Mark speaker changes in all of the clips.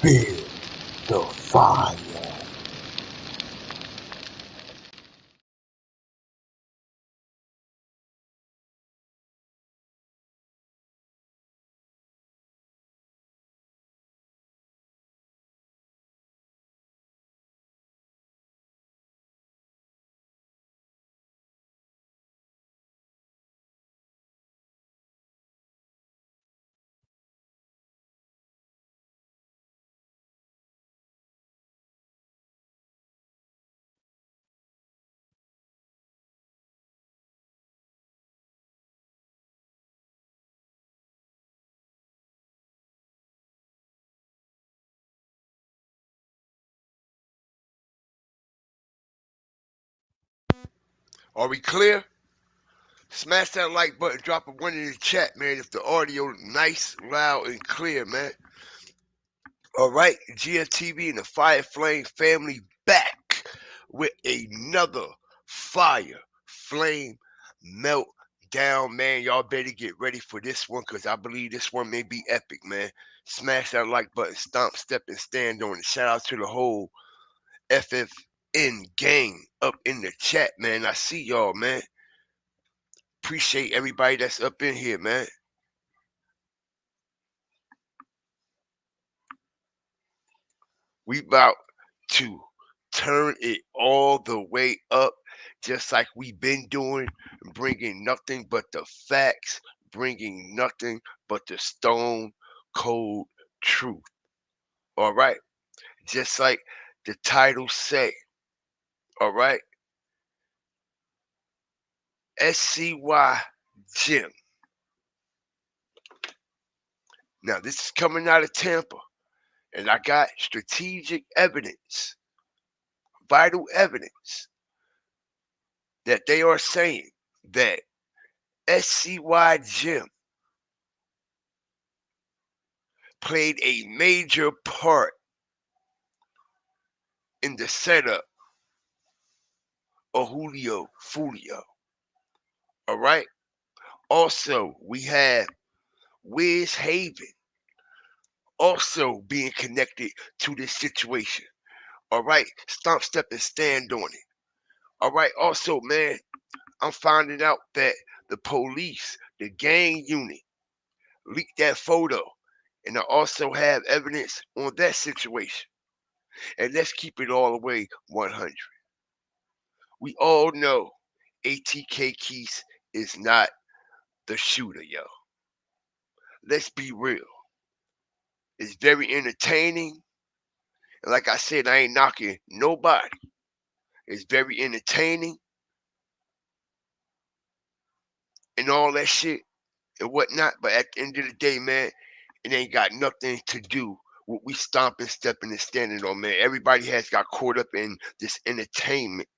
Speaker 1: Build the fire.
Speaker 2: Are we clear? Smash that like button, drop a one in the chat, man, if the audio nice, loud, and clear, man. All right, GFTV and the Fire Flame family back with another Fire Flame meltdown, man. Y'all better get ready for this one because I believe this one may be epic, man. Smash that like button, stomp, step, and stand on it. Shout out to the whole FFN gang up in the chat, man. I see y'all, man. Appreciate everybody that's up in here, man. We about to turn it all the way up, just like we've been doing, bringing nothing but the facts, bringing nothing but the stone cold truth. All right, just like the title say. All right, SCY Jimm. Now this is coming out of Tampa, and I got strategic evidence, vital evidence that they are saying that SCY Jimm played a major part in the setup of Foolio. All right. Also, we have Wiz Haven also being connected to this situation. All right. Stomp, step, and stand on it. All right. Also, man, I'm finding out that the police, the gang unit, leaked that photo. And I also have evidence on that situation. And let's keep it all the way 100. We all know ATK Quise is not the shooter, yo. Let's be real. It's very entertaining. And like I said, I ain't knocking nobody. It's very entertaining and all that shit and whatnot. But at the end of the day, man, it ain't got nothing to do with we stomping, stepping, and standing on, man. Everybody has got caught up in this entertainment.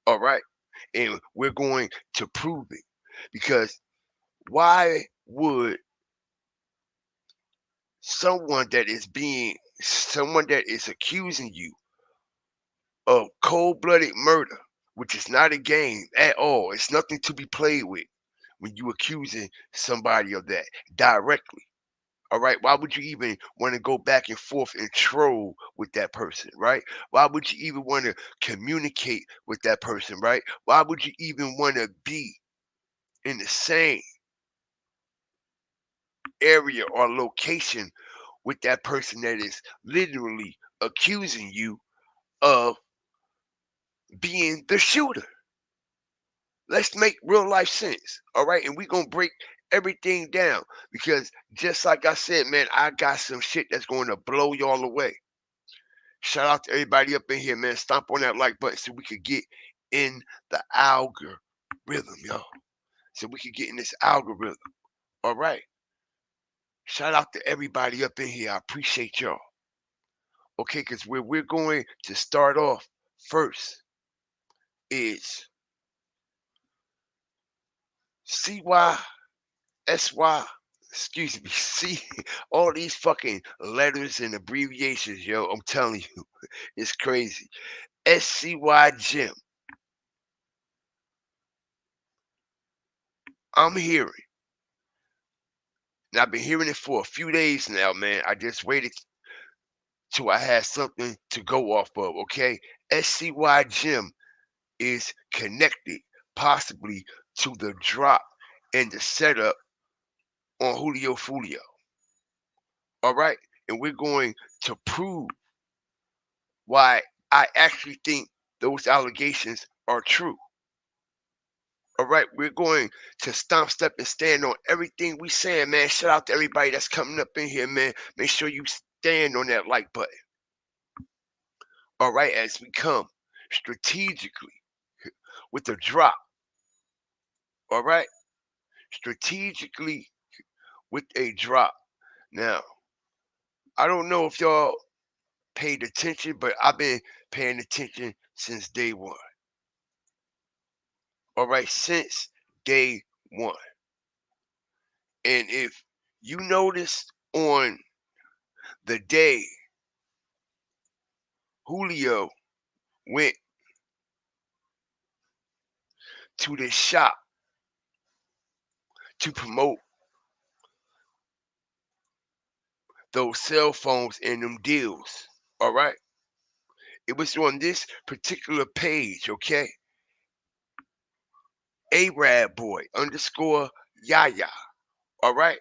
Speaker 2: All right. And we're going to prove it. Because why would someone that is accusing you of cold-blooded murder, which is not a game at all. It's nothing to be played with when you accusing somebody of that directly. All right. Why would you even want to go back and forth and troll with that person, right? Why would you even want to communicate with that person, right? Why would you even want to be in the same area or location with that person that is literally accusing you of being the shooter? Let's make real life sense. All right. And we're going to break everything down because just like I said, man, I got some shit that's going to blow y'all away. Shout out to everybody up in here, man. Stomp on that like button so we could get in the algorithm, y'all. So we could get in this algorithm. All right. Shout out to everybody up in here. I appreciate y'all. Okay, because where we're going to start off first is CY SY, excuse me, see all these fucking letters and abbreviations, yo. I'm telling you, it's crazy. SCY Jimm. I'm hearing, and I've been hearing it for a few days now, man. I just waited. so I had something to go off of, okay? SCY Jimm is connected possibly to the drop and the setup on Julio Foolio. All right? And we're going to prove why I actually think those allegations are true. All right, we're going to stomp, step, and stand on everything we saying, man. Shout out to everybody that's coming up in here, man. Make sure you stand on that like button. All right, as we come strategically with the drop. All right, strategically with a drop. Now, I don't know if y'all paid attention, but I've been paying attention since day one. All right, since day one. And if you noticed on the day Julio went to this shop to promote those cell phones and them deals, all right? It was on this particular page, okay? Arab boy underscore Yaya, all right?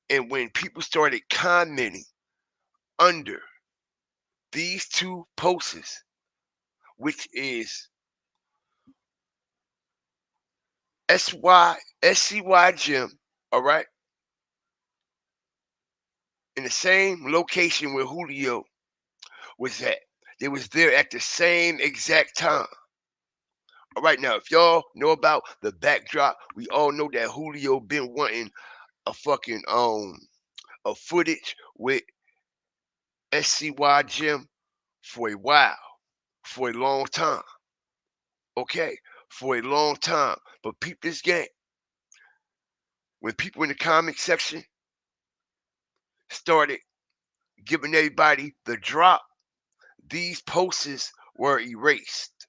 Speaker 2: And when people started commenting under these two posts, which is SCY Jimm, all right? In the same location where Julio was at. They was there at the same exact time. All right, now if y'all know about the backdrop, we all know that Julio been wanting a fucking a footage with SCY Jimm for a while, for a long time. Okay, for a long time. But peep this game. When people in the comment section started giving everybody the drop, these posts were erased.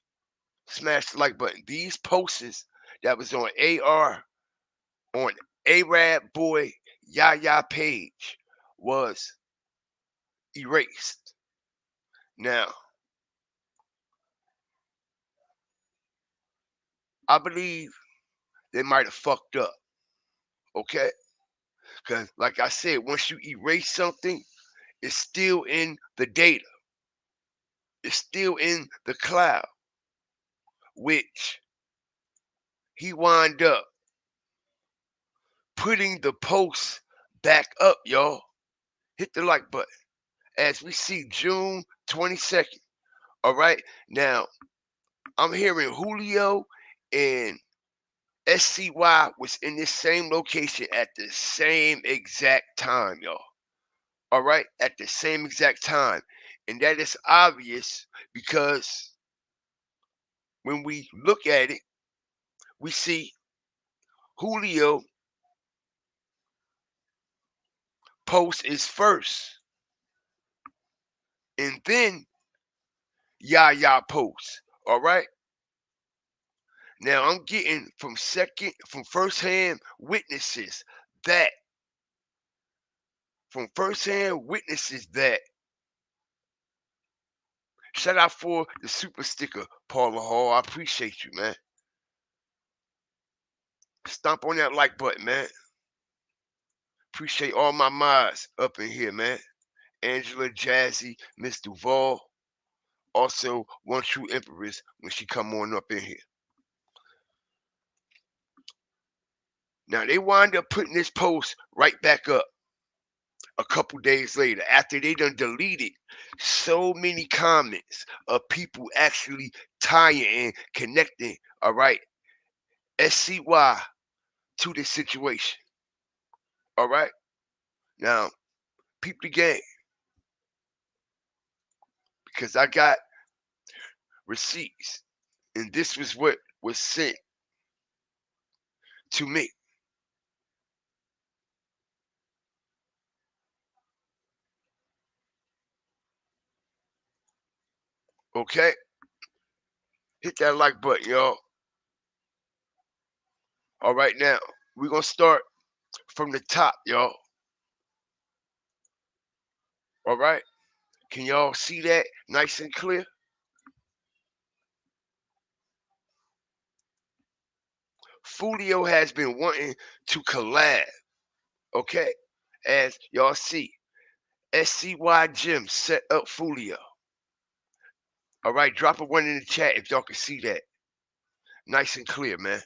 Speaker 2: Smash the like button. These posts that was on on Arab boy Yaya page was erased. Now, I believe they might have fucked up. Okay? Because like I said, once you erase something, it's still in the data. It's still in the cloud, which he wound up putting the post back up, y'all. Hit the like button. As we see June 22nd. All right. Now, I'm hearing Julio and SCY was in this same location at the same exact time, y'all. All right. At the same exact time. And that is obvious because when we look at it, we see Julio post is first. And then Yaya post. All right. Now I'm getting from first hand witnesses that shout out for the super sticker, Paula Hall. I appreciate you, man. Stomp on that like button, man. Appreciate all my mods up in here, man. Angela, Jazzy, Miss Duval. Also, One True Empress when she come on up in here. Now they wind up putting this post right back up a couple days later after they done deleted so many comments of people actually tying and connecting, all right, SCY to this situation. All right. Now, peep the game because I got receipts and this was what was sent to me. Okay. Hit that like button, y'all. All right, now we're going to start from the top, y'all. All right. Can y'all see that nice and clear? Foolio has been wanting to collab, okay? As y'all see, SCY Jimm set up Foolio. All right, drop a one in the chat if y'all can see that. Nice and clear, man.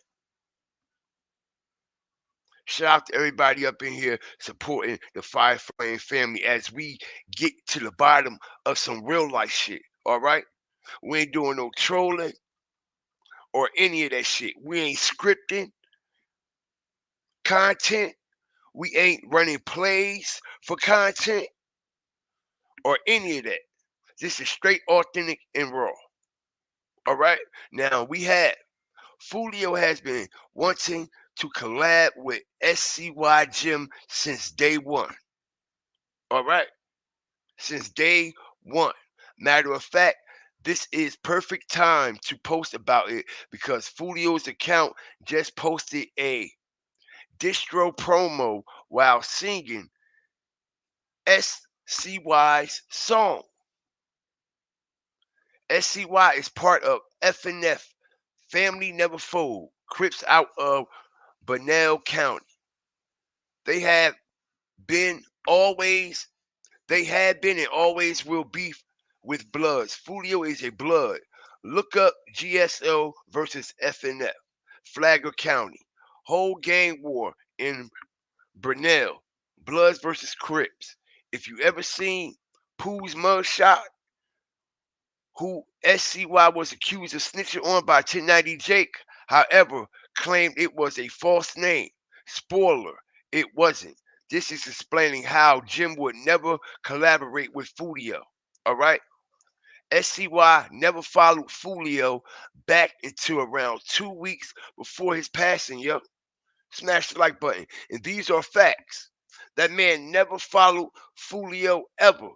Speaker 2: Shout out to everybody up in here supporting the Fire Flame family as we get to the bottom of some real life shit. All right? We ain't doing no trolling or any of that shit. We ain't scripting content. We ain't running plays for content or any of that. This is straight authentic and raw. All right? Now we have Foolio has been wanting to collab with SCY Jimm since day one. All right? Since day one. Matter of fact, this is perfect time to post about it because Foolio's account just posted a distro promo while singing SCY's song. SCY is part of FNF, Family Never Fold, Crips out of Bunnell County. They have been always, they had been and always will be with Bloods. Foolio is a Blood. Look up GSO versus FNF, Flagler County. Whole gang war in Brunel, Bloods versus Crips. If you ever seen Pooh's mugshot, who SCY was accused of snitching on by 1090 Jake, however, claimed it was a false name. Spoiler, it wasn't. This is explaining how Jimm would never collaborate with Foolio. All right? SCY never followed Foolio back until around 2 weeks before his passing, yo. Smash the like button. And these are facts. That man never followed Foolio ever,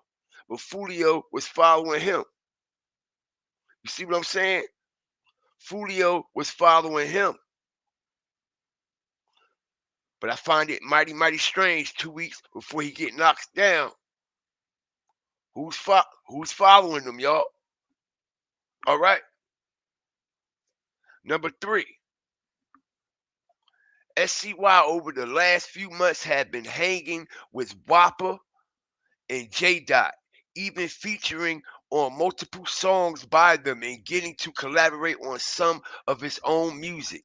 Speaker 2: but Foolio was following him. You see what I'm saying? Foolio was following him. But I find it mighty, mighty strange 2 weeks before he get knocked down. Who's following him, y'all? All right. Number 3, SCY over the last few months had been hanging with Whopper and J Dot, even featuring on multiple songs by them and getting to collaborate on some of his own music.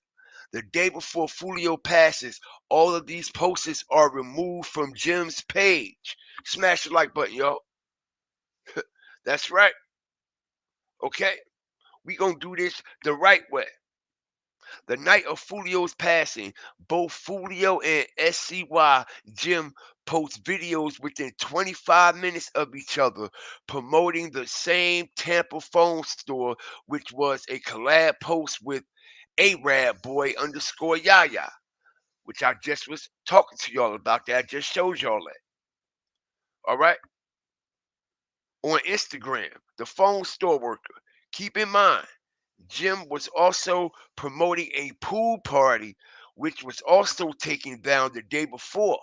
Speaker 2: The day before Foolio passes, all of these posts are removed from Jimm's page. Smash the like button, y'all. That's right. Okay? We gonna do this the right way. The night of Foolio's passing, both Foolio and SCY Jimm post videos within 25 minutes of each other, promoting the same Tampa phone store, which was a collab post with Arab boy underscore Yaya, which I just was talking to y'all about. That I just showed y'all that. All right. On Instagram, the phone store worker. Keep in mind, Jimm was also promoting a pool party, which was also taken down the day before.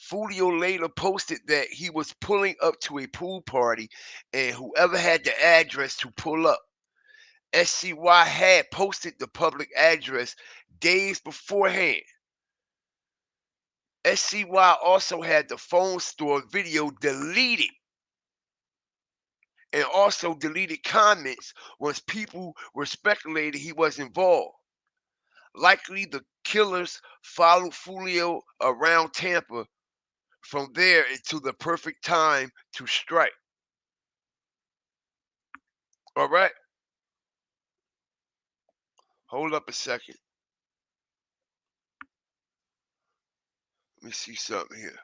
Speaker 2: Foolio later posted that he was pulling up to a pool party and whoever had the address to pull up. SCY had posted the public address days beforehand. SCY also had the phone store video deleted and also deleted comments once people were speculating he was involved. Likely the killers followed Foolio around Tampa from there until the perfect time to strike. All right? Hold up a second. Let me see something here.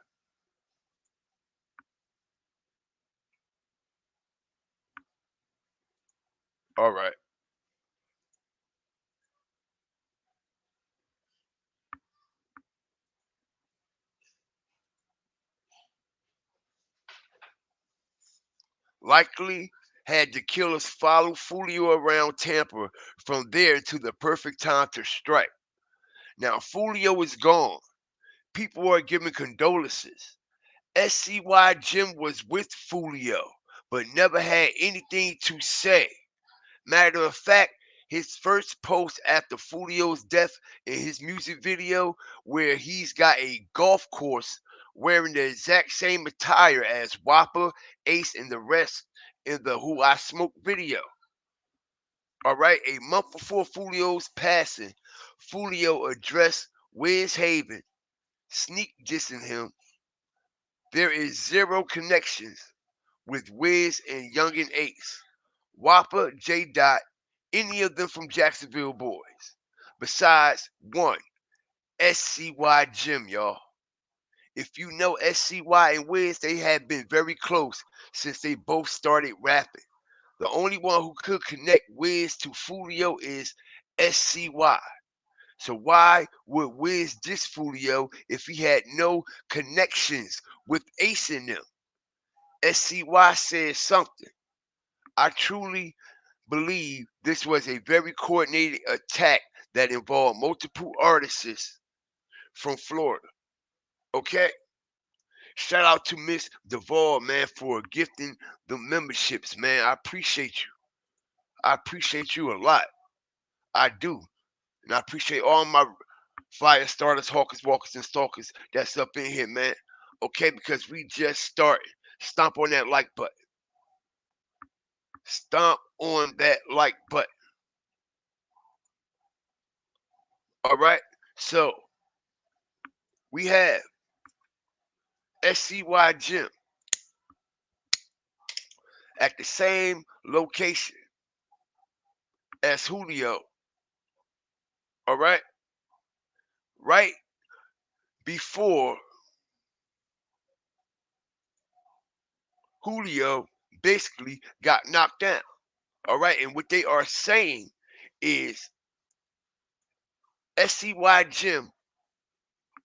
Speaker 2: All right. Likely had the killers followed Foolio around Tampa from there to the perfect time to strike. Now Foolio is gone. People are giving condolences. Jimm was with Foolio, but never had anything to say. Matter of fact, his first post after Foolio's death in his music video, where he's got a golf course wearing the exact same attire as Whopper, Ace, and the rest in the Who I Smoke video. All right, a month before Foolio's passing, Foolio addressed Wiz Haven, sneak dissing him. There is zero connections with Wiz and Youngin Ace, Whopper, J. Dot, any of them from Jacksonville Boys. Besides one, SCY Jimm, y'all. If you know SCY and Wiz, they have been very close since they both started rapping. The only one who could connect Wiz to Foolio is SCY. So why would Wiz diss Foolio if he had no connections with Ace in them? SCY said something. I truly believe this was a very coordinated attack that involved multiple artists from Florida. Okay? Shout out to Miss Duvall, man, for gifting the memberships, man. I appreciate you. I appreciate you a lot. I do. And I appreciate all my fire starters, hawkers, walkers, and stalkers that's up in here, man. Okay, because we just started. Stomp on that like button. Stomp on that like button. All right? So, we have SCY Jimm at the same location as Julio. All right? Right before Julio basically got knocked down. All right? And what they are saying is SCY Jimm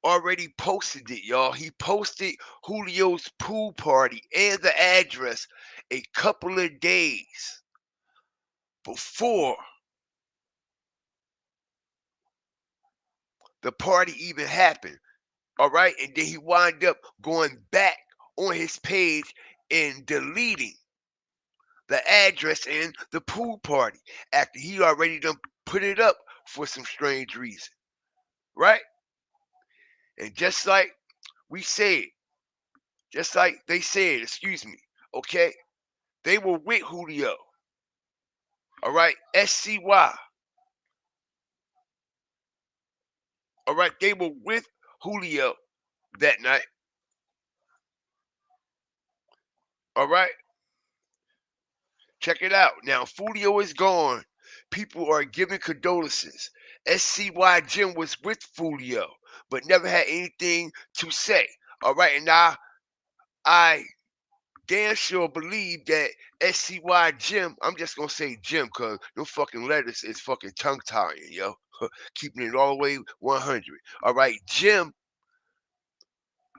Speaker 2: already posted it, y'all. He posted Julio's pool party and the address a couple of days before the party even happened. All right. And then he wound up going back on his page and deleting the address and the pool party after he already done put it up for some strange reason. Right? And just like we said, just like they said, excuse me, okay, they were with Julio. All right, SCY. All right, they were with Julio that night. All right, check it out. Now, Foolio is gone. People are giving condolences. SCY Jimm was with Foolio, but never had anything to say. All right, and I damn sure believe that SCY Jimm, I'm just gonna say Jimm because no fucking letters is fucking tongue tying, yo. Keeping it all the way 100. All right, Jimm,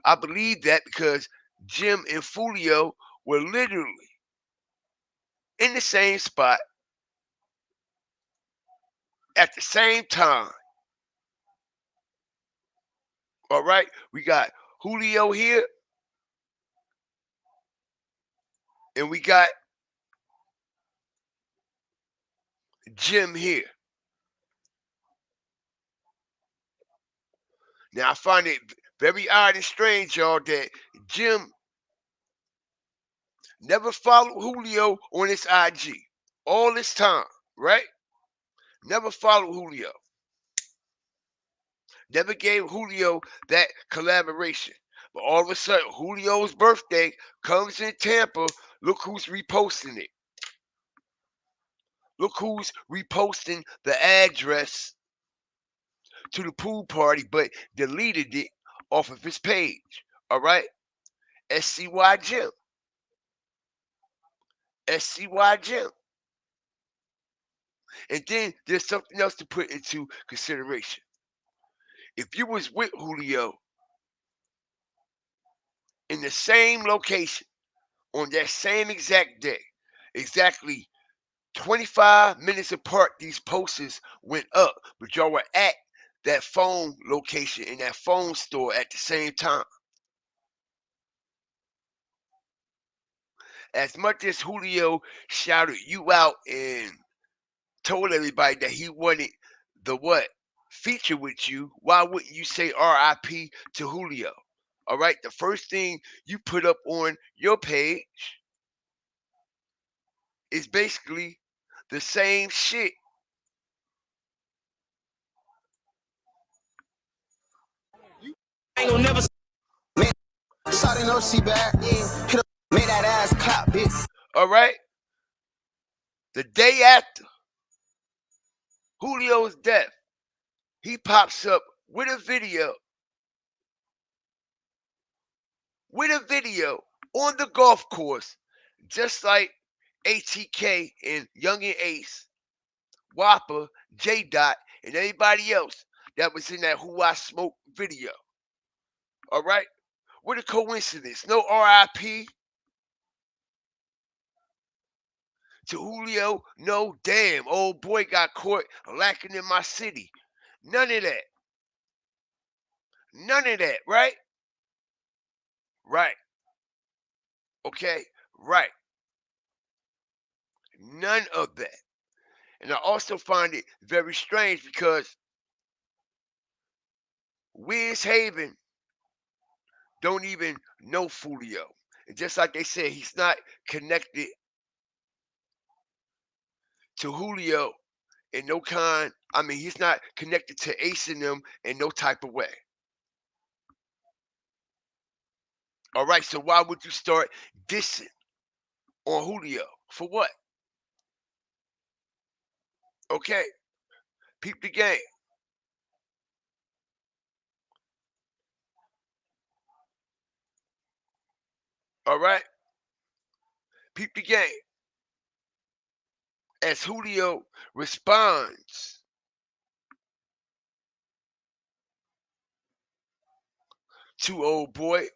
Speaker 2: I believe that because Jimm and Foolio were literally in the same spot at the same time. All right, we got Julio here and we got Jimm here. Now I find it very odd and strange, y'all, that Jimm never followed Julio on his IG all this time, right? Never followed Julio. Never gave Julio that collaboration. But all of a sudden, Julio's birthday comes in Tampa. Look who's reposting it. Look who's reposting the address to the pool party, but deleted it off of his page. All right? SCY Jimm. SCY Jimm. And then there's something else to put into consideration. If you was with Julio in the same location on that same exact day, exactly 25 minutes apart, these posters went up, but y'all were at that phone location in that phone store at the same time. As much as Julio shouted you out and told everybody that he wanted the what feature with you, why wouldn't you say RIP to Julio? All right, the first thing you put up on your page is basically the same shit.
Speaker 1: Ain't gonna never man. Shawty know she bad. Yeah. Hit up, made that ass clap, bitch.
Speaker 2: All right, the day after Julio's death, he pops up with a video on the golf course, just like ATK and Young and Ace, Whopper, J Dot, and everybody else that was in that Who I Smoke video. All right? What a coincidence. No RIP to Julio. No, damn, old boy got caught lacking in my city. None of that. None of that, right? Right. Okay? Right. None of that. And I also find it very strange because Wiz Haven don't even know Foolio. And just like they said, he's not connected to Julio in no kind. I mean, he's not connected to Ace and them in no type of way. All right, so why would you start dissing on Julio? For what? Okay, peep the game. All right, peep the game. As Julio responds to old boy,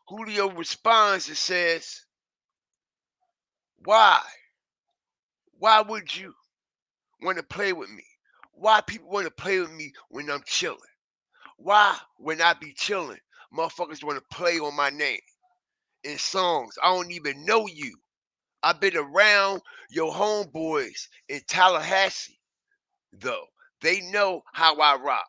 Speaker 2: Julio responds and says, "Why? Why would you want to play with me? Why people want to play with me when I'm chilling? Why, when I be chilling, motherfuckers want to play on my name in songs? I don't even know you. I've been around your homeboys in Tallahassee, though. They know how I rock.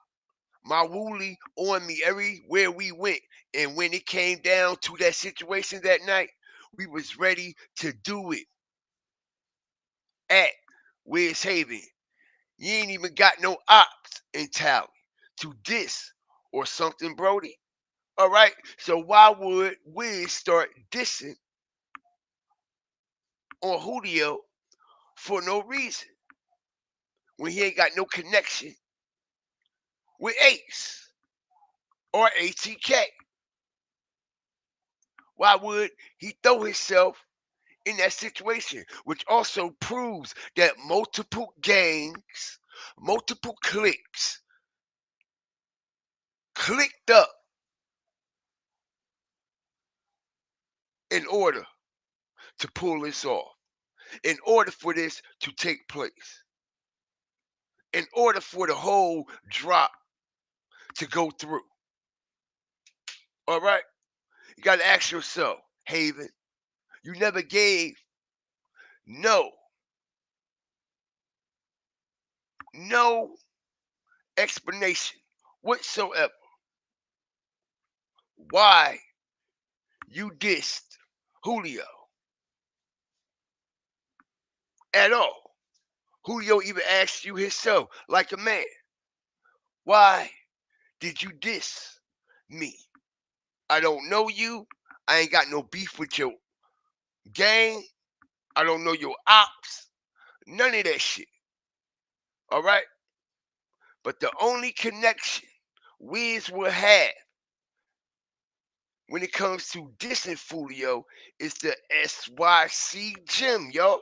Speaker 2: My Wooly on me everywhere we went. And when it came down to that situation that night, we was ready to do it at Wiz Haven. You ain't even got no ops in tally to diss or something, Brody. All right. So why would Wiz start dissing on Julio for no reason when he ain't got no connection with Ace or ATK? Why would he throw himself in that situation? Which also proves that multiple gangs, multiple cliques clicked up in order to pull this off, in order for this to take place, in order for the whole drop to go through. All right? You got to ask yourself, Haven, you never gave no, no explanation whatsoever why you dissed Julio at all. Julio even asked you himself, like a man, why did you diss me? I don't know you. I ain't got no beef with your gang. I don't know your ops. None of that shit. All right? But the only connection Wiz will have when it comes to dissing Foolio is the SYC Jimm, yo.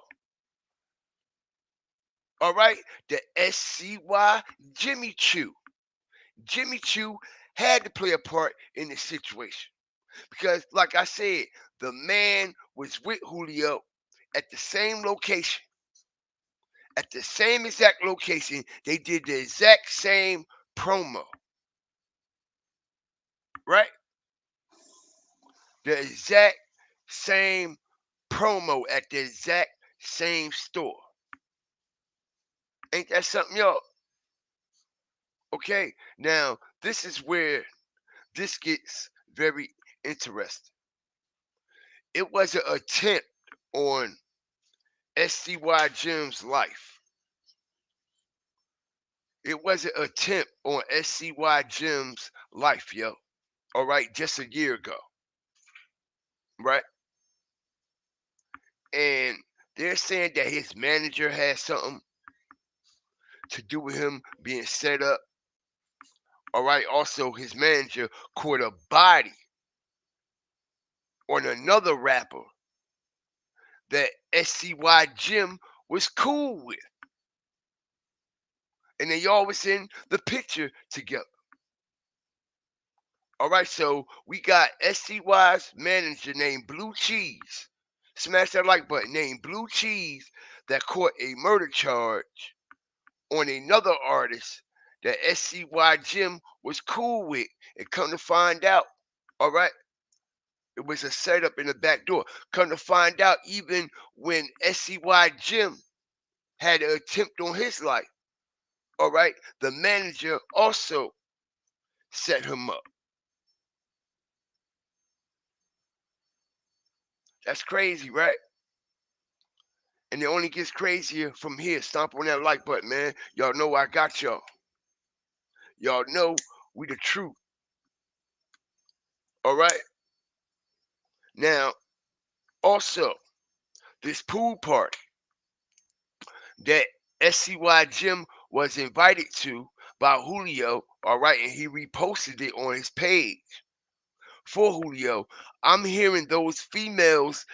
Speaker 2: All right? The SCY Jimmy Choo. Jimmy Choo had to play a part in this situation. Because, like I said, the man was with Julio at the same location. At the same exact location, they did the exact same promo. Right? the exact same promo at the exact same store. Ain't that something, y'all? Okay, now this is where this gets very interesting. It was an attempt on SCY Jimm's life. It was an attempt on SCY Jimm's life, yo. All right, just a year ago, right? And they're saying that his manager had something to do with him being set up. All right, also his manager caught a body on another rapper that SCY Jimm was cool with. And they all was in the picture together. All right, so we got SCY's manager named Blue Cheese. Smash that like button. Named Blue Cheese that caught a murder charge on another artist that SCY Jimm was cool with. And come to find out, all right, it was a setup in the back door. Come to find out, even when SCY Jimm had an attempt on his life, all right, the manager also set him up. That's crazy, right? And it only gets crazier from here. Stomp on that like button, man. Y'all know I got y'all. Y'all know we the truth. All right. Now, also, this pool party that SCY Jimm was invited to by Foolio, all right, and he reposted it on his page for Foolio. I'm hearing those females,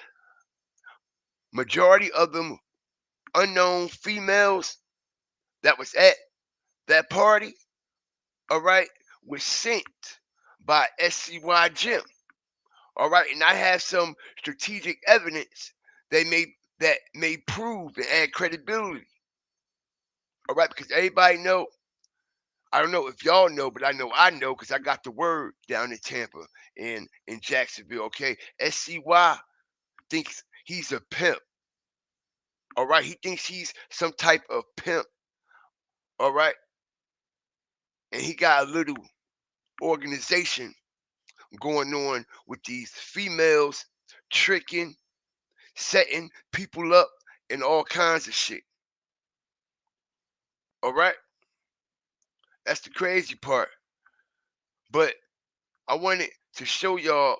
Speaker 2: majority of them unknown females that was at that party, all right, was sent by SCY Jimm. All right, and I have some strategic evidence that may prove and add credibility. All right, because everybody know, I don't know if y'all know, but I know because I got the word down in Tampa and in Jacksonville. Okay, SCY thinks he's a pimp. All right, he thinks he's some type of pimp. All right, and he got a little organization going on with these females tricking, setting people up, and all kinds of shit. All right, that's the crazy part. But I wanted to show y'all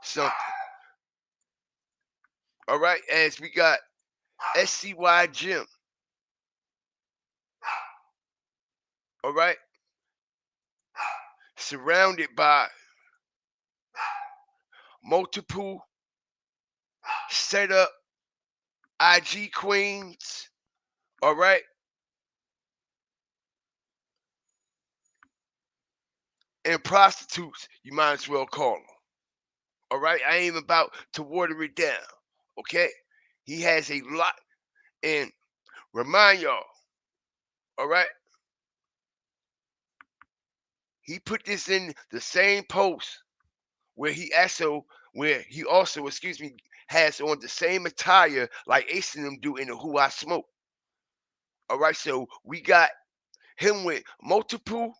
Speaker 2: something. All right, as we got SCY Jimm. All right, surrounded by multiple set up IG queens. All right, and prostitutes, you might as well call them. All right, I ain't about to water it down. Okay, he has a lot, and remind y'all. All right, he put this in the same post where he also, excuse me, has on the same attire like Ace and them do in the Who I Smoke. All right, so we got him with multiple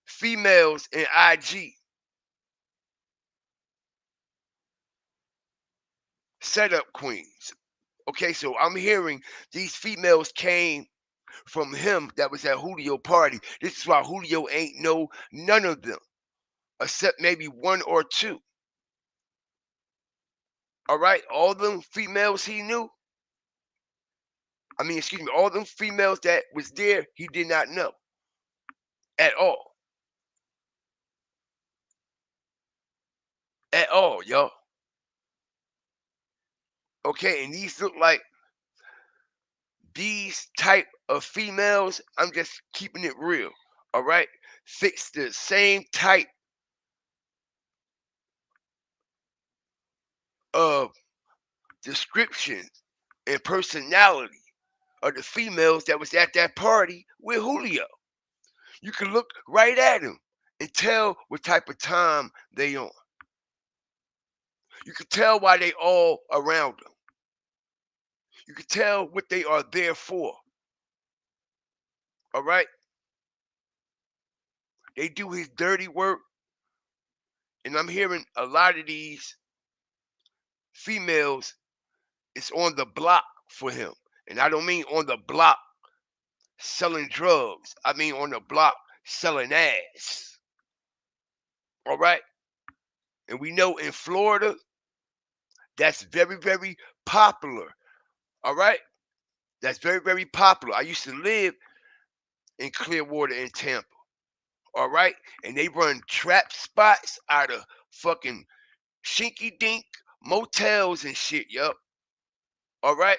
Speaker 2: females in IG setup queens. Okay, so I'm hearing these females came from him that was at Julio party. This is why Julio ain't know none of them except maybe one or two. All right, all them females he knew. I mean, excuse me, all them females that was there, he did not know at all. At all, y'all. Okay, and these look like these type of females, I'm just keeping it real. All right, fits the same type of description and personality of the females that was at that party with Julio. You can look right at them and tell what type of time they on. You can tell why they all around them. You can tell what they are there for. All right? They do his dirty work, and I'm hearing a lot of these females is on the block for him. And I don't mean on the block selling drugs. I mean on the block selling ass. All right? And we know in Florida, that's very, very popular. All right? That's very, very popular. I used to live in Clearwater in Tampa. All right? And they run trap spots out of fucking shinky dink motels and shit, yo. All right?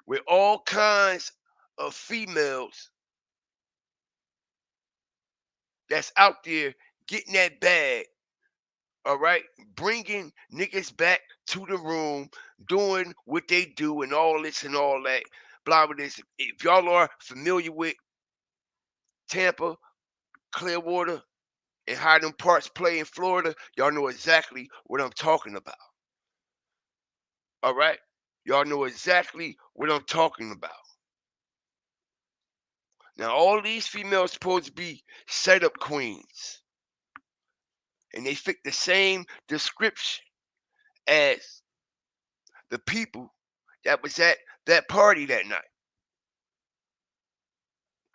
Speaker 2: With all kinds of females that's out there getting that bag. All right? Bringing niggas back to the room, doing what they do and all this and all that. Blah, blah, this. If y'all are familiar with Tampa, Clearwater, and how them parts play in Florida, y'all know exactly what I'm talking about. All right? Y'all know exactly what I'm talking about. Now, all these females supposed to be setup queens, and they fit the same description as the people that was at that party that night.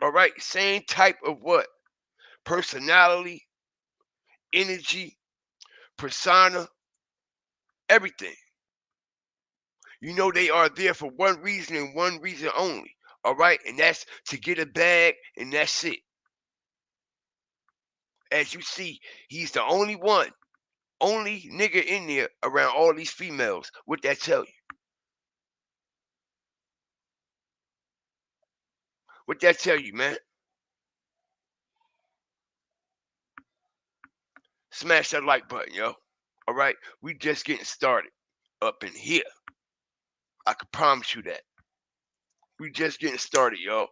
Speaker 2: All right? Same type of what? Personality, energy, persona, everything. You know they are there for one reason and one reason only. All right? And that's to get a bag, and that's it. As you see, he's the only one, only nigga in there around all these females. What that tell you? What that tell you, man? Smash that like button, yo. All right? We just getting started up in here. I can promise you that. We just getting started, yo.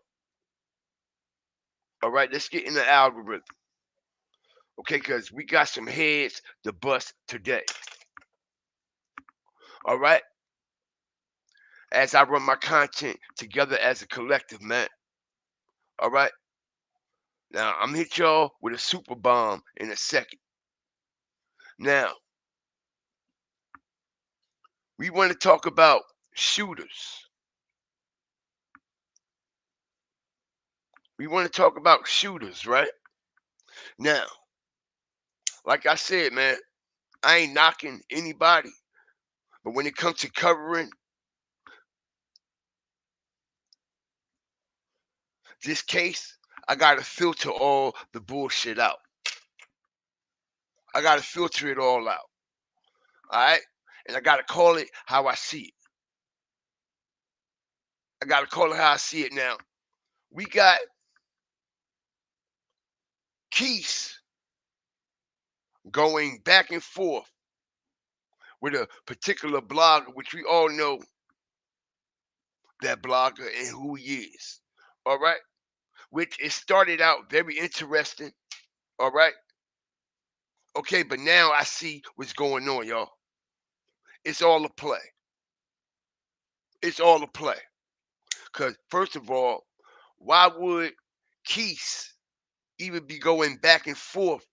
Speaker 2: All right, let's get in the algorithm. Okay, because we got some heads to bust today. All right? As I run my content together as a collective, man. All right? Now, I'm hit y'all with a super bomb in a second. Now, we want to talk about shooters. We want to talk about shooters, right? Now, like I said, man, I ain't knocking anybody, but when it comes to covering this case, I got to filter all the bullshit out. I got to filter it all out. All right? And I got to call it how I see it. I got to call it how I see it now. We got Quise going back and forth with a particular blogger, which we all know that blogger and who he is. All right? Which it started out very interesting. All right? Okay, but now I see what's going on, y'all. It's all a play. It's all a play. Because, first of all, why would Quise even be going back and forth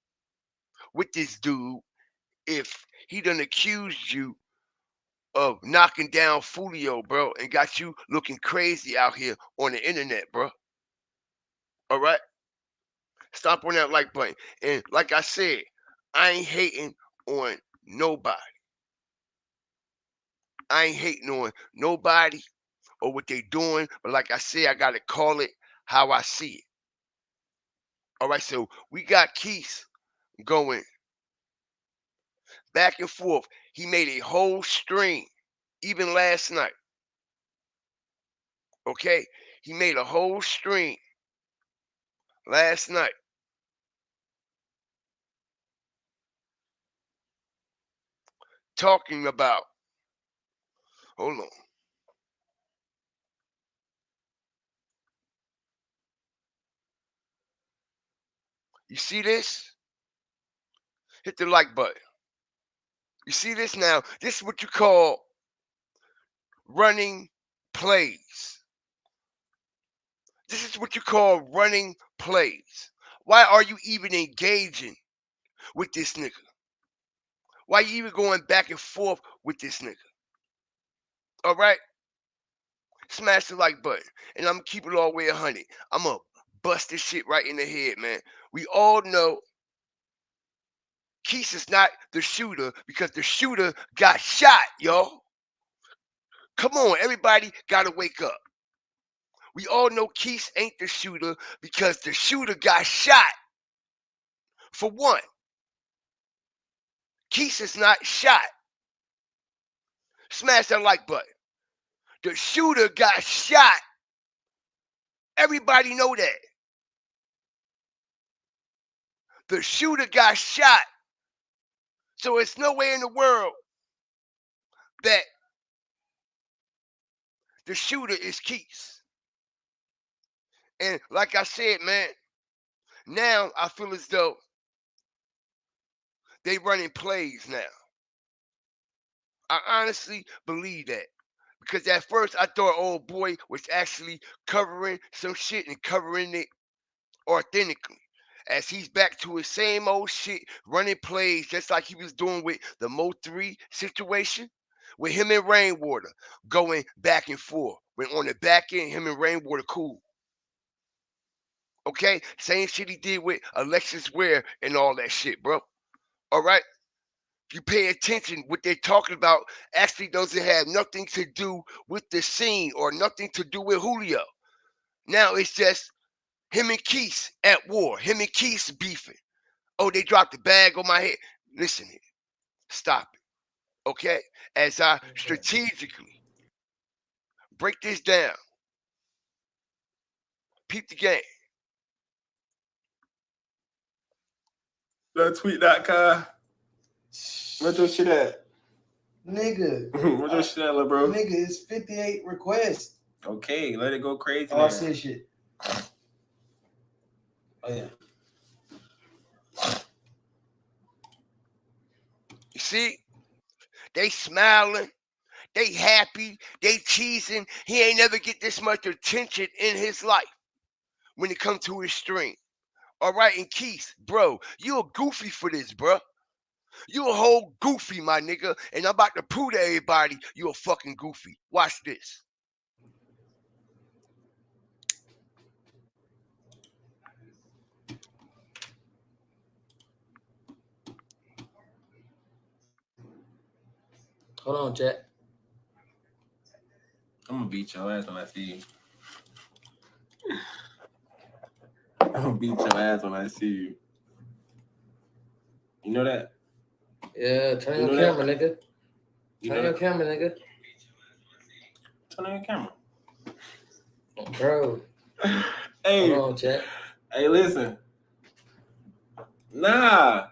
Speaker 2: with this dude if he done accused you of knocking down Foolio, bro, and got you looking crazy out here on the internet, bro? All right? Stop on that like button. And like I said, I ain't hating on nobody. I ain't hating on nobody or what they doing, but like I said, I gotta call it how I see it. All right, so we got Quise going back and forth. He made a whole string, even last night. Okay, he made a whole string last night talking about. Hold on. You see this? Hit the like button. You see this now? This is what you call running plays. This is what you call running plays. Why are you even engaging with this nigga? Why you even going back and forth with this nigga? All right? Smash the like button. And I'm going to keep it all the way 100. I'm going to bust this shit right in the head, man. We all know Quise is not the shooter because the shooter got shot, yo. Come on, everybody got to wake up. We all know Quise ain't the shooter because the shooter got shot. For one, Quise is not shot. Smash that like button. The shooter got shot. Everybody know that. The shooter got shot. So it's no way in the world that the shooter is Quise. And like I said, man, now I feel as though they running plays now. I honestly believe that. Because at first I thought old boy was actually covering some shit and covering it authentically. As he's back to his same old shit, running plays just like he was doing with the Mo 3 situation, with him and Rainwater going back and forth. When on the back end, him and Rainwater cool. Okay? Same shit he did with Alexis Ware and all that shit, bro. All right? If you pay attention, what they're talking about actually doesn't have nothing to do with the scene or nothing to do with Foolio. Now it's just him and Quise at war. Him and Quise beefing. Oh, they dropped the bag on my head. Listen here. Stop it. Okay? As I strategically break this down. Peep the game.
Speaker 3: That tweet that car. Where's your shit at?
Speaker 4: Nigga.
Speaker 3: Where's your shit at, little bro?
Speaker 4: Nigga, it's 58 requests.
Speaker 3: Okay, let it go crazy.
Speaker 4: Oh, I said shit. Oh, yeah.
Speaker 2: You see? They smiling. They happy. They cheesing. He ain't never get this much attention in his life when it comes to his stream. All right, and Quise, bro, you a goofy for this, bro. You a whole goofy, my nigga. And I'm about to prove to everybody you a fucking goofy. Watch this.
Speaker 4: Hold on, chat.
Speaker 3: I'm gonna beat your ass when I see you. I'm gonna beat your ass when I see you. You know that?
Speaker 4: Yeah, turn your camera, nigga. Turn your camera, nigga.
Speaker 3: Turn on your camera.
Speaker 4: Bro.
Speaker 3: Hey.
Speaker 4: Hold on, chat.
Speaker 3: Hey, listen. Nah.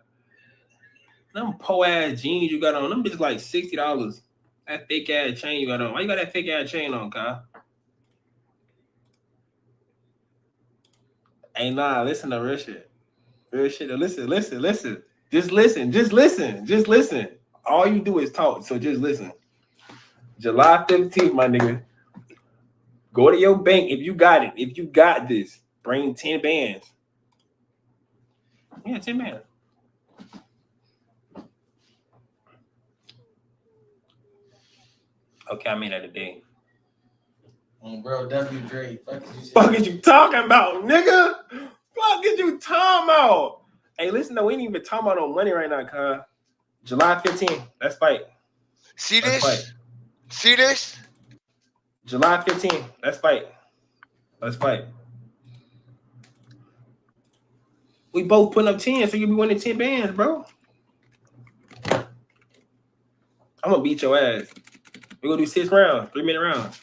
Speaker 3: Them po ass jeans you got on, them bitches like $60. That fake ass chain you got on. Why you got that fake ass chain on, Kyle? Hey, nah, listen to real shit. Real shit. Listen. Just listen. All you do is talk, so just listen. July 15th, my nigga. Go to your bank if you got it. If you got this, bring 10 bands. Yeah, 10 bands. Okay, I made that today.
Speaker 4: Bro, W. Dre.
Speaker 3: Fuck is you talking about, nigga? Fuck is you talking about? Hey, listen, though, we ain't even talking about no money right now, cuz. July 15th, let's fight.
Speaker 2: See this? Fight. See this?
Speaker 3: July 15th, let's fight. Let's fight. We both putting up 10, so you'll be winning 10 bands, bro. I'm gonna beat your ass. We're gonna do 6 rounds, 3-minute rounds.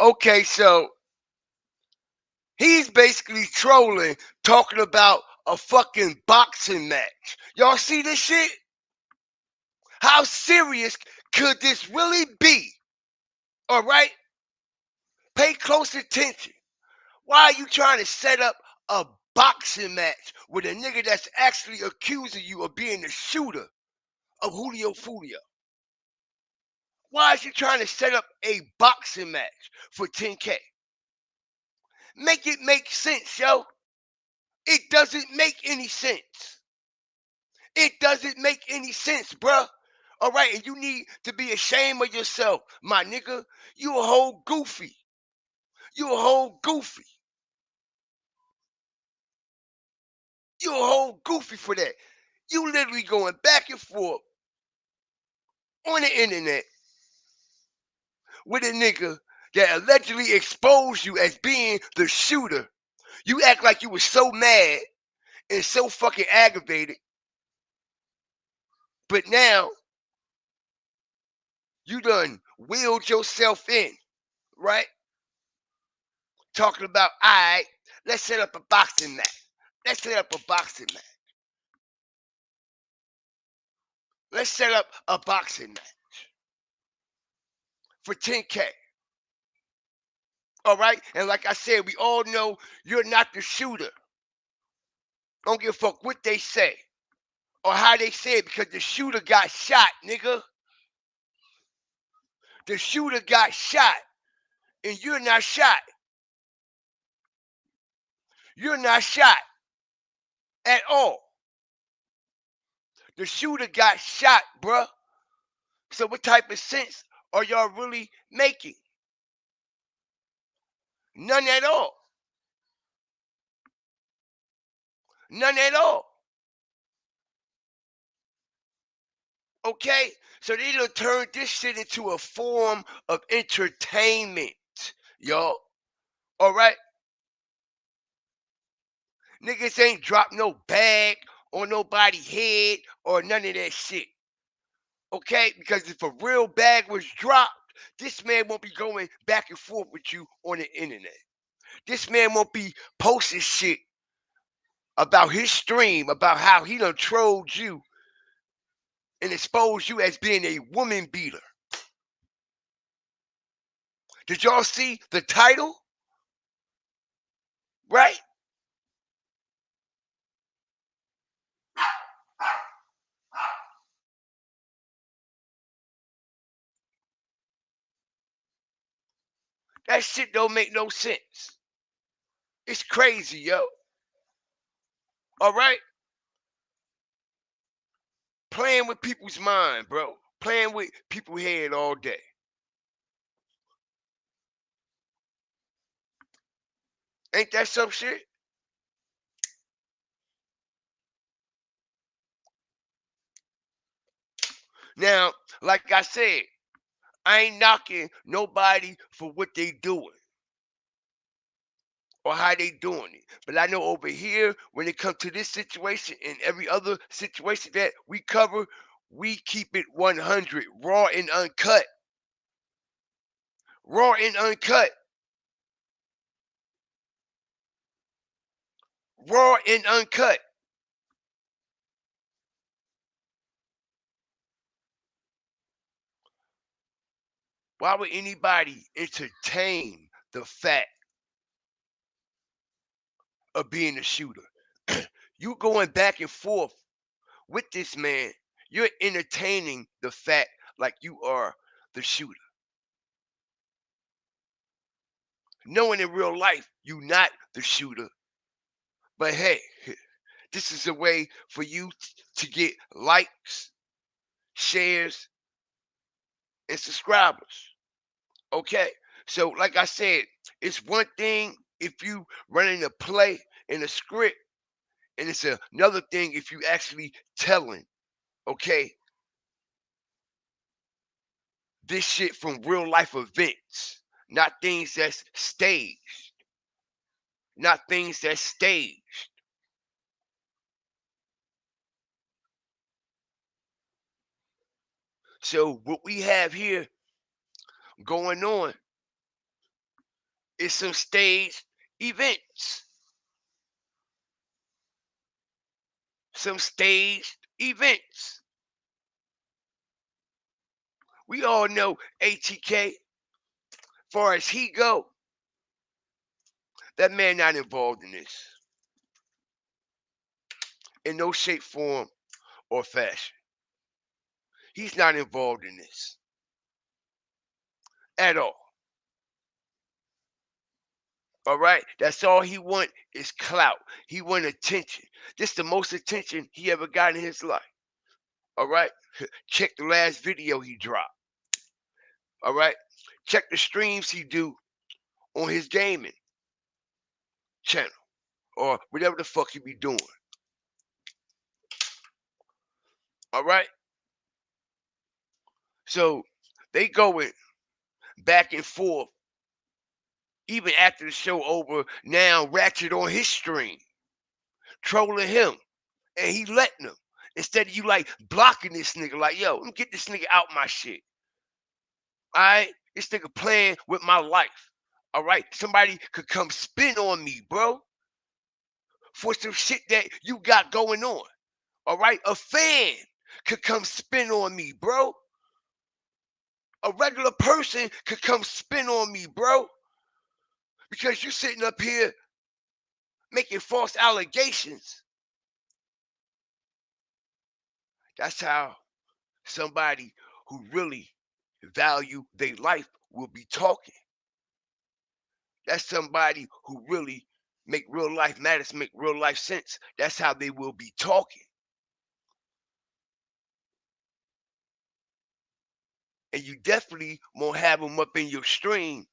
Speaker 2: Okay, so he's basically trolling, talking about a fucking boxing match. Y'all see this shit? How serious could this really be? All right? Pay close attention. Why are you trying to set up a boxing match with a nigga that's actually accusing you of being the shooter of Foolio? Why is you trying to set up a boxing match for 10K? Make it make sense, yo. It doesn't make any sense. It doesn't make any sense, bruh. All right, and you need to be ashamed of yourself, my nigga. You a whole goofy. You a whole goofy. You a whole goofy for that. You literally going back and forth on the internet with a nigga that allegedly exposed you as being the shooter. You act like you were so mad and so fucking aggravated. But now you done wheeled yourself in, right? Talking about, all right, let's set up a boxing match. Let's set up a boxing match. Let's set up a boxing match for 10K. All right? And like I said, we all know you're not the shooter. Don't give a fuck what they say or how they say it, because the shooter got shot, nigga. The shooter got shot and you're not shot. You're not shot at all. The shooter got shot, bruh. So what type of sense are y'all really making? None at all. None at all. Okay? So they done turned this shit into a form of entertainment, y'all. All right? Niggas ain't dropped no bag on nobody's head or none of that shit. Okay? Because if a real bag was dropped, this man won't be going back and forth with you on the internet. This man won't be posting shit about his stream, about how he done trolled you and exposed you as being a woman beater. Did y'all see the title? Right? That shit don't make no sense. It's crazy, yo. All right? Playing with people's mind, bro. Playing with people's head all day. Ain't that some shit? Now, like I said, I ain't knocking nobody for what they doing or how they doing it. But I know over here, when it comes to this situation and every other situation that we cover, we keep it 100, raw and uncut. Raw and uncut. Raw and uncut. Why would anybody entertain the fact of being a shooter? You going back and forth with this man, you're entertaining the fact like you are the shooter. Knowing in real life you not the shooter. But hey, this is a way for you to get likes, shares, and subscribers. Okay? So like I said, it's one thing if you running a play in a script, and it's another thing if you actually telling, okay, this shit from real life events, not things that's staged, not things that's staged. So what we have here going on is some staged events. Some staged events. We all know ATK, far as he go, That man not involved in this in no shape, form, or fashion. He's not involved in this at all. All right, that's all he want is clout. He want attention. This is the most attention he ever got in his life. All right, check the last video he dropped. All right, check the streams he do on his gaming channel or whatever the fuck he be doing. All right, so they going back and forth even after the show over. Now Ratchet on his stream trolling him, and he letting him. Instead of you like blocking this nigga, like, yo, let me get this nigga out my shit. All right, this nigga playing with my life. All right, somebody could come spin on me, bro, for some shit that you got going on. All right, a fan could come spin on me, bro. A regular person could come spin on me, bro, because you sitting up here making false allegations. That's how somebody who really value their life will be talking. That's somebody who really make real life matters, make real life sense. That's how they will be talking. And you definitely won't have them up in your stream.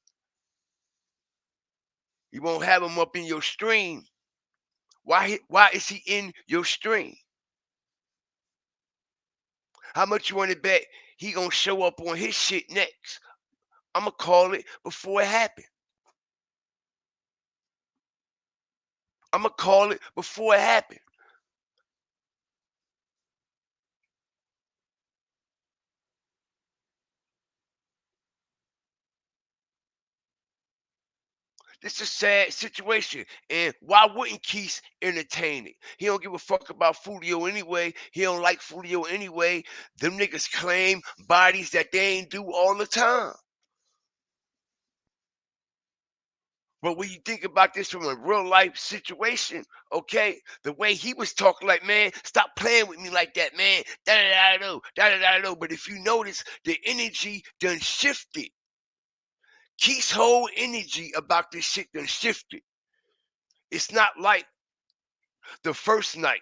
Speaker 2: You won't have them up in your stream. Why is he in your stream? How much you want to bet he gonna show up on his shit next? I'm gonna call it before it happens. I'm gonna call it before it happens. This is a sad situation. And why wouldn't Quise entertain it? He don't give a fuck about Foolio anyway. He don't like Foolio anyway. Them niggas claim bodies that they ain't do all the time. But when you think about this from a real life situation, okay, the way he was talking, like, man, stop playing with me like that, man. Da da da da da da da. But if you notice, the energy done shifted. Keith's whole energy about this shit done shifted. It's not like the first night.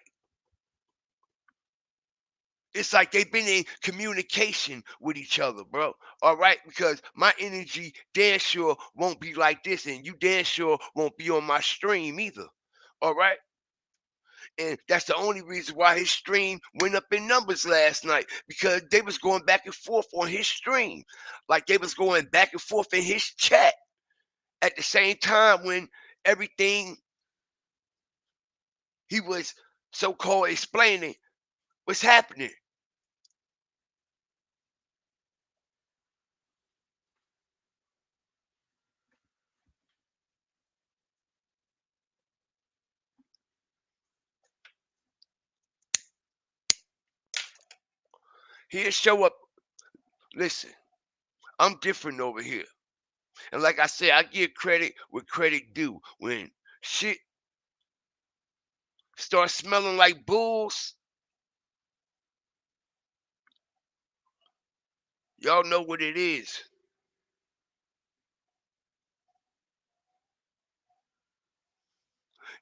Speaker 2: It's like they've been in communication with each other, bro. All right, because my energy damn sure won't be like this, and you damn sure won't be on my stream either. All right. And that's the only reason why his stream went up in numbers last night, because they was going back and forth on his stream. Like they was going back and forth in his chat at the same time when everything he was so-called explaining was happening. He'll show up. Listen, I'm different over here. And like I said, I give credit where credit due. When shit starts smelling like bulls, y'all know what it is.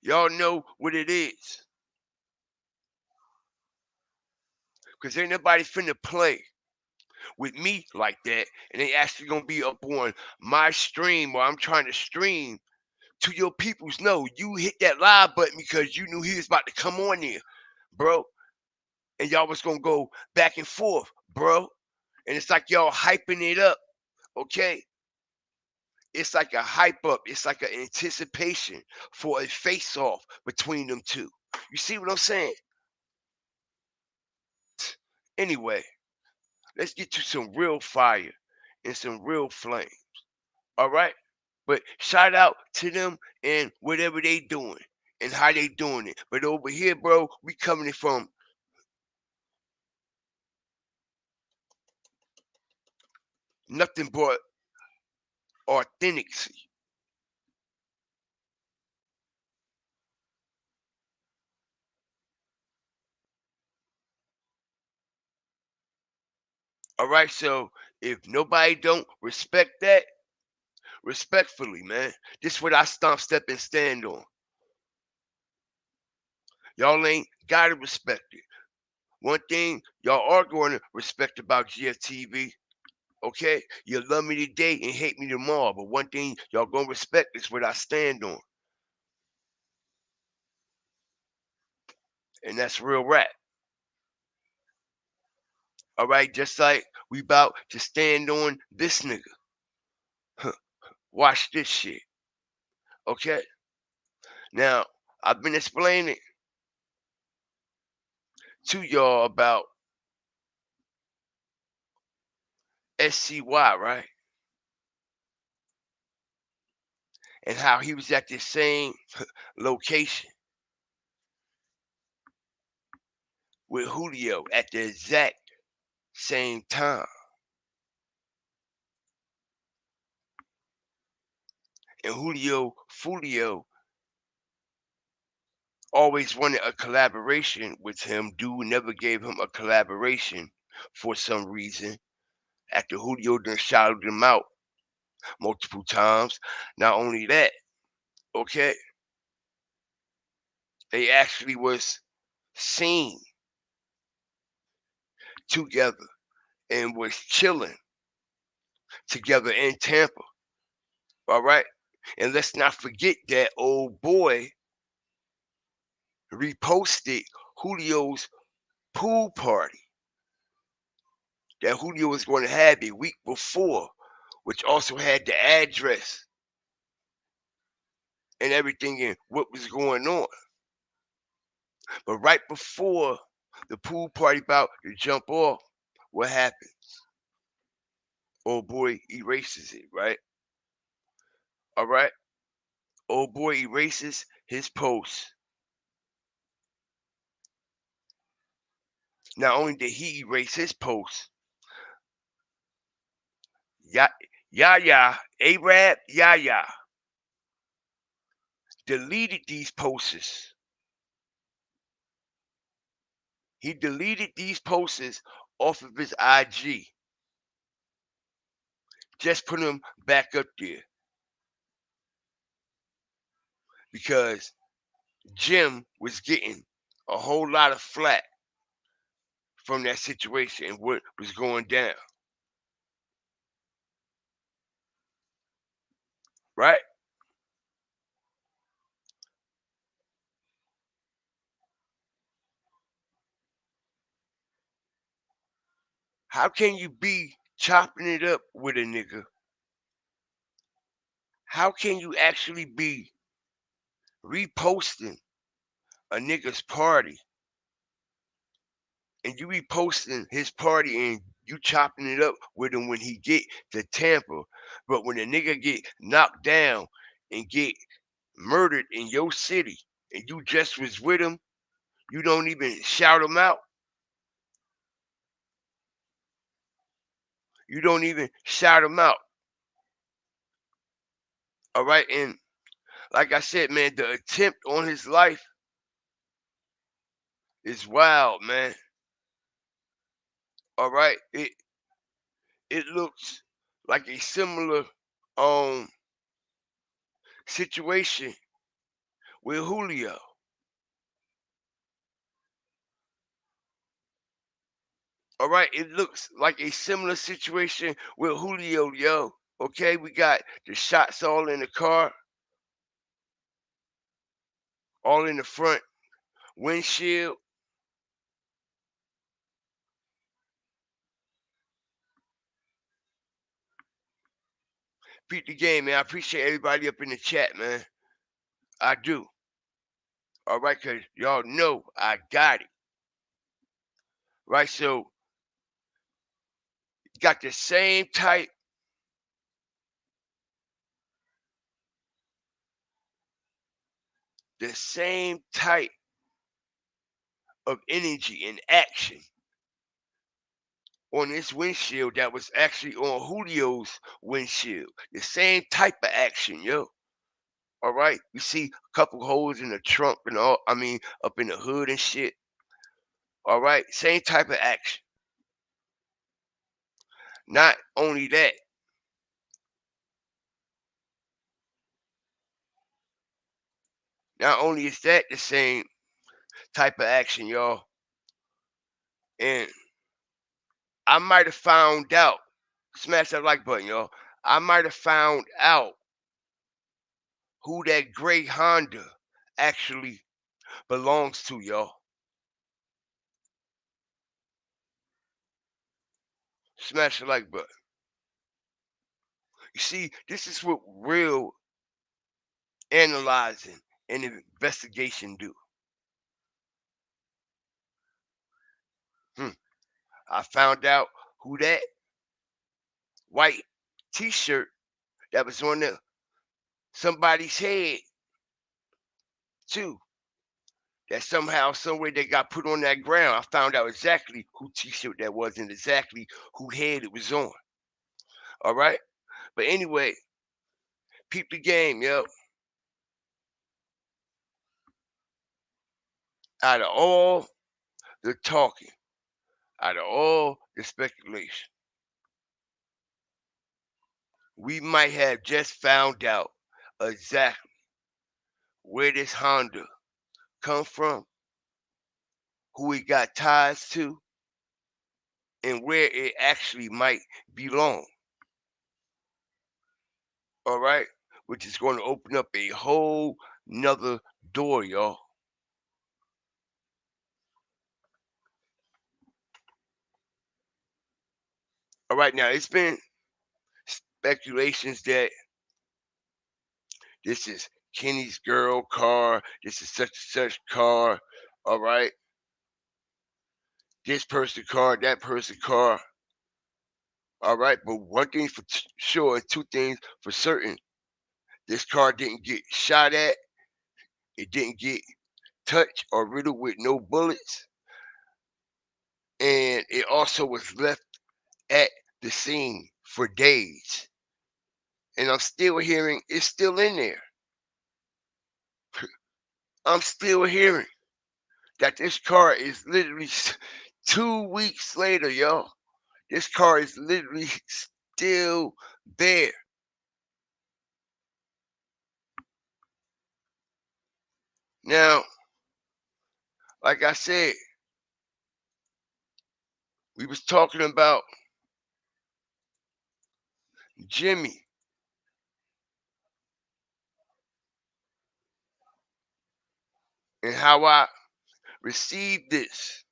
Speaker 2: Y'all know what it is. Because ain't nobody finna play with me like that. And they actually gonna be up on my stream, or I'm trying to stream to your peoples. No, you hit that live button because you knew he was about to come on there, bro. And y'all was gonna go back and forth, bro. And it's like y'all hyping it up, okay? It's like a hype up. It's like an anticipation for a face off between them two. You see what I'm saying? Anyway, let's get to some real fire and some real flame. All right? But shout out to them and whatever they doing and how they doing it. But over here, bro, we coming from nothing but authenticity. All right, so if nobody don't respect that, respectfully, man, this is what I stomp, step, and stand on. Y'all ain't gotta respect it. One thing y'all are going to respect about GFTV, okay? You love me today and hate me tomorrow, but one thing y'all gonna respect is what I stand on, and that's real rap. All right, just like we about to stand on this nigga. Watch this shit, okay? Now, I've been explaining to y'all about SCY, right? And how he was at the same location with Julio at the exact same time. And Julio Foolio always wanted a collaboration with him. Dude never gave him a collaboration for some reason. After Julio done shouted him out multiple times. Not only that, okay, they actually was seen together and was chilling together in Tampa. All right. And let's not forget that old boy reposted Julio's pool party that Julio was going to have a week before, which also had the address and everything and what was going on. But right before the pool party about to jump off, what happened? Old boy erases it, right? All right. Old boy erases his post. Not only did he erase his post, Yaya, Arab Yaya deleted these posts. He deleted these posts off of his IG. Just put them back up there. Because Jimm was getting a whole lot of flack from that situation and what was going down. Right? How can you be chopping it up with a nigga? How can you actually be reposting a nigga's party and you reposting his party and you chopping it up with him when he get to Tampa, but when a nigga get knocked down and get murdered in your city and you just was with him, you don't even shout him out. You don't even shout him out. All right. And like I said, man, the attempt on his life is wild, man. All right. It looks like a similar um situation with Julio. All right, it looks like a similar situation with Julio, yo. Okay, we got the shots all in the car, all in the front windshield. Beat the game, man. I appreciate everybody up in the chat, man. I do. All right, cause y'all know I got it. Right, so got the same type of energy and action on this windshield that was actually on Julio's windshield. The same type of action, yo. All right, we see a couple holes in the trunk and all. I mean, up in the hood and shit. All right, same type of action. Not only that, not only is that the same type of action, y'all, and I might have found out, smash that like button, y'all. I might have found out who that gray Honda actually belongs to, y'all. Smash the like button. You see, this is what real analyzing and investigation do. I found out who that white t-shirt that was on somebody's head too. That somehow, somewhere they got put on that ground. I found out exactly who t-shirt that was and exactly who head it was on. All right? But anyway, peep the game, yo. Out of all the talking, out of all the speculation, we might have just found out exactly where this Honda come from, who it got ties to, and where it actually might belong. All right? Which is going to open up a whole nother door, y'all. All right, now it's been speculations that this is Kenny's girl car, this is such and such car, all right? This person car, that person car, all right? But one thing for sure, and two things for certain, this car didn't get shot at, it didn't get touched or riddled with no bullets, and it also was left at the scene for days. And I'm still hearing it's still in there. I'm still hearing that this car is literally 2 weeks later, y'all. This car is literally still there. Now, like I said, we was talking about Jimmy and how I received this.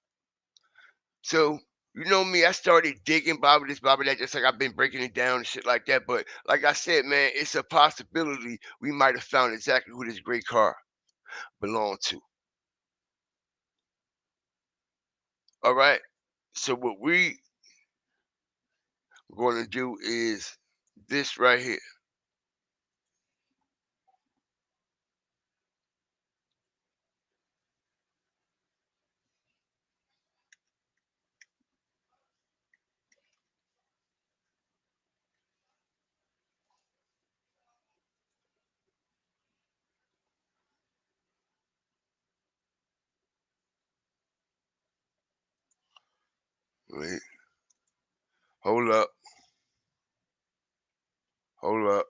Speaker 2: So, you know me, I started digging Bobby this, Bobby that, just like I've been breaking it down and shit like that. But like I said, man, it's a possibility we might have found exactly who this great car belonged to. All right. So what we going to do is this right here. Wait, hold up, hold up.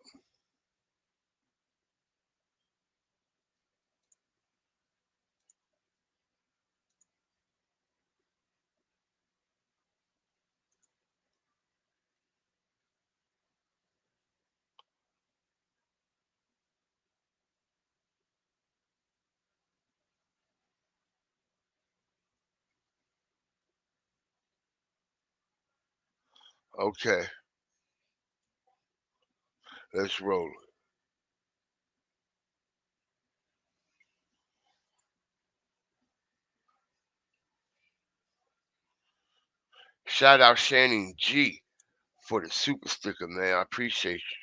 Speaker 2: Okay, let's roll. Shout out Shannon G for the super sticker, man. I appreciate you.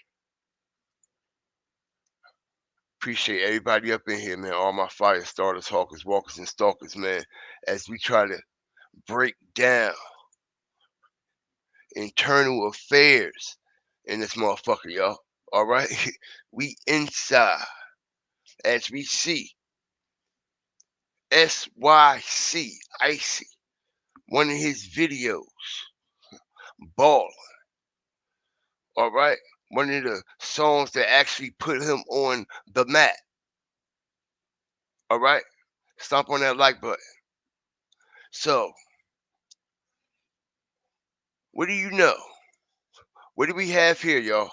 Speaker 2: Appreciate everybody up in here, man. All my fire starters, hawkers, walkers, and stalkers, man. As we try to break down internal affairs in this motherfucker, y'all. All right, we inside as we see SYC Icy, one of his videos, ball. All right. One of the songs that actually put him on the map. All right. Stomp on that like button. So, what do you know? What do we have here, y'all?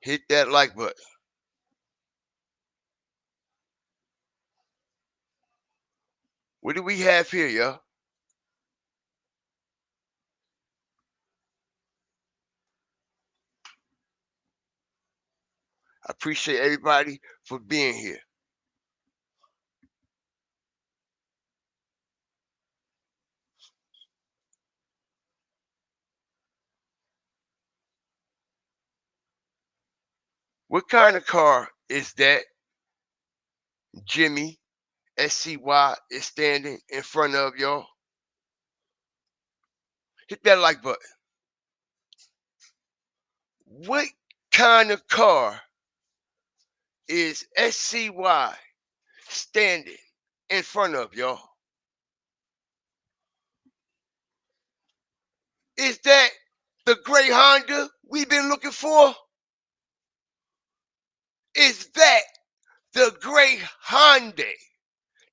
Speaker 2: Hit that like button. What do we have here, y'all? I appreciate everybody for being here. What kind of car is that Jimmy SCY is standing in front of y'all? Hit that like button. What kind of car is SCY standing in front of y'all? Is that the gray Honda we've been looking for? Is that the gray Honda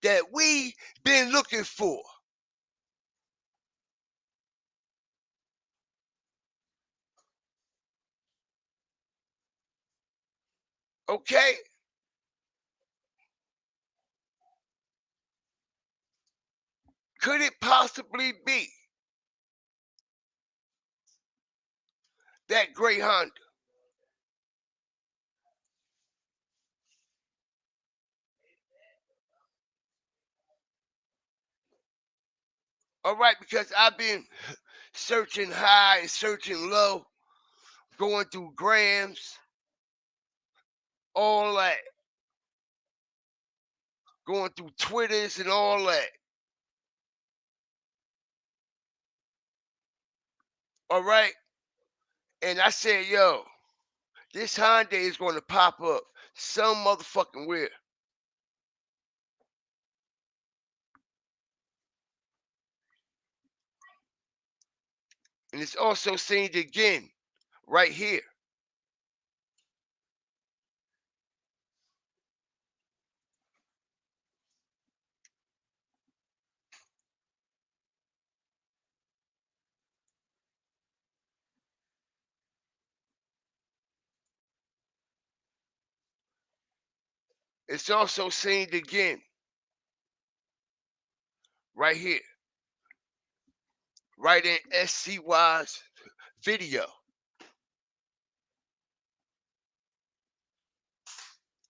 Speaker 2: that we been looking for? Okay? Could it possibly be that gray Honda? All right, because I've been searching high and searching low, going through grams, all that, going through Twitters and all that. All right? And I said, yo, this Honda is going to pop up some motherfucking where. And it's also seen again right here. It's also seen again right here, right in SCY's video.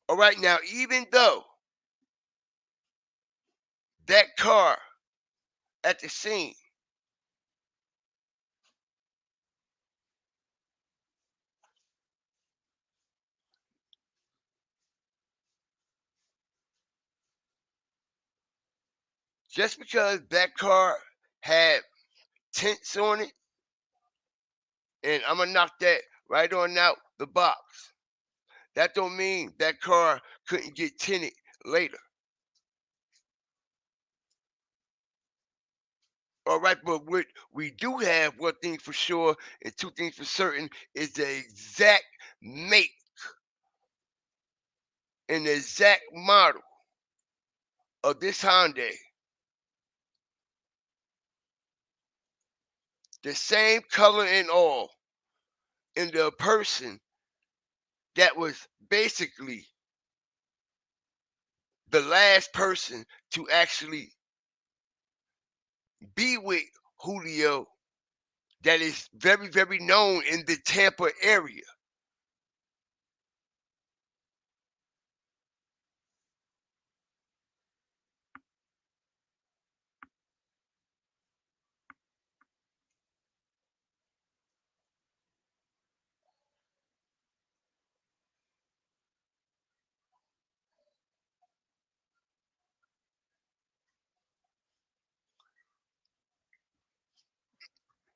Speaker 2: All right, now, even though that car at the scene just because that car had tints on it, and I'm gonna knock that right on out the box. That don't mean that car couldn't get tinted later. All right, but what we do have, one thing for sure and two things for certain, is the exact make and the exact model of this Hyundai. The same color and all. And the person that was basically the last person to actually be with Julio, that is very, very known in the Tampa area.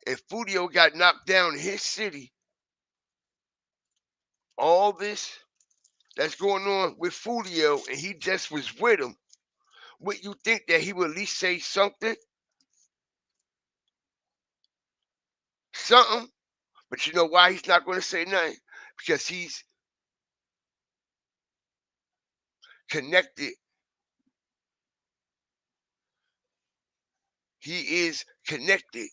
Speaker 2: If Foolio got knocked down in his city, all this that's going on with Foolio, and he just was with him, would you think that he would at least say something? something, but you know why he's not going to say nothing? Because he's connected. He is connected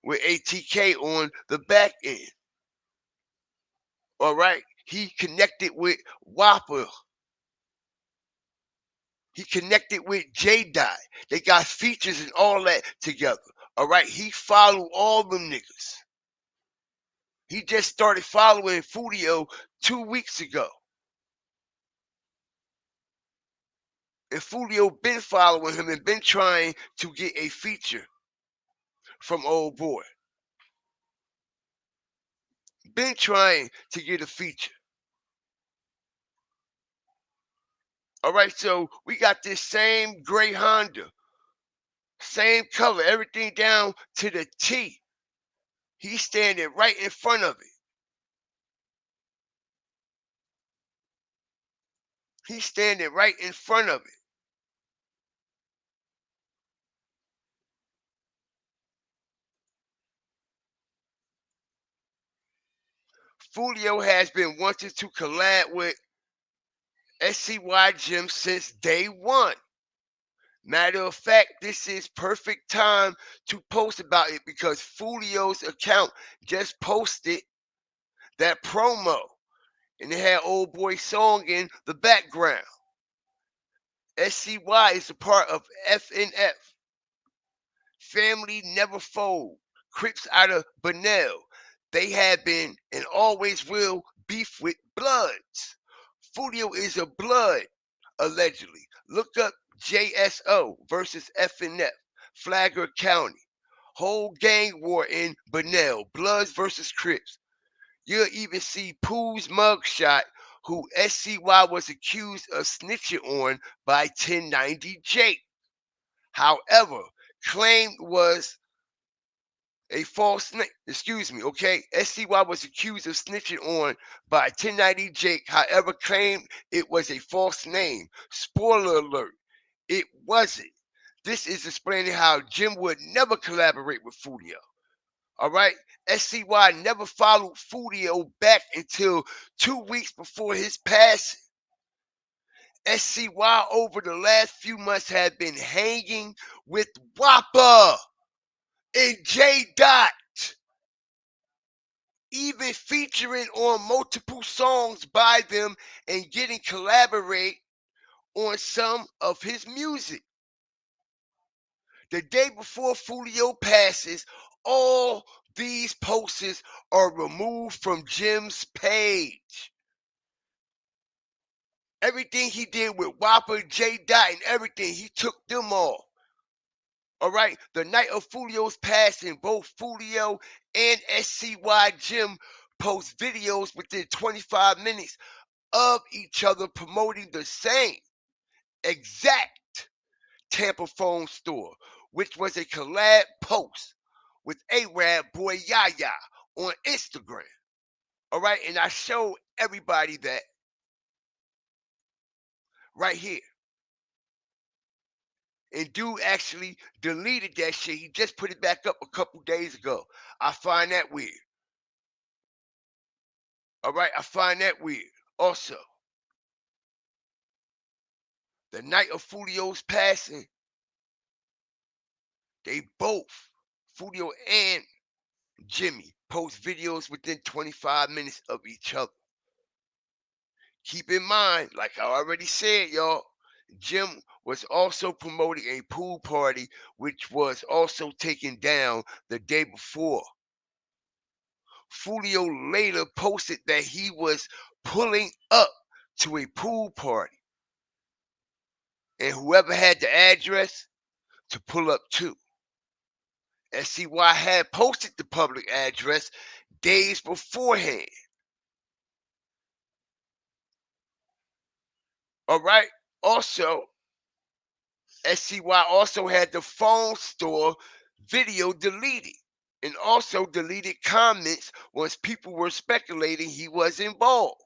Speaker 2: with ATK on the back end. All right. He connected with Whopper. He connected with J-Dot. They got features and all that together. All right. He followed all them niggas. He just started following Foolio 2 weeks ago. And Foolio been following him and been trying to get a feature from old boy. Been trying to get a feature. All right, so we got this same gray Honda. Same color, everything down to the T. He's standing right in front of it. He's standing right in front of it. Foolio has been wanting to collab with Jimm since day one. Matter of fact, this is perfect time to post about it because Foolio's account just posted that promo. And it had old boy song in the background. SCY is a part of FNF. Family never fold. Crips out of Bunnell. They have been and always will beef with Bloods. Foolio is a Blood, allegedly. Look up JSO versus FNF, Flagler County. Whole gang war in Bunnell. Bloods versus Crips. You'll even see Pooh's mugshot, who SCY was accused of snitching on by 1090 Jake. However, claimed was a false name. Excuse me, okay? SCY was accused of snitching on by 1090 Jake. However, claimed it was a false name. Spoiler alert, it wasn't. This is explaining how Jimm would never collaborate with Foolio. All right? SCY never followed Foolio back until 2 weeks before his passing. SCY over the last few months had been hanging with Whopper and J Dot, even featuring on multiple songs by them and getting collaborate on some of his music. The day before Foolio passes, all these posts are removed from Jimm's page. Everything he did with Whopper, J Dot, and everything, he took them all. All right. The night of Foolio's passing, both Foolio and SCY Jimm post videos within 25 minutes of each other promoting the same exact Tampa phone store, which was a collab post with Arab boy Yaya on Instagram. All right. And I showed everybody that right here. And dude actually deleted that shit. He just put it back up a couple days ago. I find that weird. All right, I find that weird. Also, the night of Foolio's passing, they both, Foolio and Jimmy, post videos within 25 minutes of each other. Keep in mind, like I already said, y'all, Jimm was also promoting a pool party, which was also taken down the day before. Foolio later posted that he was pulling up to a pool party. And whoever had the address to pull up to. SCY had posted the public address days beforehand. All right. Also, SCY also had the phone store video deleted and also deleted comments once people were speculating he was involved.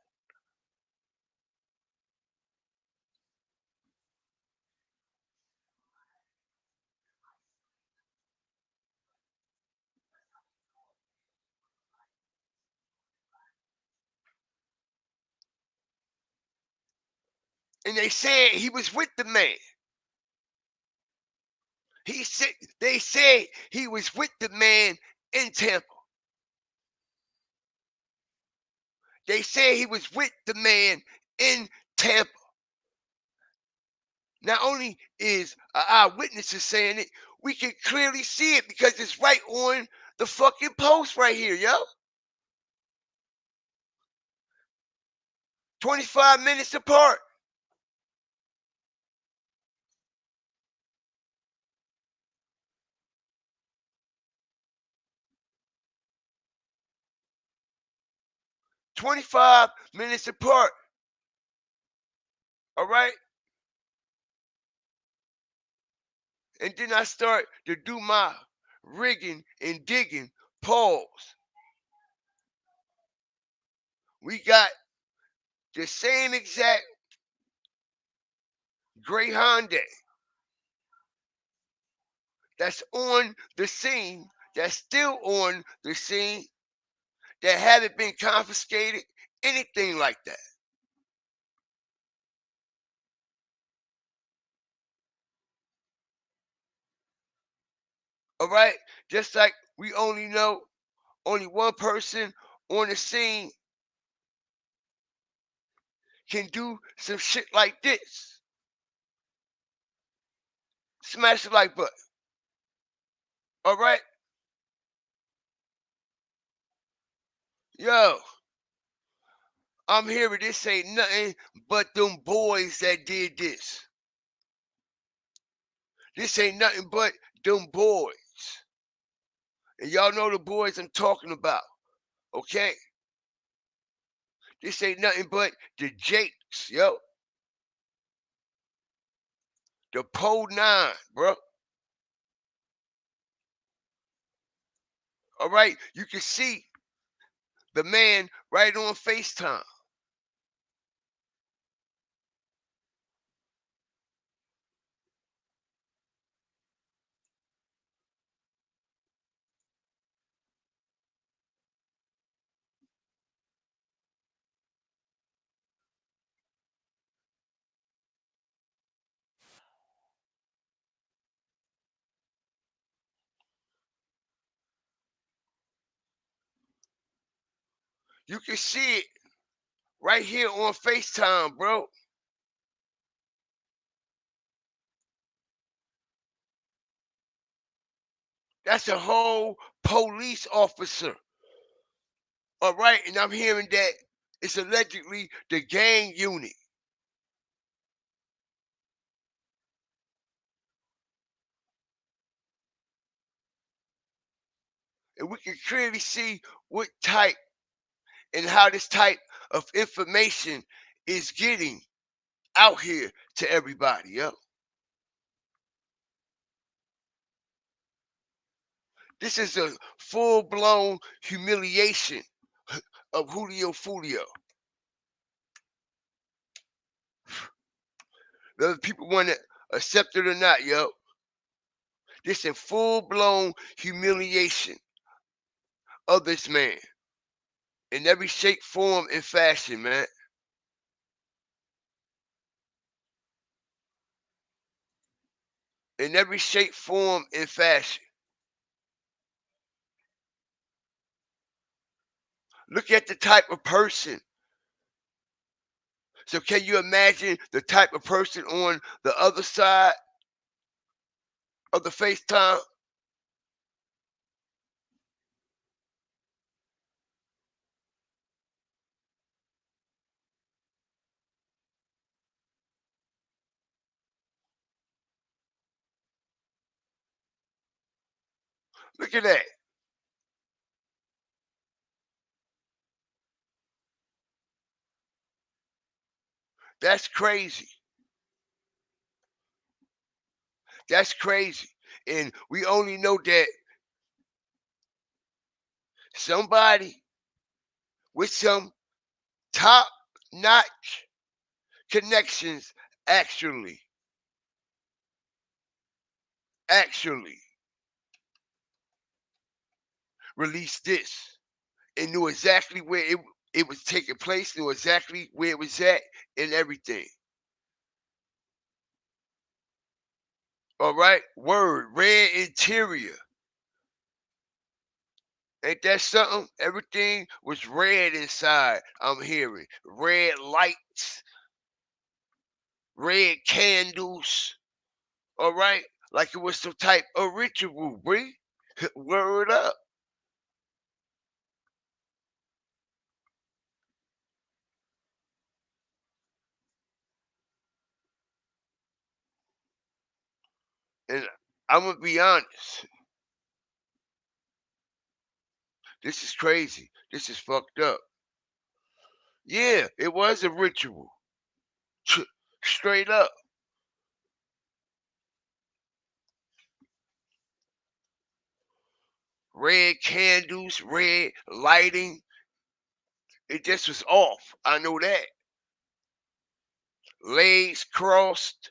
Speaker 2: And they said he was with the man. They said he was with the man in Tampa. They said he was with the man in Tampa. Not only is an eyewitness saying it, we can clearly see it because it's right on the fucking post right here, yo. 25 minutes apart. "25 minutes apart." All right? And then I start to do my rigging and digging. Pause. We got the same exact gray Hyundai that's on the scene, that's still on the scene, that haven't been confiscated, anything like that. All right? Just like we only know only one person on the scene can do some shit like this. Smash the like button. All right? Yo, I'm hearing this ain't nothing but them boys that did this. This ain't nothing but them boys. And y'all know the boys I'm talking about. Okay? This ain't nothing but the Jakes, yo. The Pole 9, bro. All right? You can see the man right on FaceTime. You can see it right here on FaceTime, bro. That's a whole police officer. All right, and I'm hearing that it's allegedly the gang unit. And we can clearly see what type and how this type of information is getting out here to everybody, yo. This is a full-blown humiliation of Julio Foolio. Whether people want to accept it or not, yo. This is full-blown humiliation of this man in every shape, form, and fashion, man. In every shape, form, and fashion. Look at the type of person. So can you imagine the type of person on the other side of the FaceTime? Look at that. That's crazy. That's crazy. And we only know that somebody with some top notch connections actually released this and knew exactly where it was taking place, knew exactly where it was at and everything. All right, word, red interior. Ain't that something? Everything was red inside. I'm hearing red lights, red candles. All right, like it was some type of ritual, boy. Word up. And I'm gonna be honest. This is crazy. This is fucked up. Yeah, it was a ritual. Straight up. Red candles, red lighting. It just was off. I know that. Legs crossed.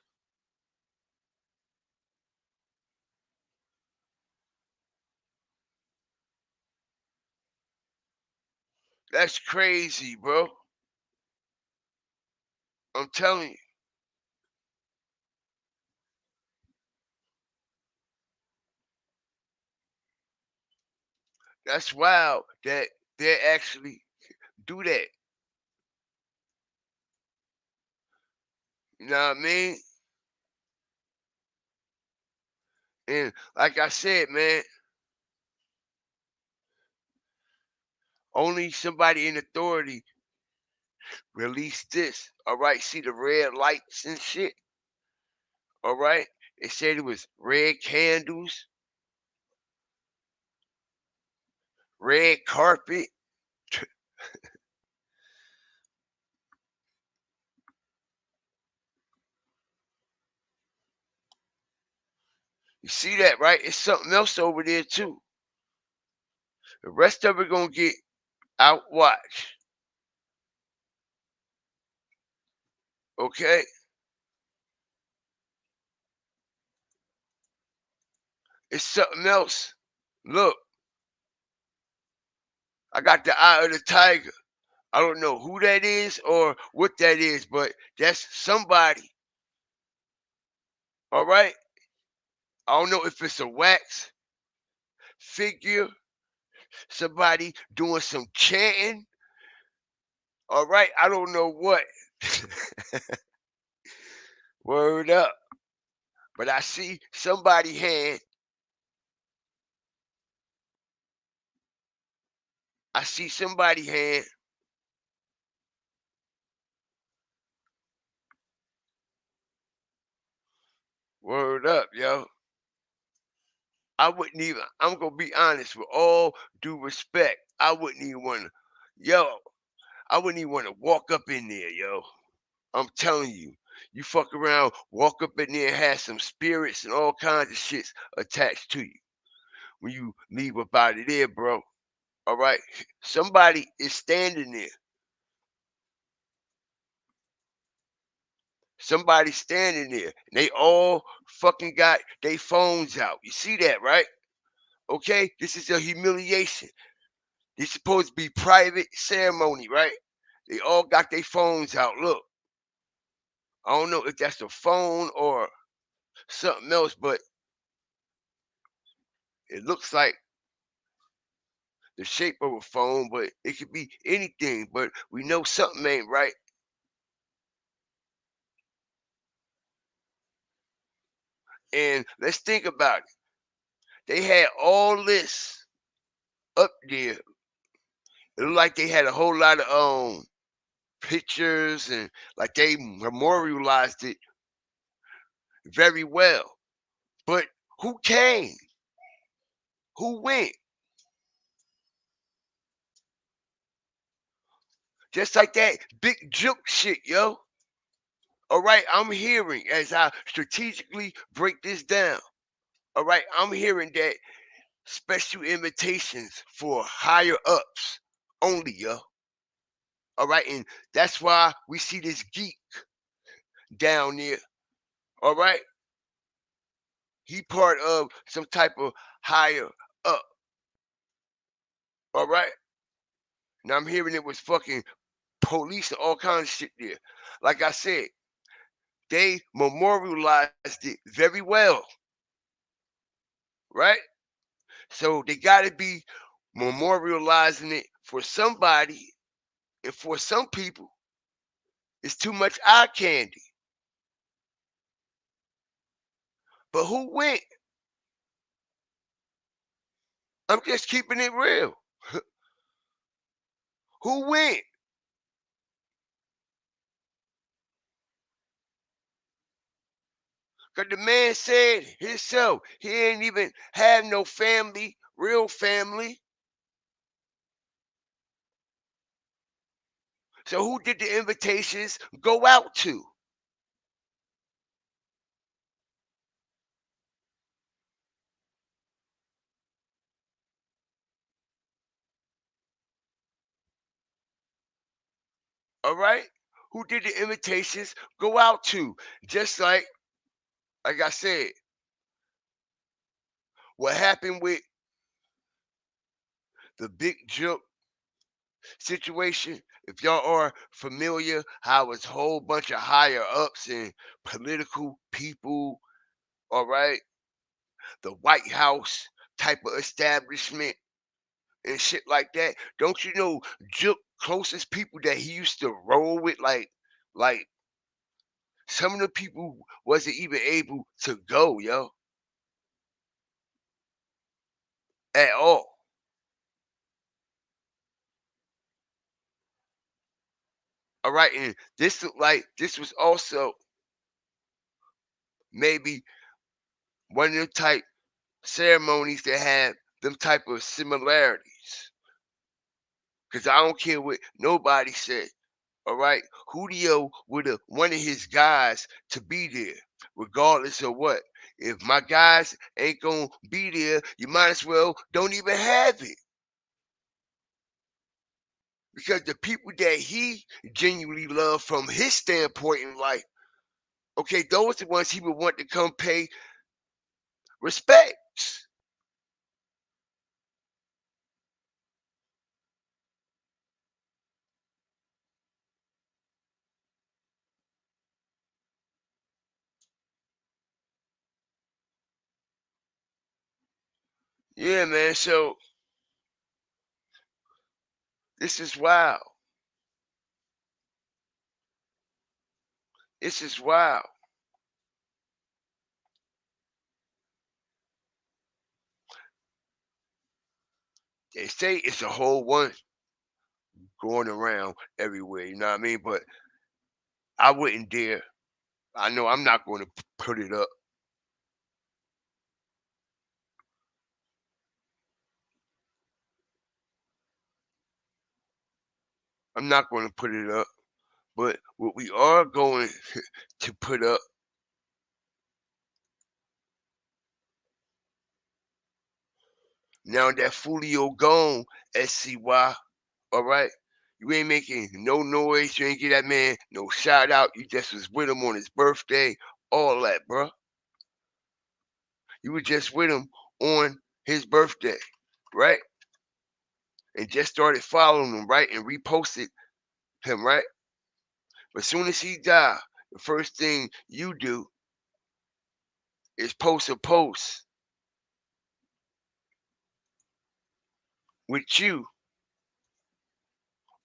Speaker 2: That's crazy, bro. I'm telling you. That's wild that they actually do that. You know what I mean? And like I said, man, only somebody in authority released this. All right, see the red lights and shit. All right, they said it was red candles, red carpet. You see that, right? It's something else over there too. The rest of it gonna get outwatched. Okay, it's something else. Look, I got the eye of the tiger. I don't know who that is or what that is, but that's somebody. All right. I don't know if it's a wax figure, somebody doing some chanting. All right. I don't know what. Word up. But I see somebody hand. I see somebody hand. Word up, yo. I wouldn't even, I'm going to be honest with all due respect. I wouldn't even want to, yo, I wouldn't even want to walk up in there, yo. I'm telling you, you fuck around, walk up in there and have some spirits and all kinds of shits attached to you when you leave up out of there, bro. All right. Somebody is standing there. Somebody standing there. And they all fucking got their phones out. You see that, right? Okay? This is a humiliation. This supposed to be private ceremony, right? They all got their phones out. Look, I don't know if that's a phone or something else, but it looks like the shape of a phone, but it could be anything. But we know something ain't right. And let's think about it. They had all this up there. It looked like they had a whole lot of pictures and like they memorialized it very well. But who came? Who went? Just like that big juke shit, yo. All right, I'm hearing as I strategically break this down. All right, I'm hearing that special invitations for higher ups only, yo. All right, and that's why we see this geek down there. All right, he part of some type of higher up. All right, now I'm hearing it was fucking police and all kinds of shit there. Like I said, they memorialized it very well, right? So they got to be memorializing it for somebody, and for some people, it's too much eye candy. But who went? I'm just keeping it real. Who went? Because the man said himself, he ain't even have no family, real family. So who did the invitations go out to? All right? Who did the invitations go out to? Just like I said, what happened with the big jump situation, if y'all are familiar, how it's a whole bunch of higher ups and political people, all right, the White House type of establishment and shit like that. Don't you know Juke closest people that he used to roll with, like some of the people wasn't even able to go, yo, at all. All right, and this looked like this was also maybe one of them type ceremonies that had them type of similarities. Cause I don't care what nobody said. All right, Julio would have wanted his guys to be there, regardless of what. If my guys ain't gonna be there, you might as well don't even have it. Because the people that he genuinely loved from his standpoint in life, okay, those are the ones he would want to come pay respects. Yeah, man. So this is wild. This is wild. They say it's a whole one going around everywhere. You know what I mean? But I wouldn't dare. I know I'm not going to put it up. I'm not going to put it up. But what we are going to put up, now that Foolio gone, SCY, all right? You ain't making no noise. You ain't get that man no shout out. You just was with him on his birthday, all that, bruh. You were just with him on his birthday, right? And just started following him, right? And reposted him, right? But as soon as he died, the first thing you do is post a post with you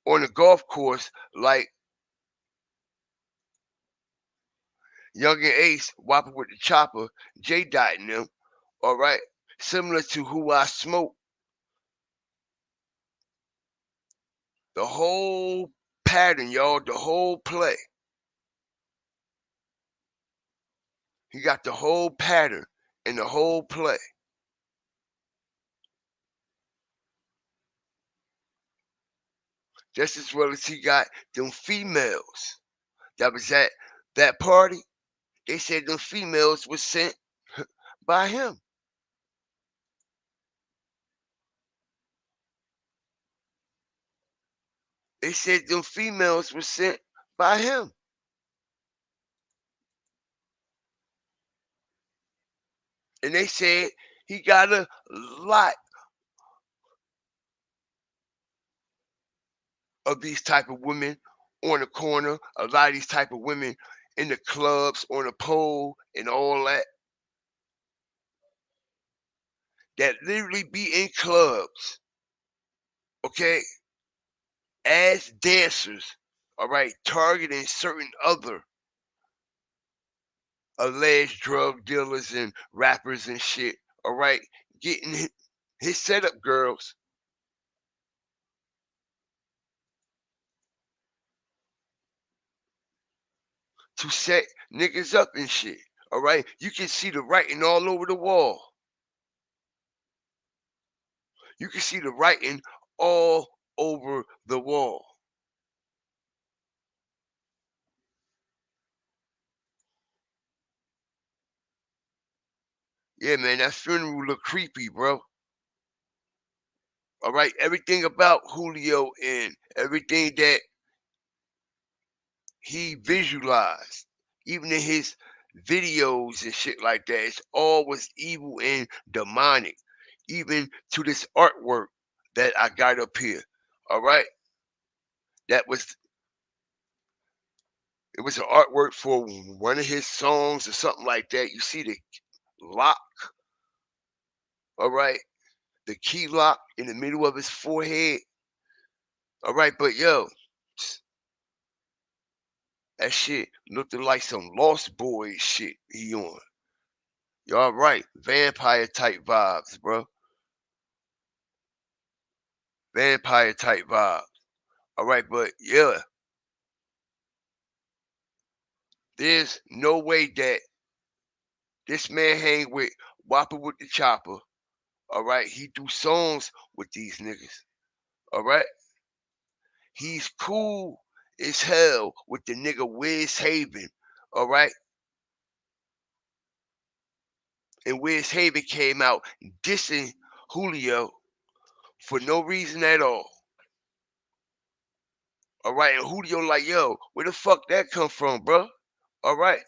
Speaker 2: on the golf course like Young and Ace whopping with the chopper, J Dot and them, all right? Similar to Who I Smoke. The whole pattern, y'all, the whole play. He got the whole pattern and the whole play. Just as well as he got them females that was at that party. They said them females was sent by him. They said them females were sent by him. And they said he got a lot of these type of women on the corner, a lot of these type of women in the clubs on a pole and all that. That literally be in clubs, okay, as dancers, all right, targeting certain other alleged drug dealers and rappers and shit, all right, getting his setup girls to set niggas up and shit, all right. You can see the writing all over the wall. You can see the writing all over the wall. Yeah, man, that funeral look creepy, bro. All right, everything about Julio and everything that he visualized, even in his videos and shit like that, it's all was evil and demonic. Even to this artwork that I got up here. All right, that was it was an artwork for one of his songs or something like that. You see the lock, all right, the key lock in the middle of his forehead. All right, but yo, that shit looked like some Lost Boys shit he on. Y'all right, vampire type vibes, bro. Vampire type vibes. All right, but yeah, there's no way that this man hang with Whopper with the Chopper. All right, he do songs with these niggas. All right, he's cool as hell with the nigga Wiz Haven. All right, and Wiz Haven came out dissing Julio for no reason at all. All right, and Julio like, yo, where the fuck that come from, bro? All right,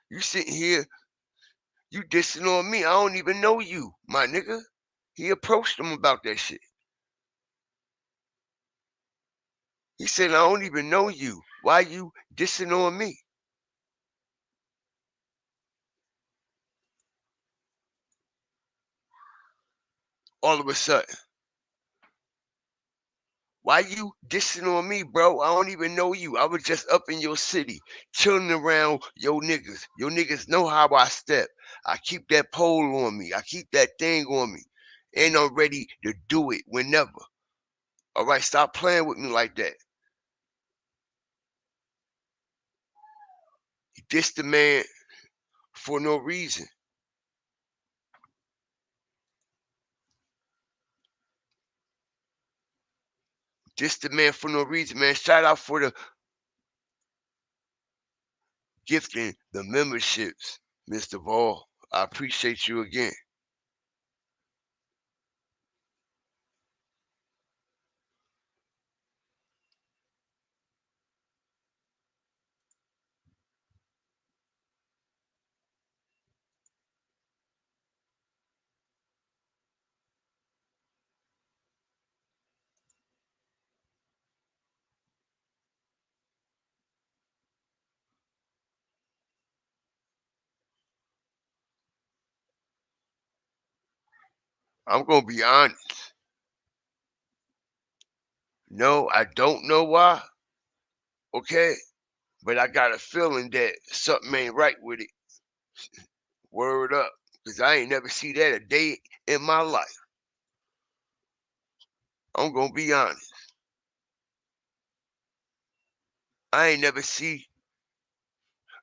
Speaker 2: you sitting here, you dissing on me. I don't even know you, my nigga. He approached him about that shit. He said, I don't even know you. Why you dissing on me? All of a sudden, why you dissing on me, bro? I don't even know you. I was just up in your city, chilling around your niggas. Your niggas know how I step. I keep that pole on me. I keep that thing on me. And I'm ready to do it whenever. All right, stop playing with me like that. He dissed the man for no reason. Dissed the man for no reason, man. Shout out for the gifting, the memberships, Mr. Ball. I appreciate you again. I'm gonna be honest. No, I don't know why. Okay, but I got a feeling that something ain't right with it. Word up, cause I ain't never see that a day in my life. I'm gonna be honest. I ain't never see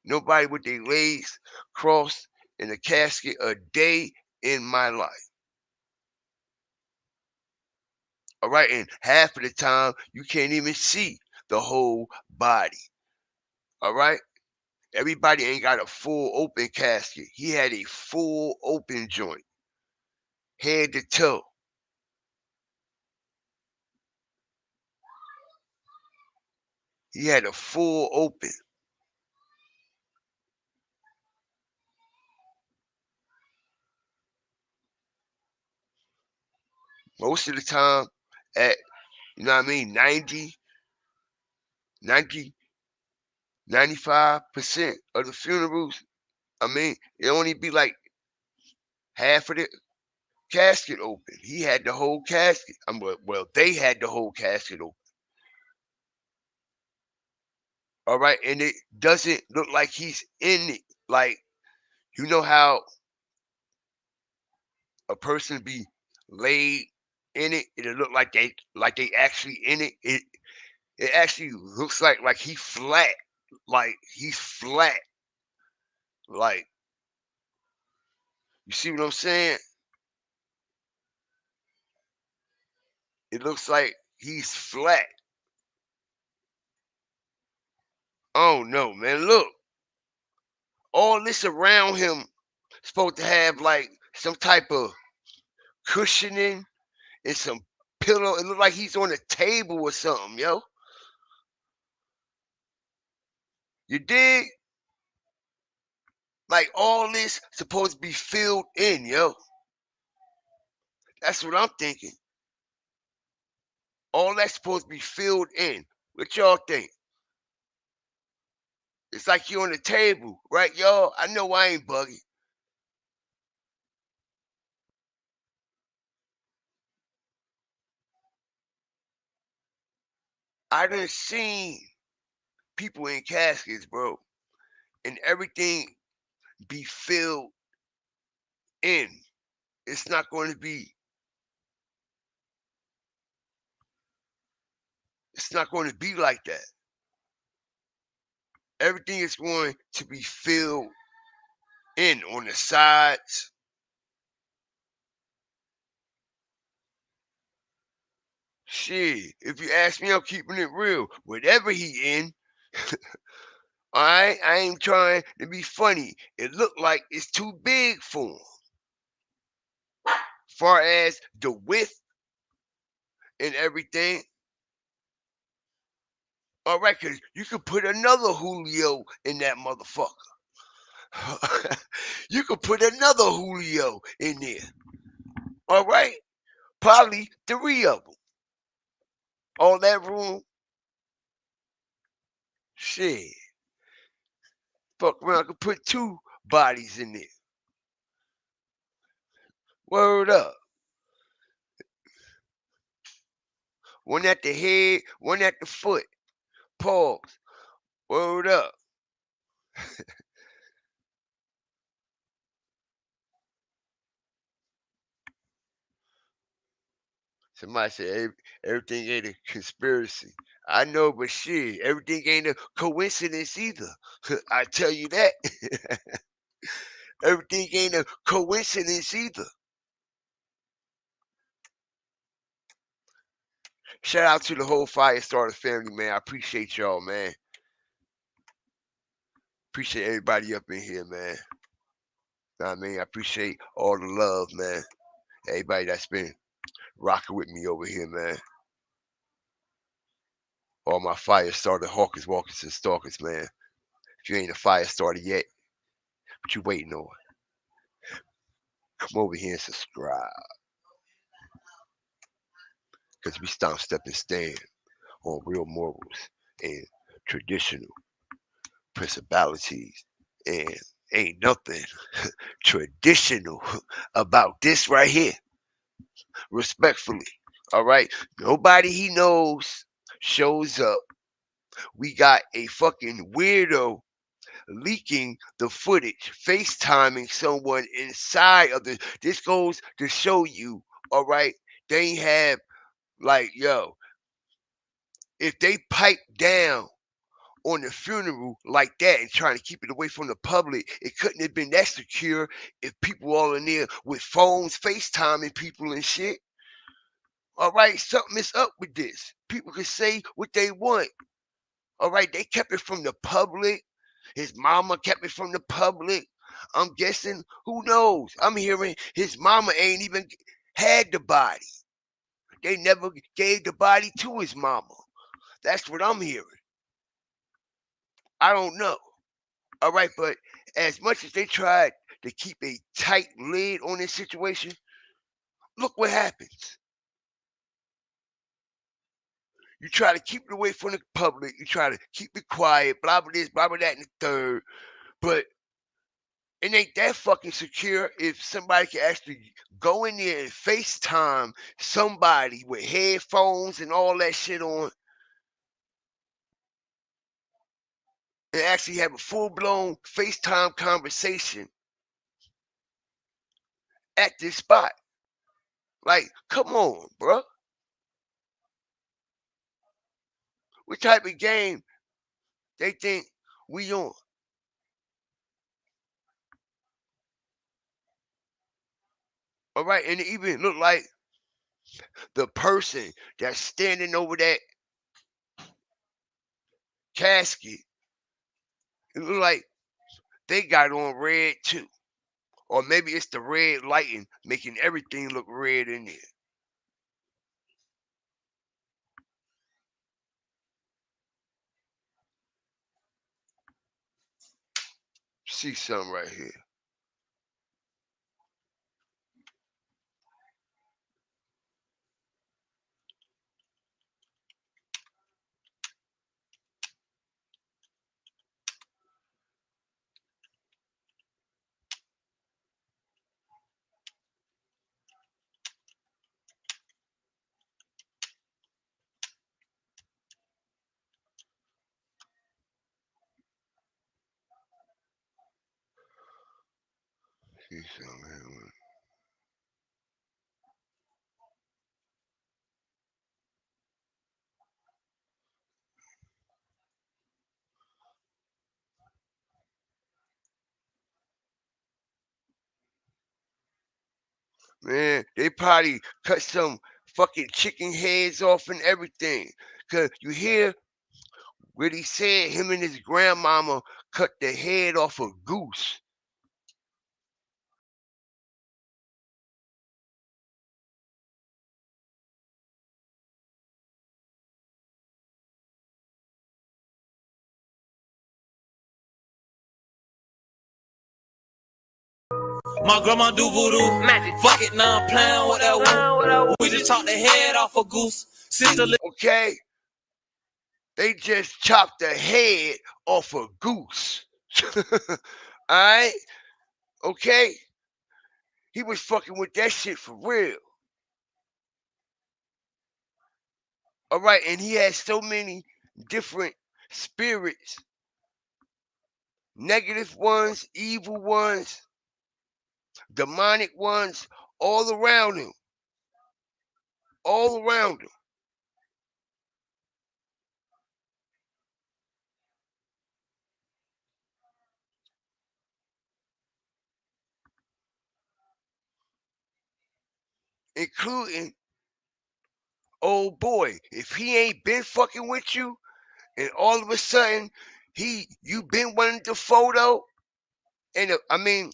Speaker 2: nobody with their legs crossed in a casket a day in my life. All right, and half of the time you can't even see the whole body. All right. Everybody ain't got a full open casket. He had a full open joint, head to toe. He had a full open. Most of the time, at, you know what I mean, 90, 95% of the funerals, I mean, it only be like half of the casket open. He had the whole casket. Well, they had the whole casket open. All right, and it doesn't look like he's in it. Like, you know how a person be laid in it, it'll look like they actually in it. It actually looks like he flat. Like he's flat. Like, you see what I'm saying? It looks like he's flat. Oh no, man. Look. All this around him supposed to have like some type of cushioning and some pillow. It look like he's on a table or something, yo. You dig? Like all this supposed to be filled in, yo. That's what I'm thinking. All that's supposed to be filled in. What y'all think? It's like you're on the table, right, y'all? I know I ain't buggy. I done seen people in caskets, bro, and everything be filled in. It's not going to be. It's not going to be like that. Everything is going to be filled in on the sides. Shit, if you ask me, I'm keeping it real. Whatever he in, I ain't trying to be funny. It looked like it's too big for him. Far as the width and everything. All right, cause you could put another Julio in that motherfucker. You could put another Julio in there. All right, probably 3 of them. All that room. Shit. Fuck around, I could put 2 bodies in there. Word up. One at the head, one at the foot. Pause. Word up. Somebody said everything ain't a conspiracy. I know, but shit, everything ain't a coincidence either. I tell you that. Everything ain't a coincidence either. Shout out to the whole Firestarter family, man. I appreciate y'all, man. Appreciate everybody up in here, man. Know what I mean? I appreciate all the love, man. Everybody that's been rocking with me over here, man. All my Firestarter hawkers, walkers, and stalkers, man. If you ain't a Firestarter yet, what you waiting on? Come over here and subscribe. Because we stop, step, and stand on real morals and traditional principalities. And ain't nothing traditional about this right here. Respectfully. All right. Nobody he knows shows up. We got a fucking weirdo leaking the footage, FaceTiming someone inside of the. This goes to show you, all right, they have, like, yo, if they pipe down on the funeral like that and trying to keep it away from the public, it couldn't have been that secure if people all in there with phones FaceTiming people and shit. All right, something is up with this. People can say what they want. All right, they kept it from the public. His mama kept it from the public. I'm guessing, who knows? I'm hearing his mama ain't even had the body. They never gave the body to his mama. That's what I'm hearing. I don't know. All right, but as much as they tried to keep a tight lid on this situation, look what happens. You try to keep it away from the public. You try to keep it quiet, blah, blah, this, blah, blah, that, and the third. But it ain't that fucking secure if somebody can actually go in there and FaceTime somebody with headphones and all that shit on and actually have a full-blown FaceTime conversation at this spot. Like, come on, bro. What type of game they think we on? All right, and it even look like the person that's standing over that casket, it look like they got on red too. Or maybe it's the red lighting making everything look red in there. See something right here. See something here. Man, they probably cut some fucking chicken heads off and everything. Cause you hear what he said, him and his grandmama cut the head off a goose.
Speaker 1: My grandma do voodoo. Magic. Fuck it, now I'm playing with that woo. We just chopped the head off a goose. Sister,
Speaker 2: Okay? They just chopped the head off a goose. Alright? Okay? He was fucking with that shit for real. Alright, and he had so many different spirits. Negative ones, evil ones, demonic ones, all around him. All around him. Including old boy. If he ain't been fucking with you, and all of a sudden you been wanting the photo and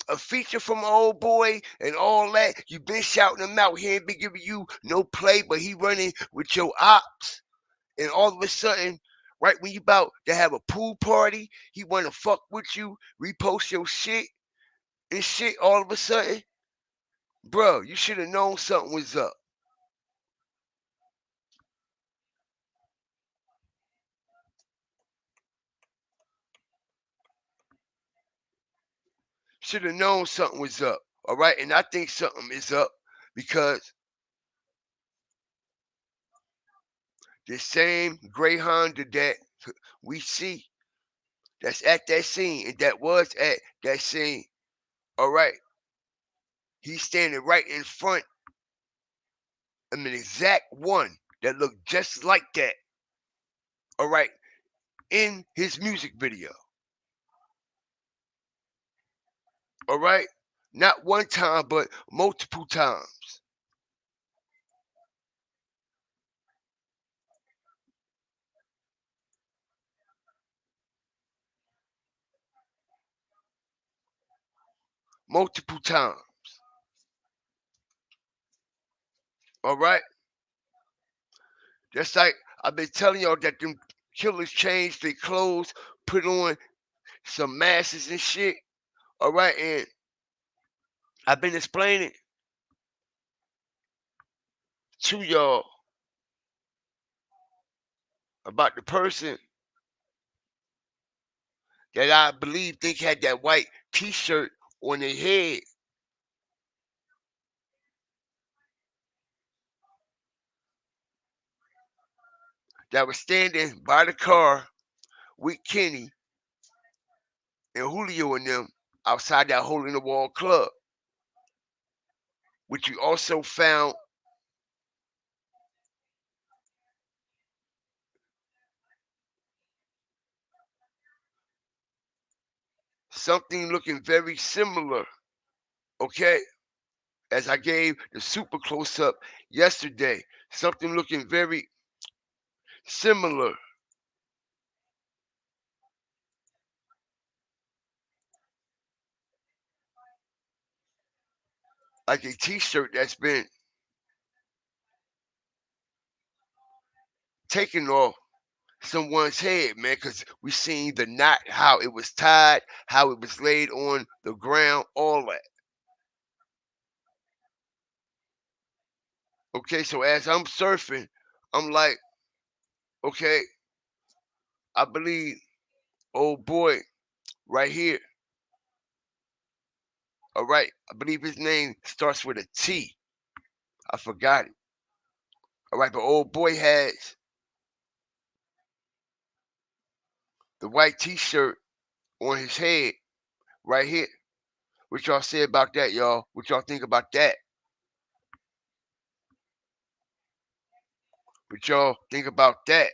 Speaker 2: a feature from old boy and all that, you been shouting him out. He ain't been giving you no play, but he running with your ops, and all of a sudden, right when you about to have a pool party, he wanna fuck with you, repost your shit and shit. All of a sudden, bro, you should have known something was up. Should have known something was up. All right, and I think something is up because the same gray Honda that we see that's at that scene and that was at that scene, all right, he's standing right in front of an exact one that looked just like that, all right, in his music video, all right, not one time but multiple times. Multiple times, all right. Just like I've been telling y'all that them killers changed their clothes, put on some masks and shit, all right, and I've been explaining to y'all about the person that I believe think had that white t-shirt on their head. That was standing by the car with Kenny and Julio and them outside that hole in the wall club, which we also found something looking very similar, okay? As I gave the super close up yesterday, something looking very similar. Like a t-shirt that's been taken off someone's head, man, because we seen the knot, how it was tied, how it was laid on the ground, all that. Okay, so as I'm surfing, I'm like, okay, I believe old boy right here. All right, I believe his name starts with a T. I forgot it. All right, but old boy has the white t-shirt on his head right here. What y'all say about that, y'all? What y'all think about that? What y'all think about that?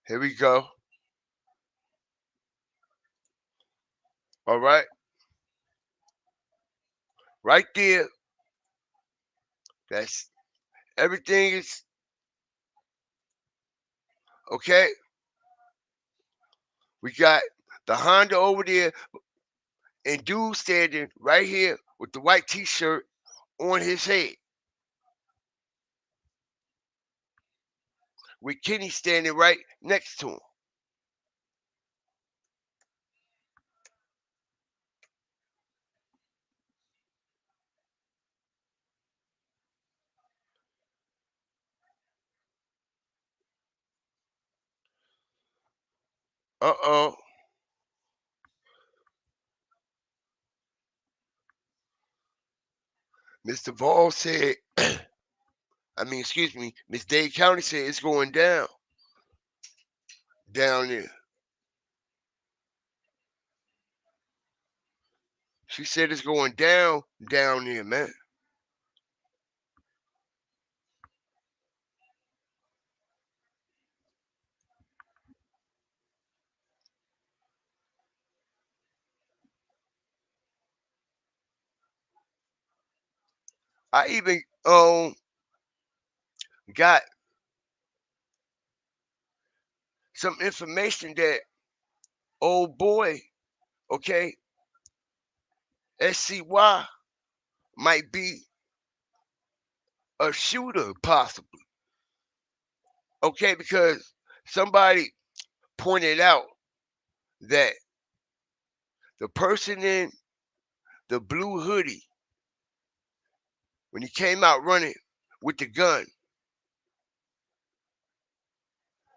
Speaker 2: Here we go. All right. Right there. That's everything is okay. We got the Honda over there and dude standing right here with the white t-shirt on his head. With Kenny standing right next to him. Uh-oh. Mr. Ball said, excuse me, Miss Dade County said it's going down there. She said it's going down there, man. I even got some information that old boy, okay, SCY might be a shooter, possibly. Okay, because somebody pointed out that the person in the blue hoodie, when he came out running with the gun,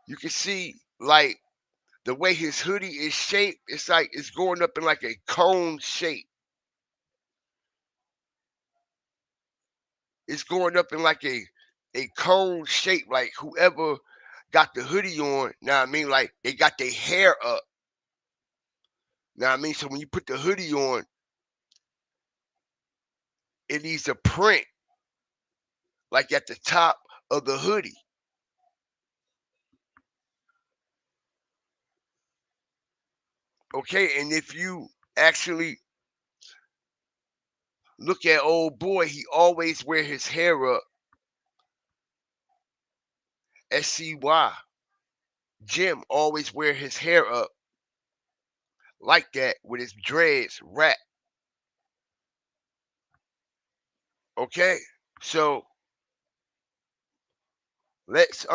Speaker 2: you can see like the way his hoodie is shaped, it's like it's going up in like a cone shape. it's going up in like a cone shape, like whoever got the hoodie on, know what I mean? Like they got their hair up. Know what I mean? So when you put the hoodie on, it needs a print like at the top of the hoodie. Okay, and if you actually look at old boy, he always wear his hair up. SCY. Jimm always wear his hair up like that with his dreads wrapped. Okay, so let's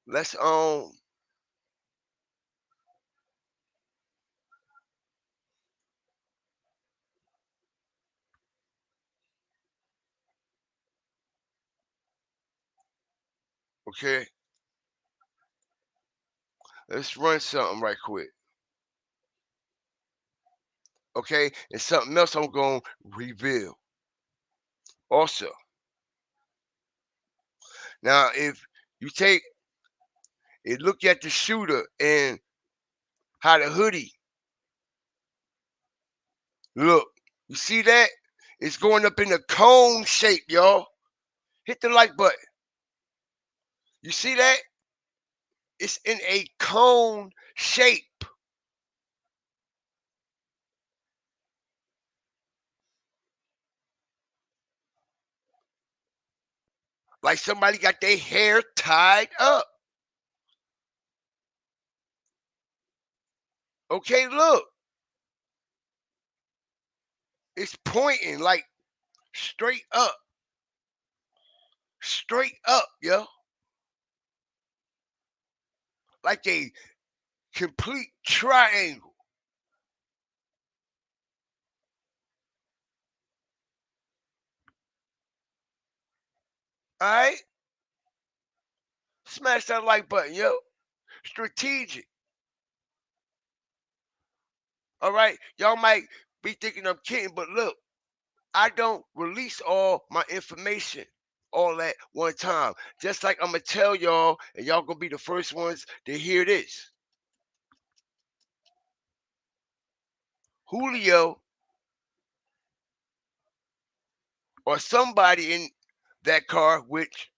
Speaker 2: let's okay, let's run something right quick. Okay, and something else I'm gonna reveal also. Now, if you take and look at the shooter and how the hoodie look, you see that? It's going up in a cone shape, y'all. Hit the like button. You see that? It's in a cone shape. Like somebody got their hair tied up. Okay, look. It's pointing like straight up. Straight up, yo. Like a complete triangle. Alright? Smash that like button, yo. Strategic. Alright? Y'all might be thinking I'm kidding, but look, I don't release all my information all at one time. Just like I'm going to tell y'all, and y'all going to be the first ones to hear this. Foolio or somebody in that car, which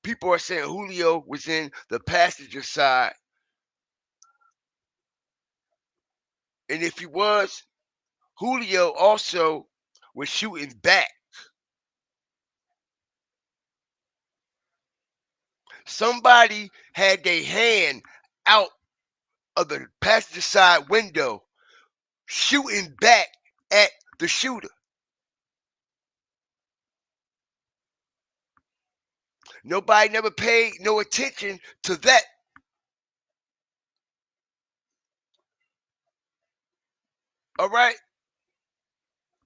Speaker 2: people are saying Foolio was in the passenger side. And if he was, Foolio also was shooting back. Somebody had their hand out of the passenger side window shooting back at the shooter. Nobody never paid no attention to that. All right?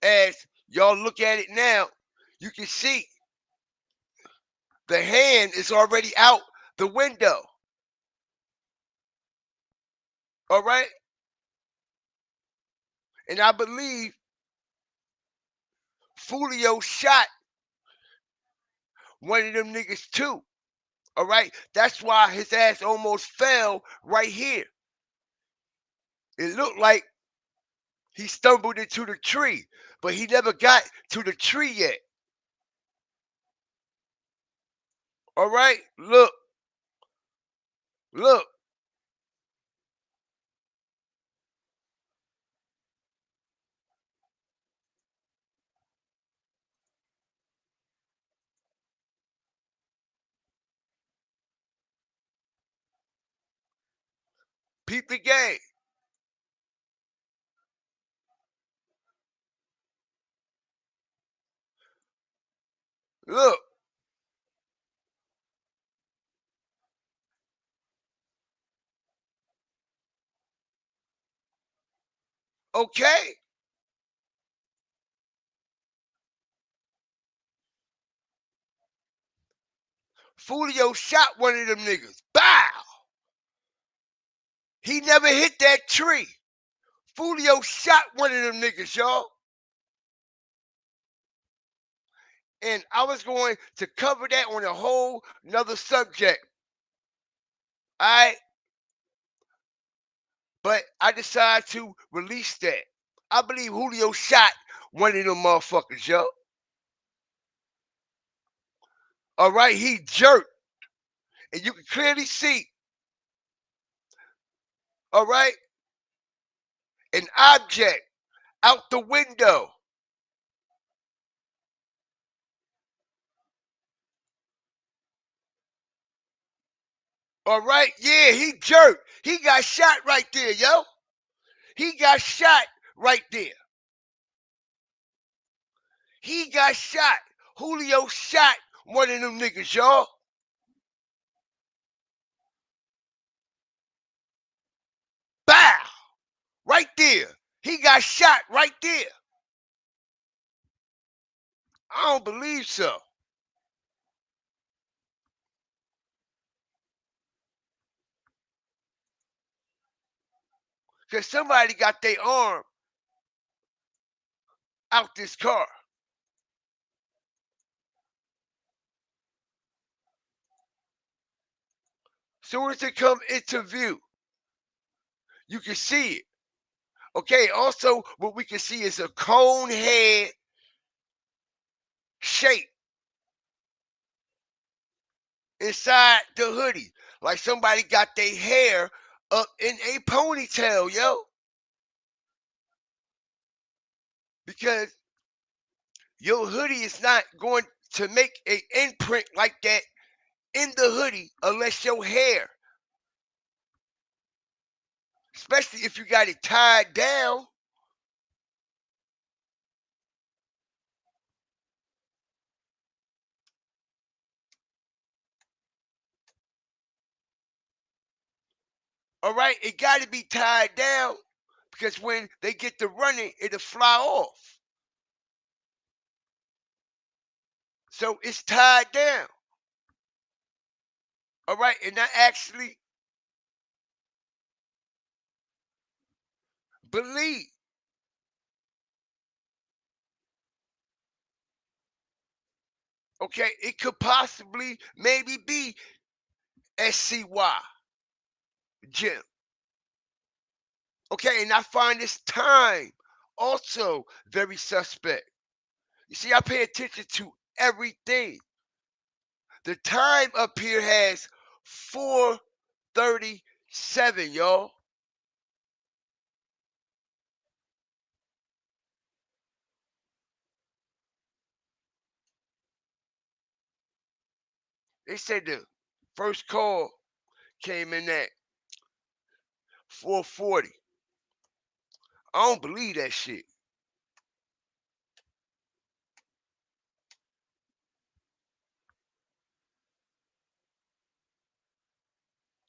Speaker 2: As y'all look at it now, you can see the hand is already out the window. All right? And I believe Foolio shot one of them niggas too. All right? That's why his ass almost fell right here. It looked like he stumbled into the tree, but he never got to the tree yet. All right? Look. Look. Peep the game. Look. Okay. Foolio shot one of them niggas. Bow. He never hit that tree. Foolio shot one of them niggas, y'all. And I was going to cover that on a whole nother subject. Alright? But I decided to release that. I believe Julio shot one of them motherfuckers, yo. Alright, he jerked. And you can clearly see, alright, an object out the window. Alright, yeah, he jerked. He got shot right there, yo. He got shot right there. He got shot. Julio shot one of them niggas, y'all. Bow! Right there. He got shot right there. I don't believe so. Because somebody got their arm out this car. Soon as it come into view, you can see it. Okay, also what we can see is a cone head shape inside the hoodie. Like somebody got their hair up in a ponytail, yo. Because your hoodie is not going to make an imprint like that in the hoodie unless your hair, especially if you got it tied down. All right, it got to be tied down because when they get to running, it'll fly off. So it's tied down. All right, and I actually believe okay, it could possibly maybe be SCY Jimm. Okay, and I find this time also very suspect. You see, I pay attention to everything. The time up here has 4:37, y'all. They said the first call came in at 4:40. I don't believe that shit.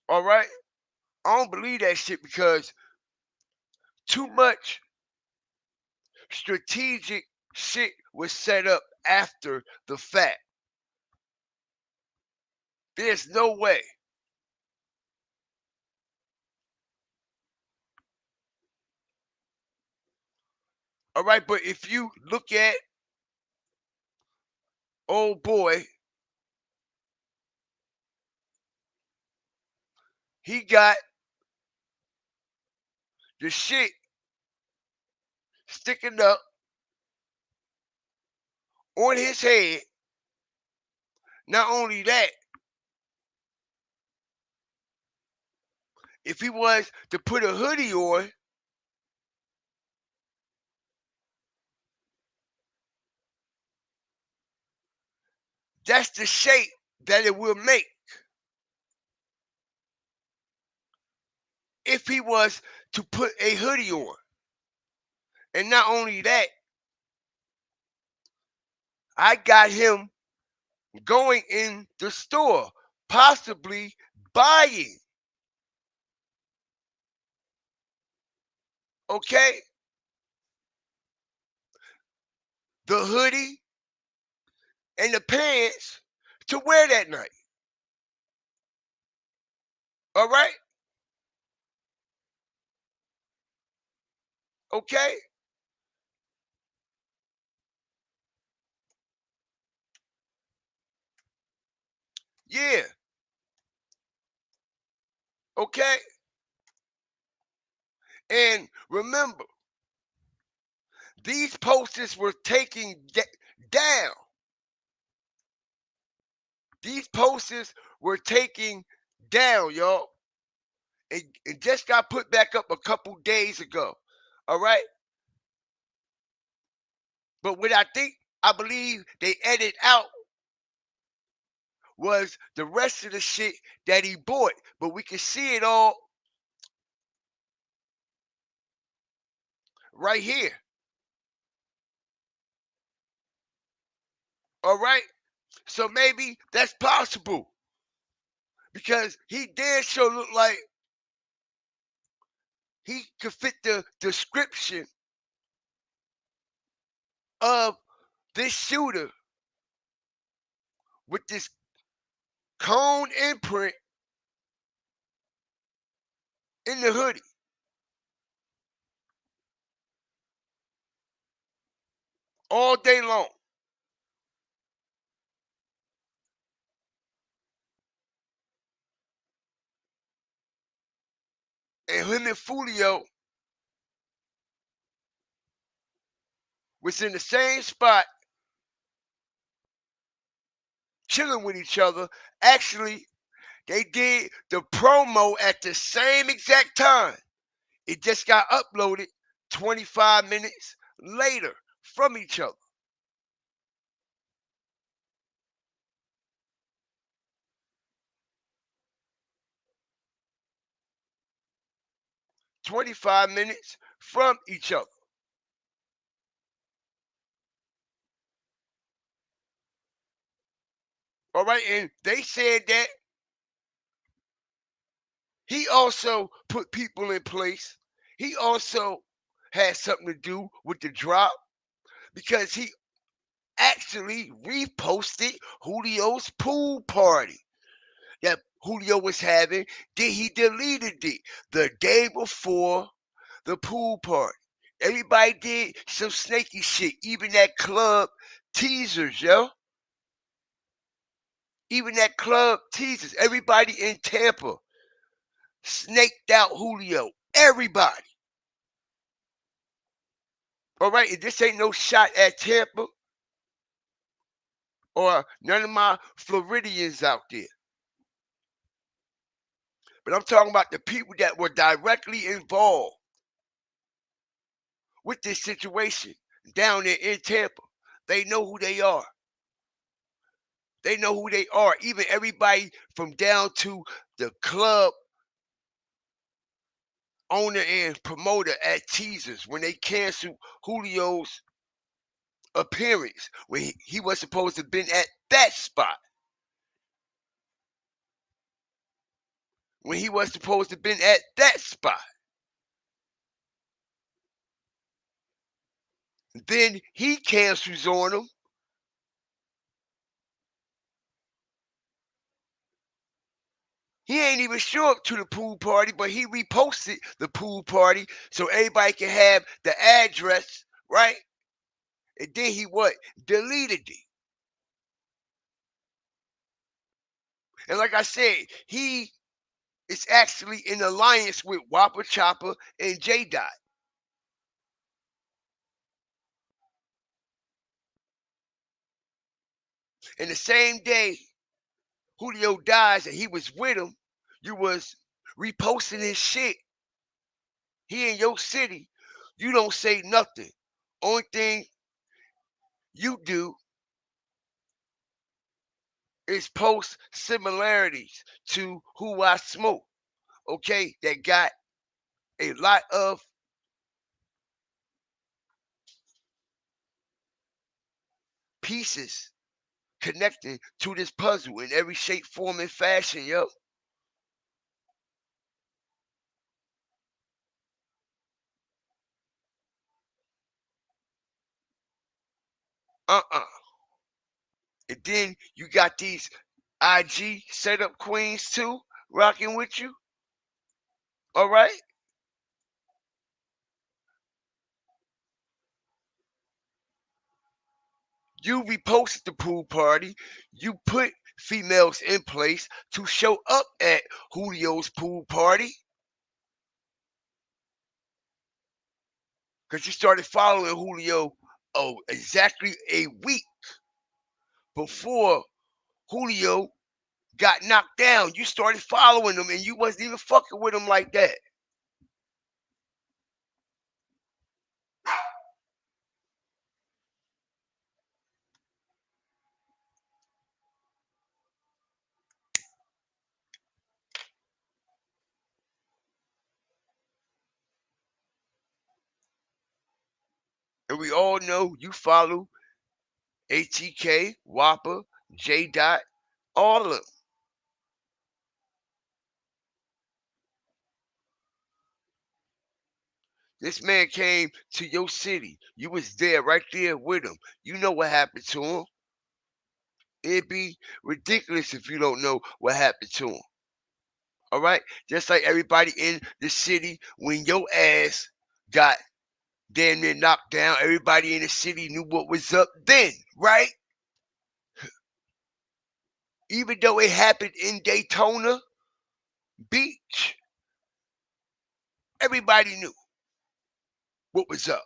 Speaker 2: All right? I don't believe that shit because too much strategic shit was set up after the fact. There's no way. All right, but if you look at old boy, he got the shit sticking up on his head. Not only that, if he was to put a hoodie on, that's the shape that it will make. If he was to put a hoodie on. And not only that, I got him going in the store, possibly buying. Okay? The hoodie and the pants to wear that night. All right? Okay? Yeah. Okay? And remember, these posters were taken down. These posters were taken down, y'all. It just got put back up a couple days ago. All right? But what I believe they edited out was the rest of the shit that he bought. But we can see it all right here. All right? So maybe that's possible. Because he damn sure looked like he could fit the description of this shooter with this cone imprint in the hoodie. All day long. And him and Foolio was in the same spot, chilling with each other. Actually, they did the promo at the same exact time. It just got uploaded 25 minutes later from each other. "25 minutes from each other." All right, and they said that he also put people in place. He also had something to do with the drop because he actually reposted Julio's pool party that Julio was having. Then he deleted it the day before the pool party. Everybody did some snaky shit, even that club teasers, yo. Even that club teasers. Everybody in Tampa snaked out Julio. Everybody. All right, and this ain't no shot at Tampa or none of my Floridians out there. But I'm talking about the people that were directly involved with this situation down there in Tampa. They know who they are. They know who they are. Even everybody from down to the club owner and promoter at Teasers when they canceled Julio's appearance when he was supposed to have been at that spot. When he was supposed to have been at that spot. Then he cancels on him. He ain't even show up to the pool party, but he reposted the pool party so everybody can have the address, right? And then he what? Deleted it. And like I said, he is actually in alliance with Whopper Chopper and J Dot. And the same day Julio dies and he was with him, you was reposting his shit. He in your city. You don't say nothing. Only thing you do is post similarities to Who I Smoke. Okay, that got a lot of pieces connected to this puzzle in every shape, form, and fashion, yo. Uh-uh. And then you got these IG setup queens too, rocking with you. All right. You reposted the pool party. You put females in place to show up at Julio's pool party. Because you started following Julio exactly a week before Julio got knocked down. You started following him and you wasn't even fucking with him like that. And we all know you follow ATK, Whopper, J Dot, all of them. This man came to your city. You was there, right there with him. You know what happened to him. It'd be ridiculous if you don't know what happened to him. All right? Just like everybody in the city, when your ass got damn near knocked down, everybody in the city knew what was up then, right? Even though it happened in Daytona Beach, everybody knew what was up.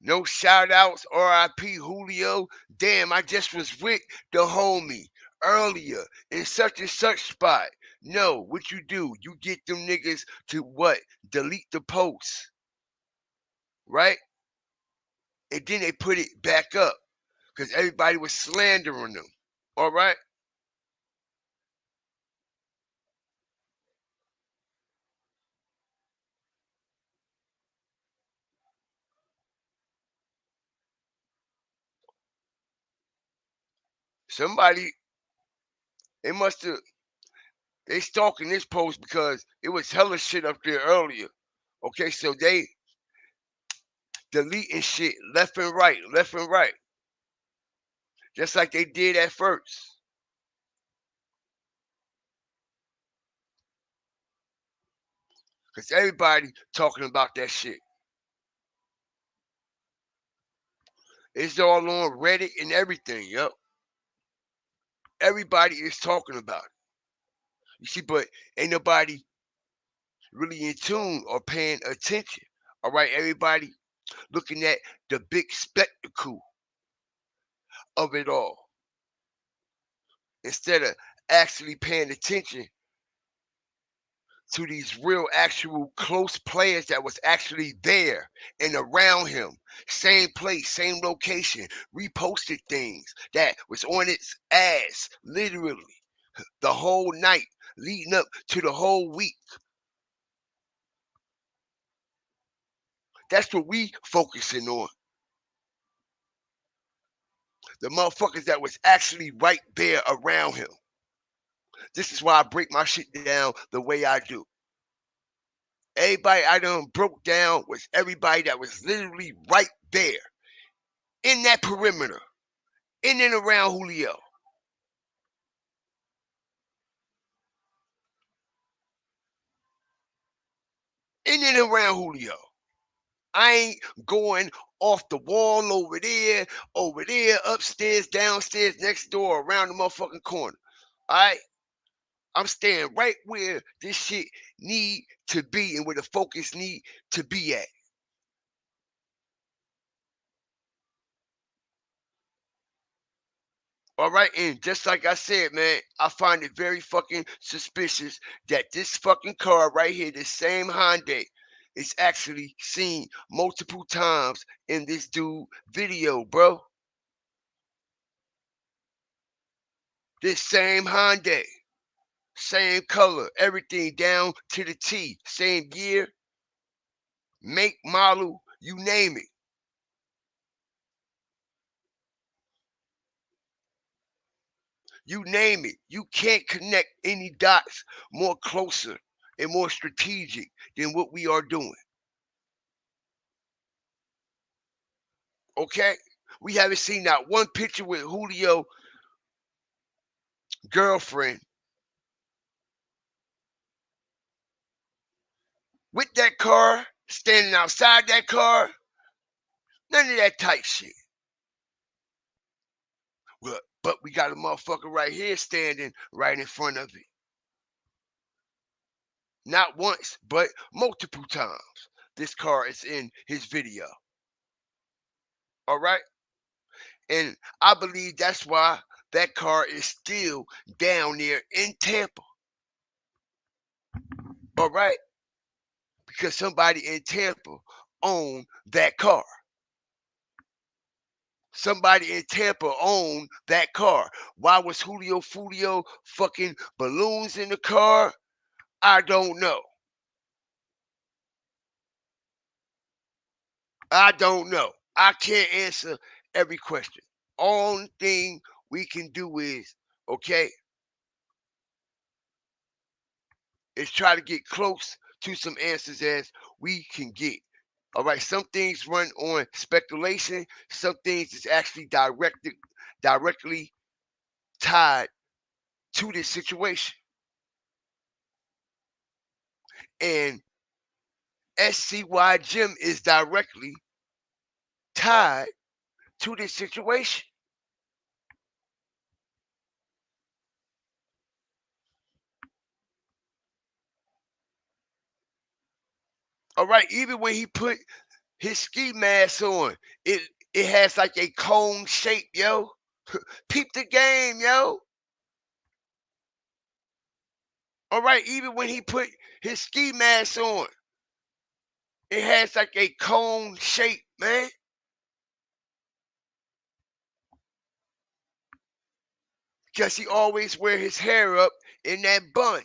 Speaker 2: No shout outs, RIP Julio. Damn, I just was with the homie earlier in such and such spot. No, what you do, you get them niggas to what? Delete the post, right? And then they put it back up because everybody was slandering them. All right? Somebody, they must have, they stalking this post because it was hella shit up there earlier. Okay, so they deleting shit left and right, left and right. Just like they did at first. Because everybody talking about that shit. It's all on Reddit and everything, yep. Everybody is talking about it. You see, but ain't nobody really in tune or paying attention. All right, everybody looking at the big spectacle of it all instead of actually paying attention to these real actual close players that was actually there and around him, same place, same location, reposted things that was on its ass literally the whole night leading up to the whole week. That's what we focusing on. The motherfuckers that was actually right there around him. This is why I break my shit down the way I do. Everybody I done broke down was everybody that was literally right there in that perimeter, in and around Julio. In and around Julio. I ain't going off the wall over there, upstairs, downstairs, next door, around the motherfucking corner. All right? I'm staying right where this shit need to be and where the focus need to be at. All right, and just like I said, man, I find it very fucking suspicious that this fucking car right here, this same Hyundai, is actually seen multiple times in this dude video, bro. This same Hyundai, same color, everything down to the T, same year, make, model, you name it. You name it. You can't connect any dots more closer and more strategic than what we are doing. Okay? We haven't seen not one picture with Julio girlfriend with that car, standing outside that car, none of that type shit. But we got a motherfucker right here standing right in front of it. Not once, but multiple times. This car is in his video. All right? And I believe that's why that car is still down there in Tampa. All right? Because somebody in Tampa owned that car. Somebody in Tampa owned that car. Why was Foolio fucking balloons in the car? I don't know. I don't know. I can't answer every question. Only thing we can do is, okay, is try to get close to some answers as we can get. All right, some things run on speculation. Some things is actually directly tied to this situation. And SCY Jimm is directly tied to this situation. All right, even when he put his ski mask on, it has like a cone shape, yo. Peep the game, yo. All right, even when he put his ski mask on, it has like a cone shape, man. Because he always wear his hair up in that bun.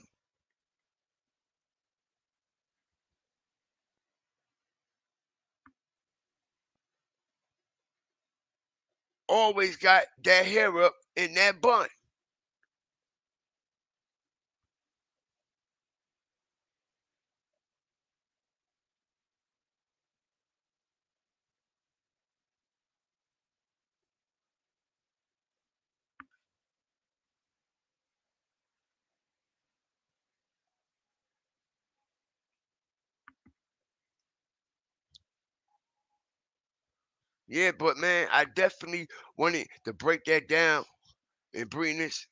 Speaker 2: Always got that hair up in that bun. Yeah, but man, I definitely wanted to break that down and bring this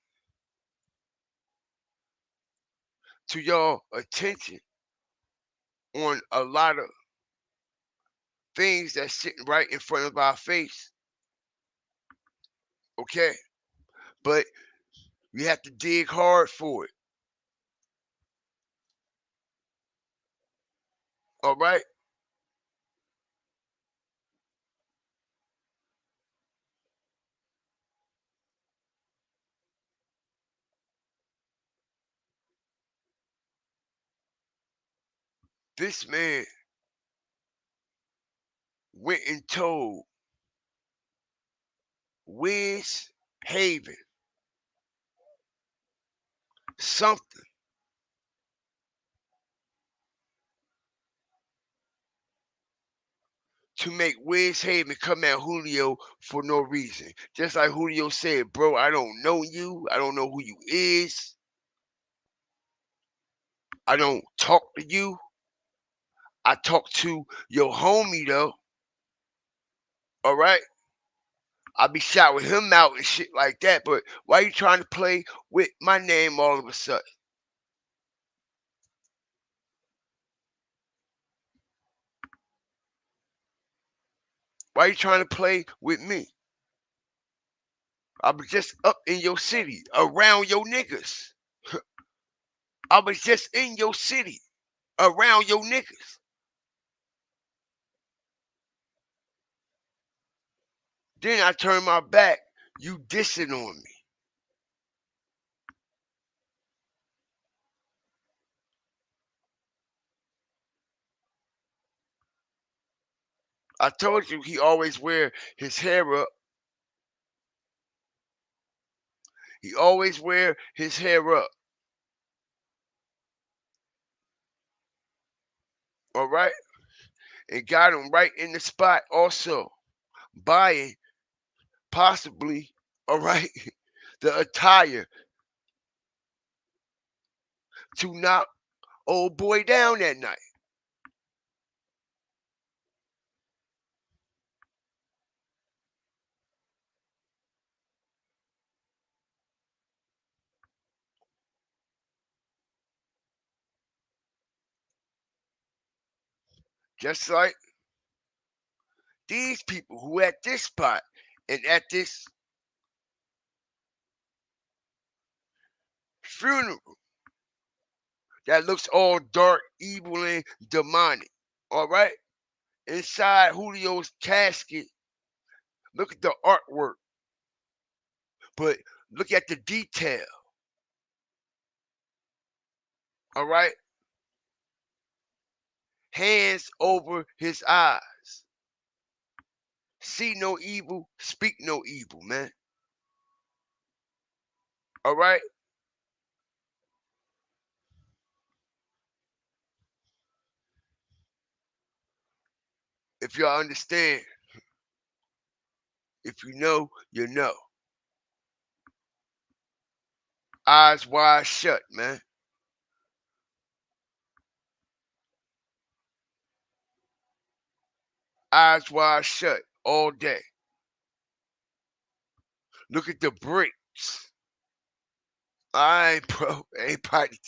Speaker 2: to y'all attention on a lot of things that's sitting right in front of our face. Okay? But we have to dig hard for it. All right? This man went and told Wiz Haven something to make Wiz Haven come at Julio for no reason. Just like Julio said, bro, I don't know you. I don't know who you is. I don't talk to you. I talk to your homie though. All right? I be shouting him out and shit like that. But why you trying to play with my name all of a sudden? Why you trying to play with me? I was just up in your city, around your niggas. I was just in your city, around your niggas. Then I turn my back, you dissing on me. I told you he always wear his hair up. He always wear his hair up. All right? And got him right in the spot also. Buying possibly, all right, the attire to knock old boy down that night. Just like these people who at this spot and at this funeral that looks all dark, evil, and demonic. All right? Inside Julio's casket, look at the artwork, but look at the detail. All right? Hands over his eyes. See no evil, speak no evil, man. All right? If y'all understand, if you know, you know. Eyes wide shut, man. Eyes wide shut all day. Look at the bricks. Alright, bro. Everybody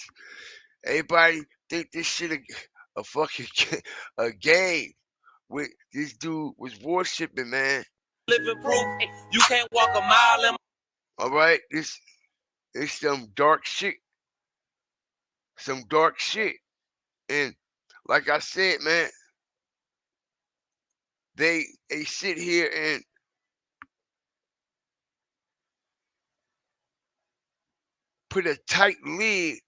Speaker 2: think this shit a fucking a game. With this dude was worshiping, man.
Speaker 1: Living proof, you can't walk a mile in.
Speaker 2: All right, this it's some dark shit. Some dark shit. And like I said, man, they sit here and put a tight lid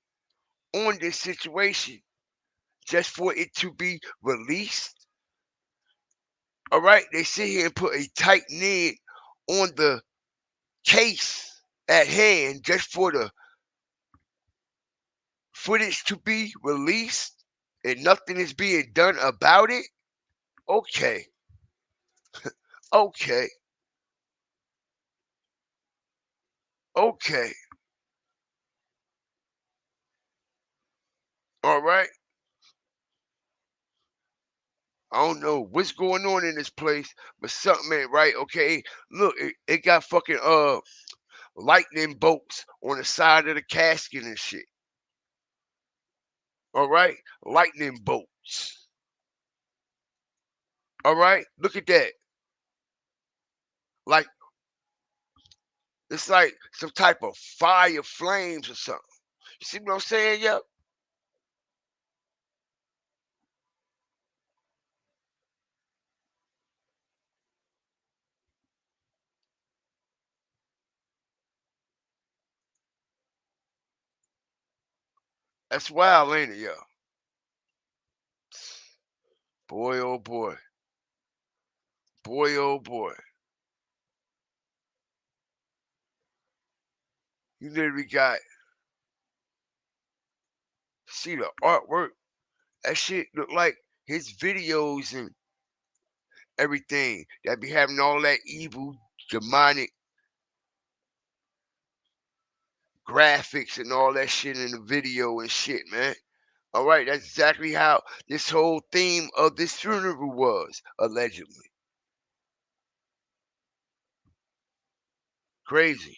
Speaker 2: on this situation just for it to be released. All right, they sit here and put a tight lid on the case at hand just for the footage to be released and nothing is being done about it. Okay. Okay. Okay. All right. I don't know what's going on in this place, but something ain't right. Okay. Look, it got fucking lightning bolts on the side of the casket and shit. All right. Lightning bolts. All right. Look at that. Like it's like some type of fire flames or something. You see what I'm saying, yo? That's wild, ain't it, yo? Boy, oh boy. Boy, oh boy. You literally got, see the artwork? That shit look like his videos and everything that be having all that evil, demonic graphics and all that shit in the video and shit, man. All right, that's exactly how this whole theme of this funeral was, allegedly. Crazy.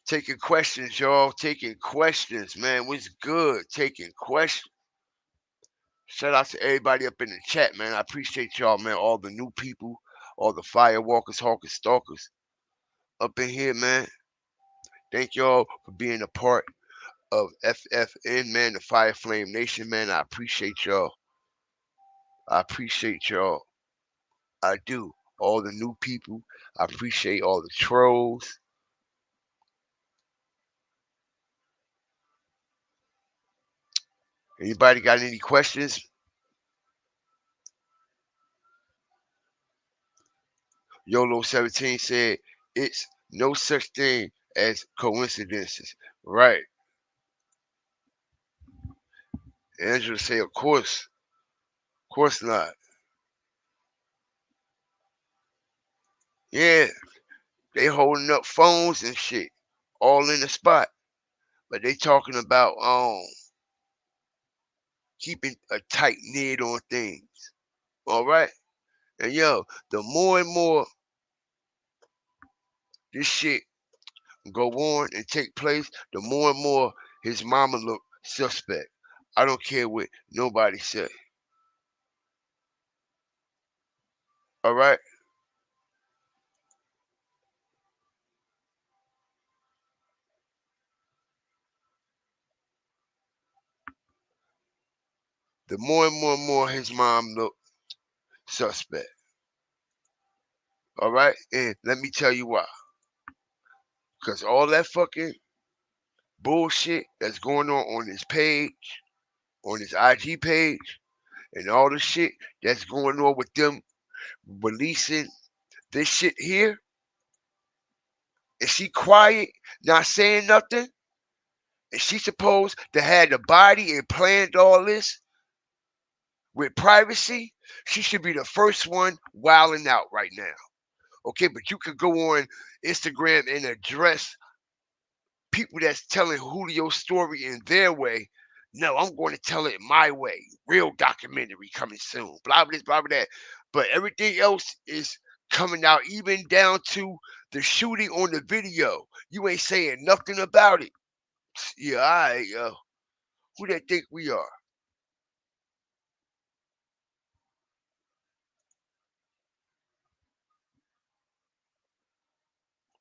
Speaker 2: Taking questions, y'all. Taking questions, man. What's good? Taking questions. Shout out to everybody up in the chat, man. I appreciate y'all, man. All the new people, all the firewalkers, hawkers, stalkers up in here, man. Thank y'all for being a part of FFN, man, the Fire Flame Nation, man. I appreciate y'all. I appreciate y'all. I do. All the new people. I appreciate all the trolls. Anybody got any questions? YOLO17 said, it's no such thing as coincidences. Right. Angela said, of course. Of course not. Yeah. They holding up phones and shit. All in the spot. But they talking about keeping a tight lid on things. All right? And yo, the more and more this shit go on and take place, the more and more his mama look suspect. I don't care what nobody say. All right? The more and more his mom looked suspect. All right? And let me tell you why. Because all that fucking bullshit that's going on his page, on his IG page, and all the shit that's going on with them releasing this shit here, and she quiet, not saying nothing, and she supposed to have the body and planned all this with privacy, she should be the first one wilding out right now. Okay, but you could go on Instagram and address people that's telling Julio's story in their way. No, I'm going to tell it my way. Real documentary coming soon. Blah blah this, blah blah that. But everything else is coming out, even down to the shooting on the video. You ain't saying nothing about it. Yeah, all right, yo. Who they think we are?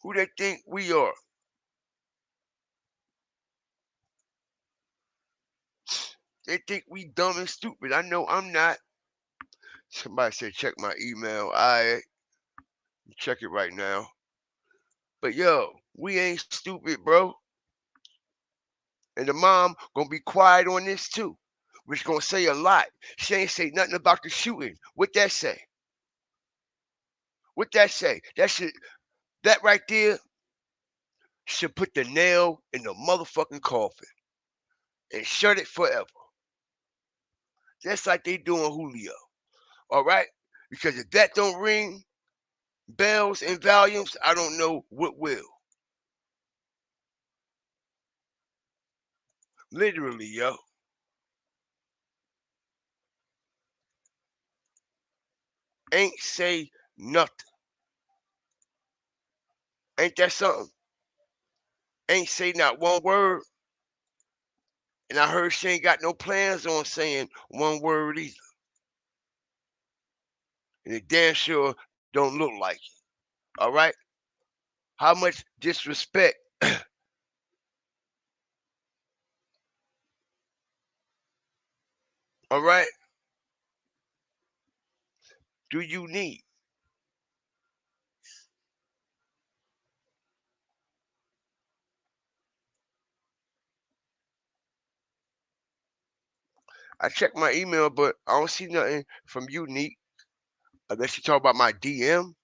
Speaker 2: Who they think we are? They think we dumb and stupid. I know I'm not. Somebody said check my email. I check it right now. But yo, we ain't stupid, bro. And the mom gonna be quiet on this too, which gonna say a lot. She ain't say nothing about the shooting. What that say? What that say? That right there should put the nail in the motherfucking coffin and shut it forever. Just like they doing Julio. All right? Because if that don't ring bells and volumes, I don't know what will. Literally, yo. Ain't say nothing. Ain't that something? Ain't say not one word. And I heard she ain't got no plans on saying one word either. And it damn sure don't look like it. All right? How much disrespect, all right, do you need? I checked my email, but I don't see nothing from you, Neat. Unless you talk about my DM.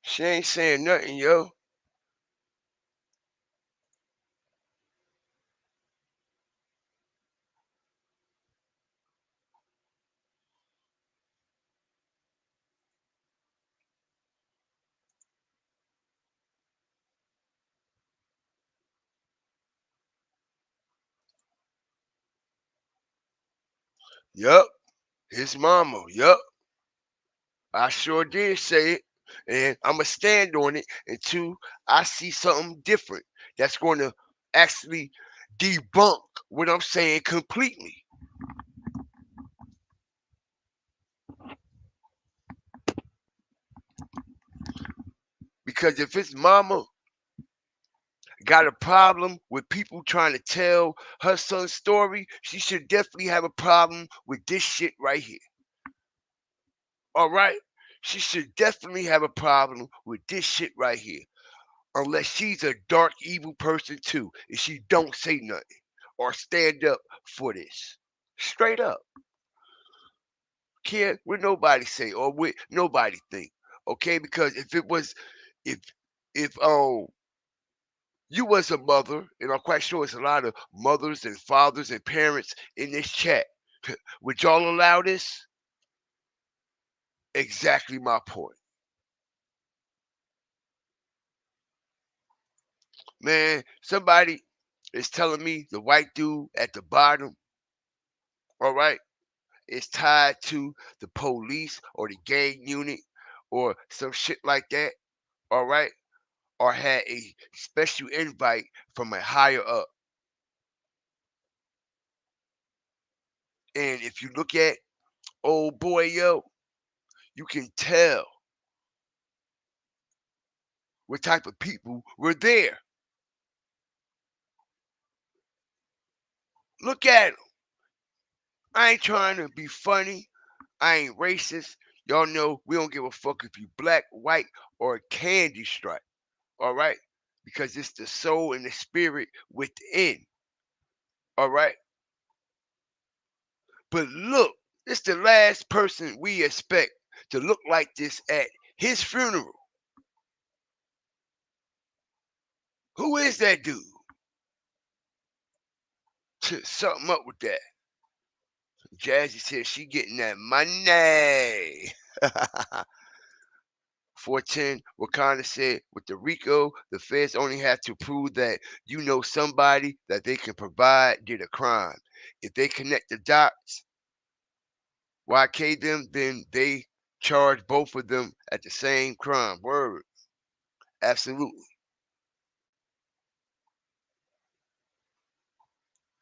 Speaker 2: She ain't saying nothing, yo. Yup. His mama. Yup. I sure did say it. And I'ma stand on it until I see something different that's gonna actually debunk what I'm saying completely. Because if his mama got a problem with people trying to tell her son's story, she should definitely have a problem with this shit right here. All right? She should definitely have a problem with this shit right here. Unless she's a dark, evil person too, and she don't say nothing or stand up for this. Straight up. Care what nobody say or what nobody think. Okay? Because if it was if if you was a mother, and I'm quite sure it's a lot of mothers and fathers and parents in this chat. Would y'all allow this? Exactly my point. Man, somebody is telling me the white dude at the bottom, all right, is tied to the police or the gang unit or some shit like that, all right, or had a special invite from a higher up. And if you look at old boy, yo, you can tell what type of people were there. Look at him. I ain't trying to be funny. I ain't racist. Y'all know we don't give a fuck if you black, white, or candy stripe. All right? Because it's the soul and the spirit within. All right? But look, it's the last person we expect to look like this at his funeral. Who is that dude? Something up with that. Jazzy said she getting that money. 410, Wakanda said, with the RICO, the feds only have to prove that you know somebody that they can provide did a crime. If they connect the dots, YK them, then they charge both of them at the same crime. Word. Absolutely.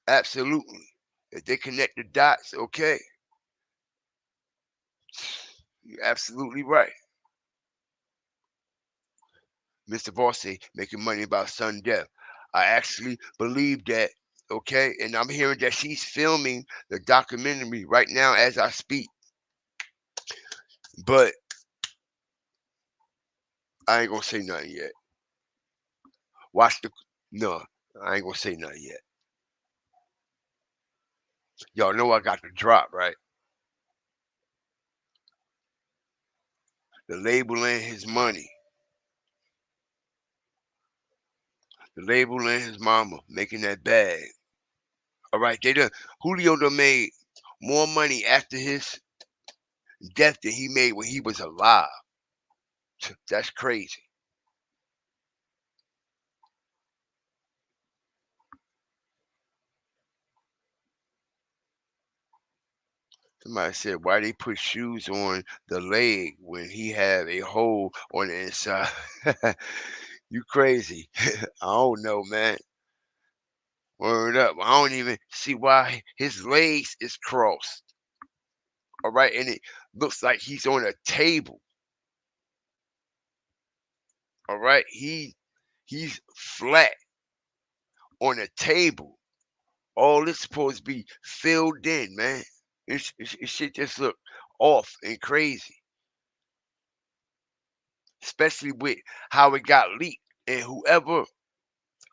Speaker 2: Absolutely. If they connect the dots, okay. You're absolutely right. Mr. Vossy making money about sudden death. I actually believe that, okay? And I'm hearing that she's filming the documentary right now as I speak. But I ain't gonna say nothing yet. Watch the. No, I ain't gonna say nothing yet. Y'all know I got the drop, right? The label and his money. The label and his mama making that bag. All right, Julio done made more money after his death than he made when he was alive. That's crazy. Somebody said, why they put shoes on the leg when he had a hole on the inside? You crazy. I don't know, man. Word up. I don't even see why his legs is crossed. All right. And it looks like he's on a table. All right. He's flat on a table. All this supposed to be filled in, man. It shit just look off and crazy. Especially with how it got leaked. And whoever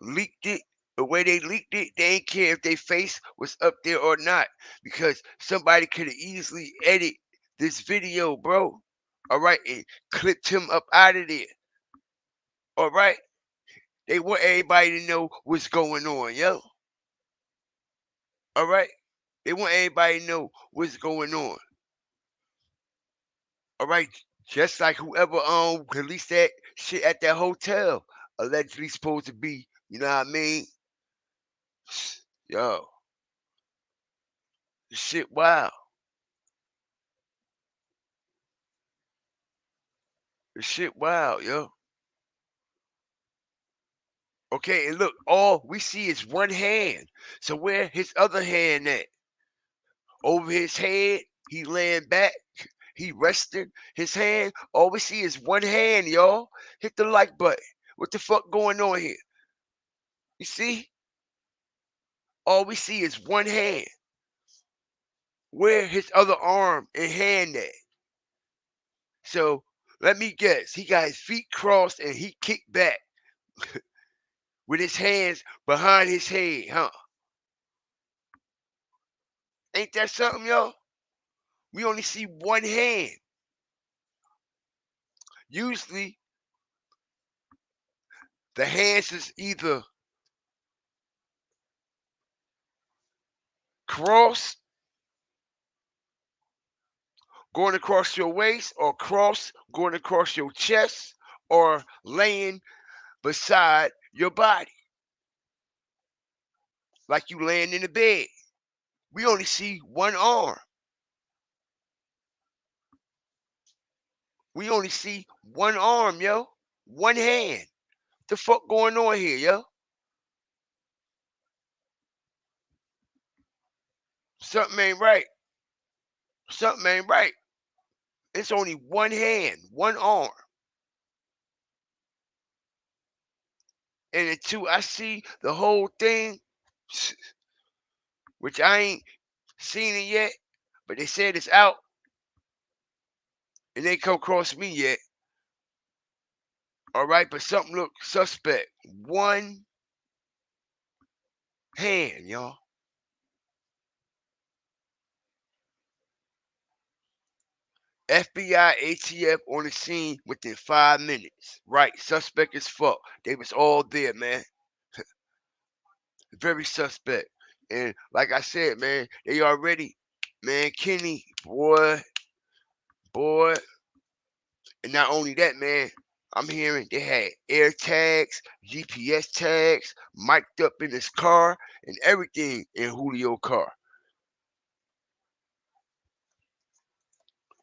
Speaker 2: leaked it, the way they leaked it, they ain't care if their face was up there or not. Because somebody could have easily edited this video, bro. All right, and clipped him up out of there. All right. They want everybody to know what's going on, yo. All right. They want everybody to know what's going on. All right. Just like whoever released that shit at that hotel, allegedly supposed to be, you know what I mean? Yo, this shit wild. This shit wild, yo. Okay, and look, all we see is one hand. So where his other hand at? Over his head, he laying back, he resting his hand. All we see is one hand, y'all. Hit the like button. What the fuck going on here? You see? All we see is one hand. Where his other arm and hand at? So let me guess. He got his feet crossed and he kicked back with his hands behind his head, huh? Ain't that something, y'all? We only see one hand. Usually, the hands is either crossed, going across your waist, or cross going across your chest, or laying beside your body, like you laying in the bed. We only see one arm. We only see one arm, yo. One hand. The fuck going on here, yo? Something ain't right. Something ain't right. It's only one hand, one arm. And until I see the whole thing, which I ain't seen it yet, but they said it's out, and they come across me yet. All right, but something look suspect. One hand, y'all. FBI, ATF on the scene within 5 minutes. Right, suspect as fuck. They was all there, man. Very suspect. And like I said, man, they already, man, Kenny, boy. And not only that, man, I'm hearing they had air tags, GPS tags, mic'd up in his car, and everything in Julio's car.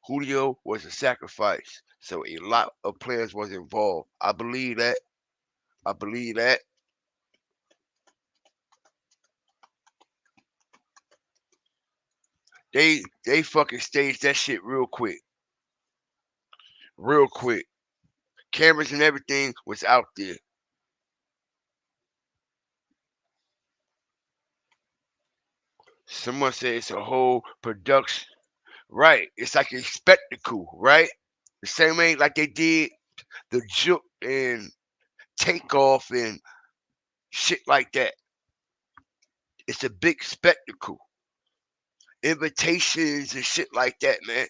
Speaker 2: Julio was a sacrifice, so a lot of players was involved. I believe that. I believe that. They fucking staged that shit real quick. Real quick. Cameras and everything was out there. Someone said it's a whole production. Right. It's like a spectacle, right? The same way like they did the juke and takeoff and shit like that. It's a big spectacle. Invitations and shit like that, man.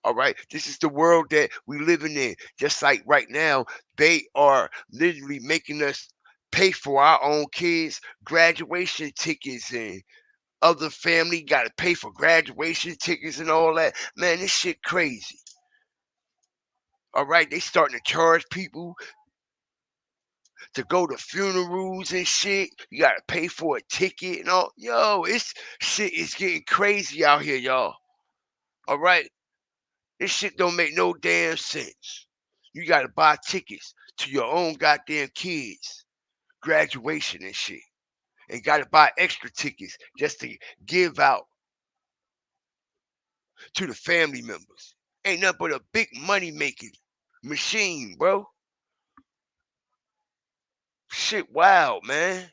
Speaker 2: All right. This is the world that we living in. Just like right now, they are literally making us pay for our own kids' graduation tickets, and other family got to pay for graduation tickets and all that. Man, this shit crazy. All right, they starting to charge people to go to funerals and shit. You gotta pay for a ticket and all. Yo, it's shit is getting crazy out here, y'all. All right, this shit don't make no damn sense. You gotta buy tickets to your own goddamn kids' graduation and shit, and gotta buy extra tickets just to give out to the family members. Ain't nothing but a big money making machine, bro. Shit, wild, man.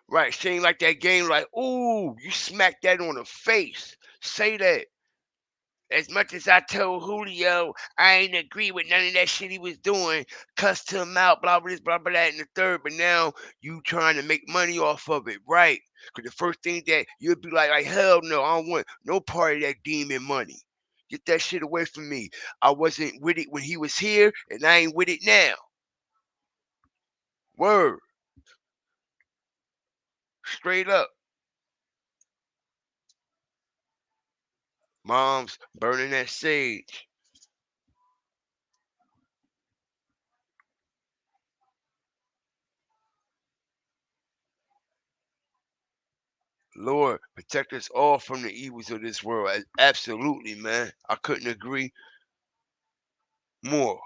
Speaker 2: Right, she ain't like that game like, ooh, you smacked that on the face. Say that. As much as I told Julio I ain't agree with none of that shit he was doing, cussed him out, blah, blah, this, blah, blah, that, and the third, but now you trying to make money off of it, right? Because the first thing that you'll be like, hell no, I don't want no part of that demon money. Get that shit away from me. I wasn't with it when he was here, and I ain't with it now. Word. Straight up. Mom's burning that sage. Lord, protect us all from the evils of this world. Absolutely, man. I couldn't agree more.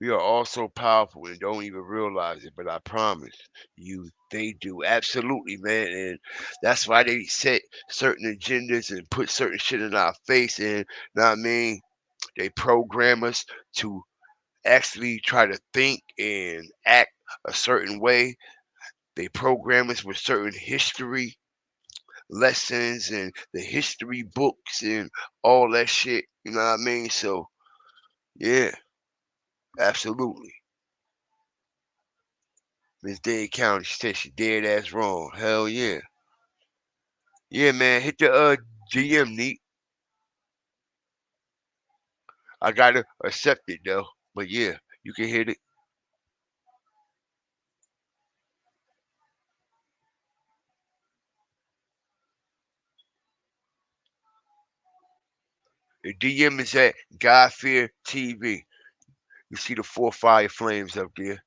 Speaker 2: We are all so powerful and don't even realize it, but I promise you, they do. Absolutely, man. And that's why they set certain agendas and put certain shit in our face. And, know what I mean? They program us to actually try to think and act a certain way. They program us with certain history lessons and the history books and all that shit. You know what I mean? So, yeah, absolutely. Miss Dade County said she dead ass wrong. Hell yeah. Yeah, man, hit the GM neat. I gotta accept it though. But yeah, you can hit it. The DM is at God Fear TV. You see the 4 fire flames up there.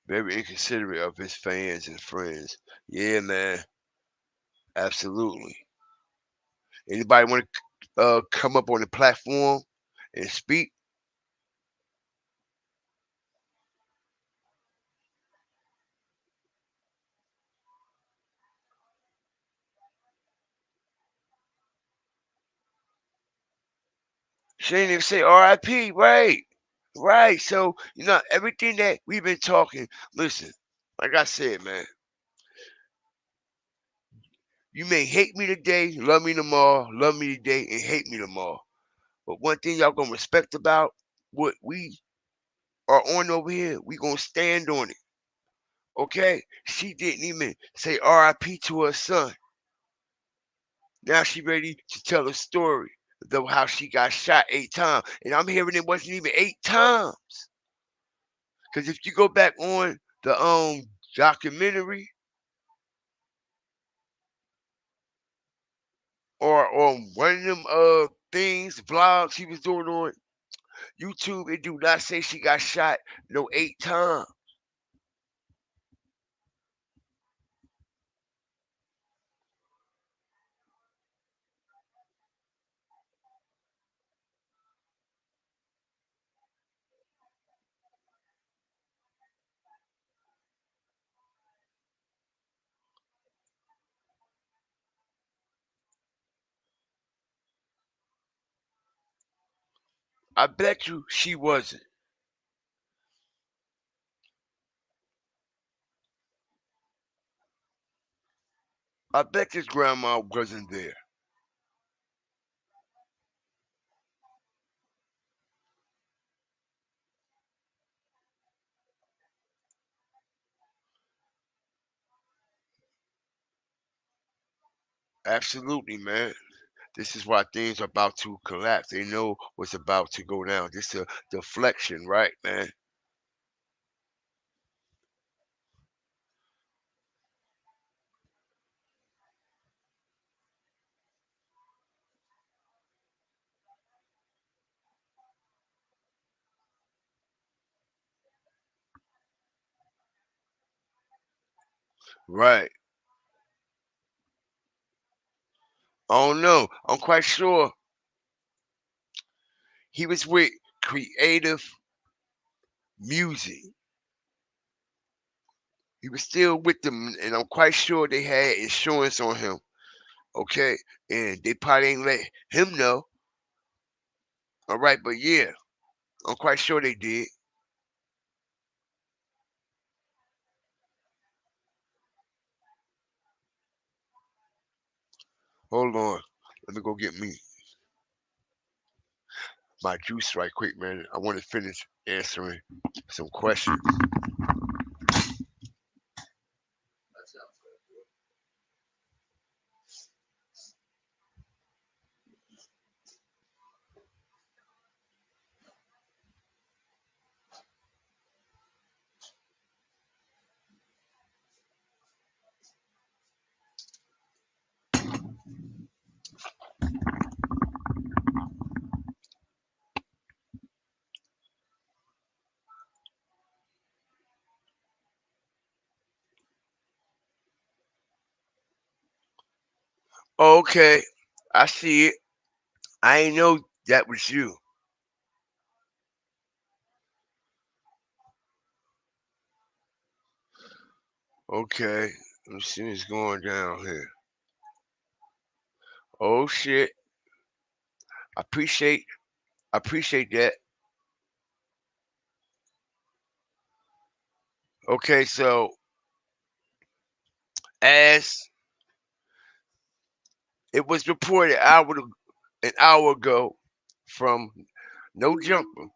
Speaker 2: Very inconsiderate of his fans and friends. Yeah, man. Absolutely. Anybody want to come up on the platform and speak? She didn't even say RIP, right? Right. So, everything that we've been talking, listen, like I said, man, you may hate me today, love me tomorrow, love me today, and hate me tomorrow. But one thing y'all gonna respect about what we are on over here, we gonna stand on it. Okay? She didn't even say RIP to her son. Now she ready to tell a story of how she got shot 8 times. And I'm hearing it wasn't even 8 times. Because if you go back on the documentary or on one of them things, vlogs he was doing on YouTube, it do not say she got shot no 8 times. I bet you she wasn't. I bet his grandma wasn't there. Absolutely, man. This is why things are about to collapse. They know what's about to go down. This is a deflection, right, man? Right. I don't know. I'm quite sure he was with creative music. He was still with them, and I'm quite sure they had insurance on him. Okay, and they probably ain't let him know. All right, but yeah, I'm quite sure they did. Hold on, let me go get me my juice right quick, man. I want to finish answering some questions. Okay, I see it. I ain't know that was you. Okay, let me see what's going down here. Oh shit, I appreciate that. Okay, so as it was reported an hour ago from No Jumper,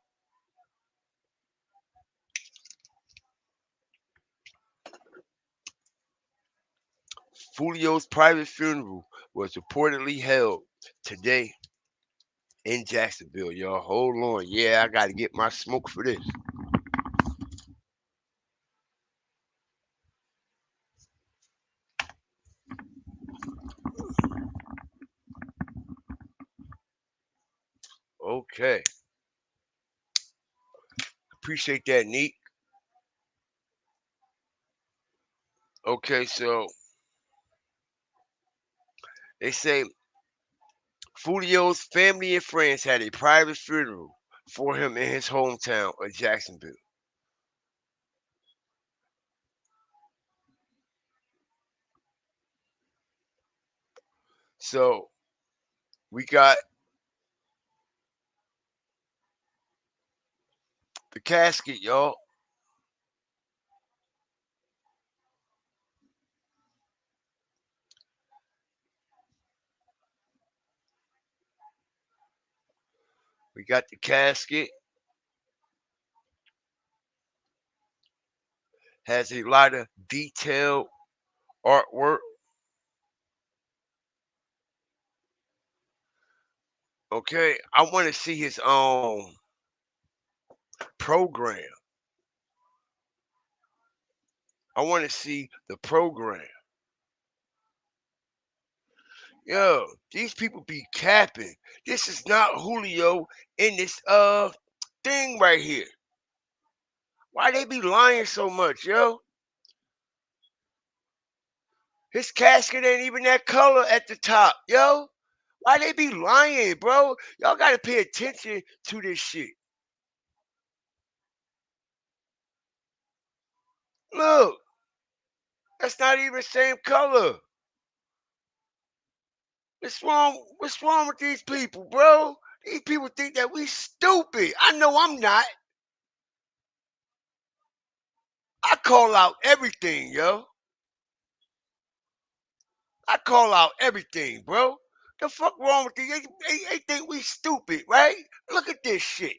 Speaker 2: Foolio's private funeral was reportedly held today in Jacksonville, y'all. Hold on. Yeah, I got to get my smoke for this. Okay. Appreciate that, Neat. Okay, so they say Foolio's family and friends had a private funeral for him in his hometown of Jacksonville. So we got the casket, y'all. We got the casket. Has a lot of detailed artwork. Okay, I want to see his program. I want to see the program. Yo, these people be capping. This is not Julio in this thing right here. Why they be lying so much, yo? His casket ain't even that color at the top, yo. Why they be lying, bro? Y'all gotta pay attention to this shit. Look, that's not even the same color. What's wrong with these people, bro? These people think that we stupid. I know I'm not. I call out everything, yo. I call out everything, bro. The fuck wrong with these? They think we stupid, right? Look at this shit.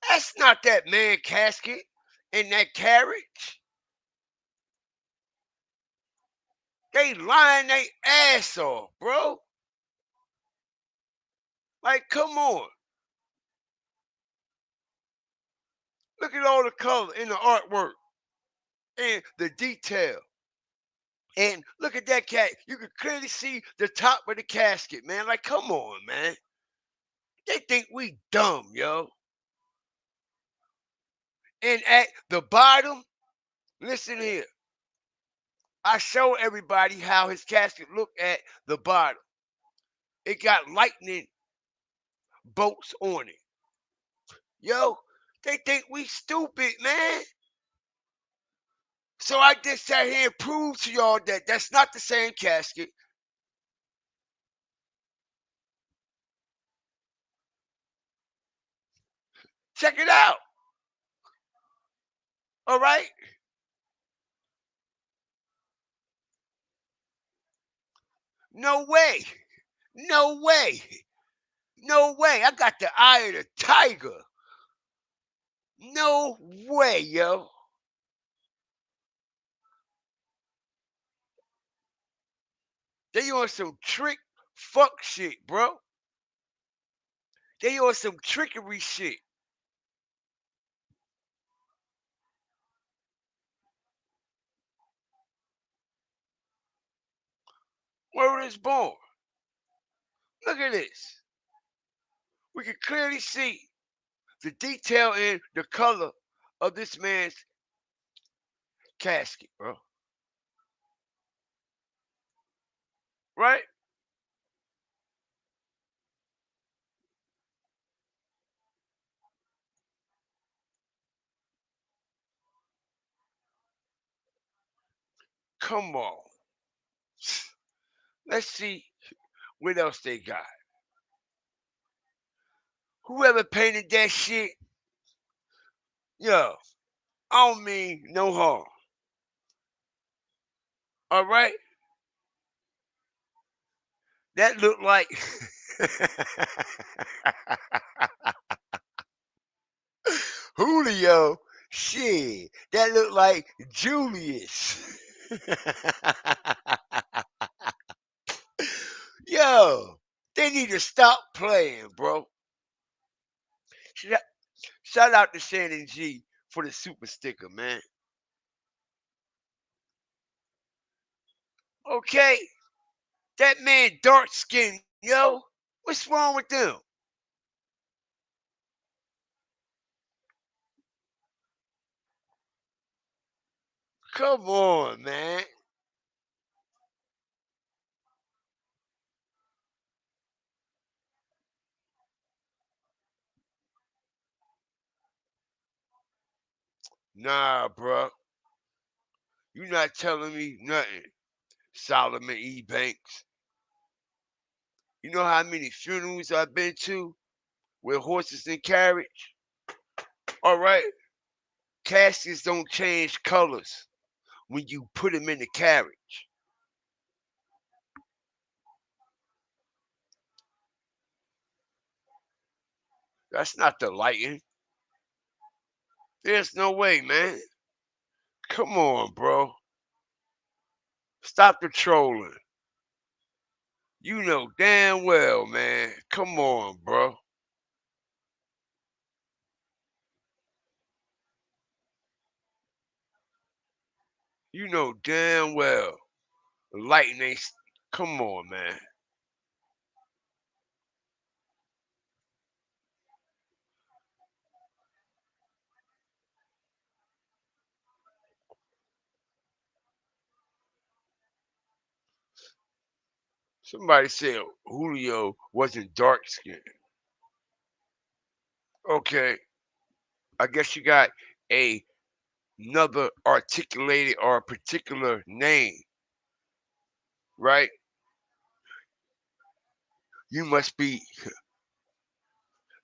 Speaker 2: That's not that man casket in that carriage. They lying their ass off, bro. Like, come on. Look at all the color in the artwork and the detail. And look at that cat. You can clearly see the top of the casket, man. Like, come on, man. They think we dumb, yo. And at the bottom, listen here. I show everybody how his casket looked at the bottom. It got lightning bolts on it. Yo, they think we stupid, man. So I just sat here and proved to y'all that that's not the same casket. Check it out. All right? No way. No way. No way. I got the eye of the tiger. No way, yo. They on some trick fuck shit, bro. They on some trickery shit. Word is born. Look at this. We can clearly see the detail in the color of this man's casket, bro. Right? Come on. Let's see what else they got. Whoever painted that shit, yo, I don't mean no harm. All right? That looked like Julio Shit, that look like Julius. Yo, they need to stop playing, bro. Shout shout out to Shannon G for the super sticker, man. Okay, that man dark skin, yo. What's wrong with them? Come on, man. Nah, bro. You not telling me nothing, Solomon E. Banks. You know how many funerals I've been to with horses and carriage? All right. Caskets don't change colors when you put them in the carriage. That's not the lighting. There's no way, man. Come on, bro. Stop the trolling. You know damn well, man. Come on, bro. You know damn well. The lighting ain't. Come on, man. Somebody said Julio wasn't dark skinned. Okay. I guess you got a another articulated or a particular name, right? You must be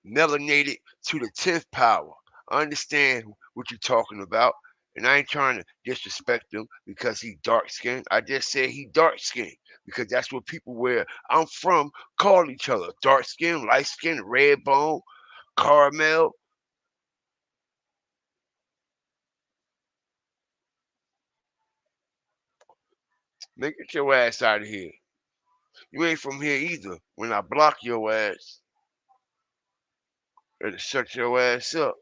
Speaker 2: melanated to the 10th power. I understand what you're talking about. And I ain't trying to disrespect him because he dark skinned. I just said he dark skinned because that's what people where I'm from call each other. Dark skin, light skin, red bone, caramel. Man, get your ass out of here. You ain't from here either. When I block your ass, it'll shut your ass up.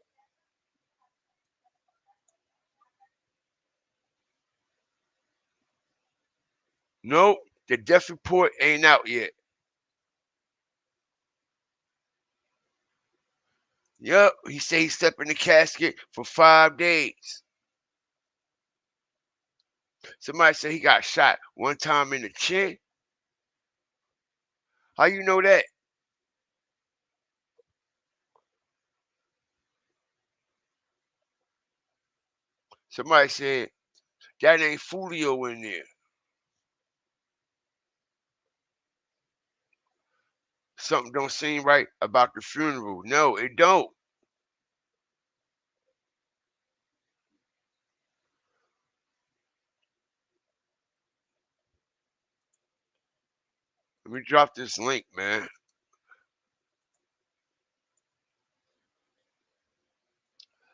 Speaker 2: Nope, the death report ain't out yet. Yup, he said he slept in the casket for 5 days. Somebody said he got shot one time in the chin. How you know that? Somebody said that ain't Foolio in there. Something don't seem right about the funeral. No, it don't. Let me drop this link, man.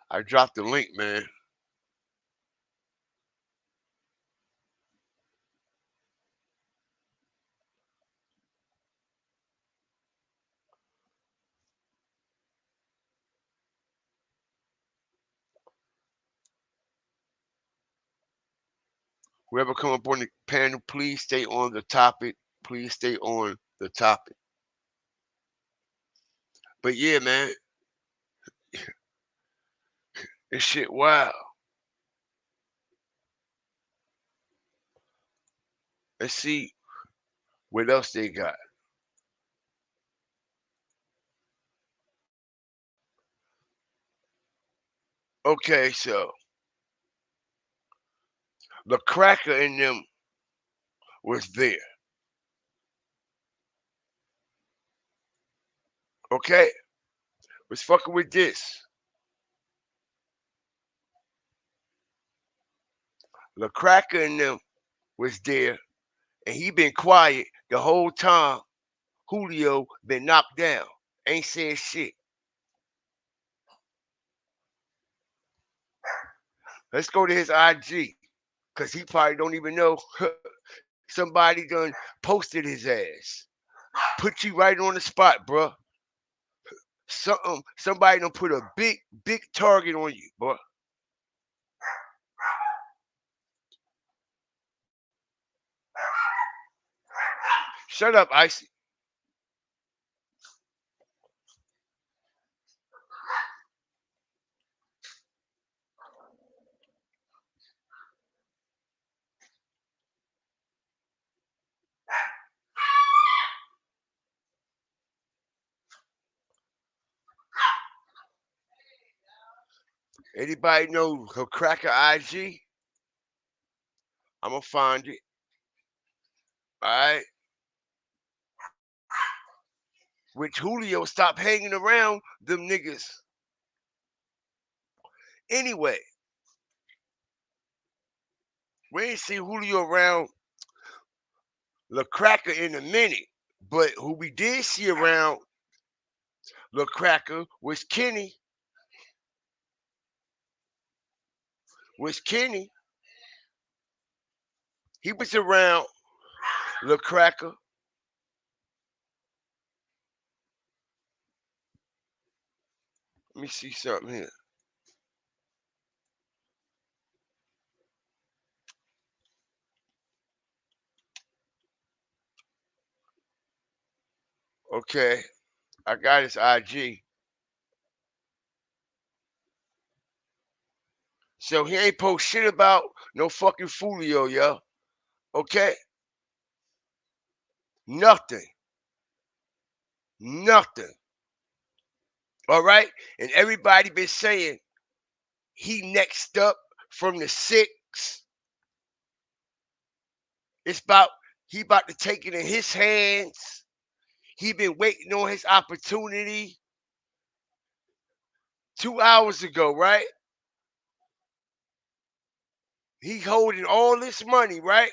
Speaker 2: I dropped the link, man. Whoever come up on the panel, please stay on the topic. Please stay on the topic. But yeah, man, this shit wild. Let's see what else they got. Okay, so the cracker in them was there. Okay, was fucking with this. The cracker in them was there, and he been quiet the whole time. Julio been knocked down, ain't said shit. Let's go to his IG. Cause he probably don't even know somebody done posted his ass. Put you right on the spot, bruh. Somebody done put a big target on you, bruh. Shut up, Icy. Anybody know her cracker IG? I'm gonna find it. All right. Which Julio stopped hanging around them niggas. Anyway, we ain't see Julio around La Cracker in a minute. But who we did see around La Cracker was Kenny. He was around La Cracker. Let me see something here. Okay, I got his IG. So he ain't post shit about no fucking Foolio, yo. Okay? Nothing. Nothing. All right? And everybody been saying he next up from the six. It's about he about to take it in his hands. He been waiting on his opportunity 2 hours ago, right? He holding all this money, right?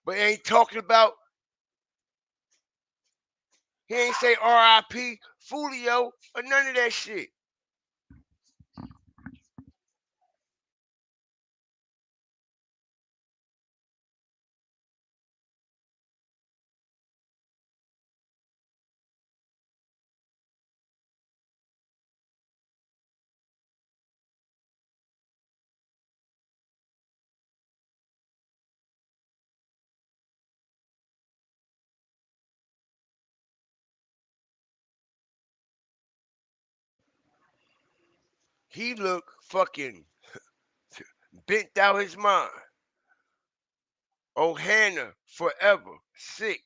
Speaker 2: But ain't talking about, he ain't say RIP, Foolio, or none of that shit. He look fucking bent out his mind. Oh, Hannah, forever, 6.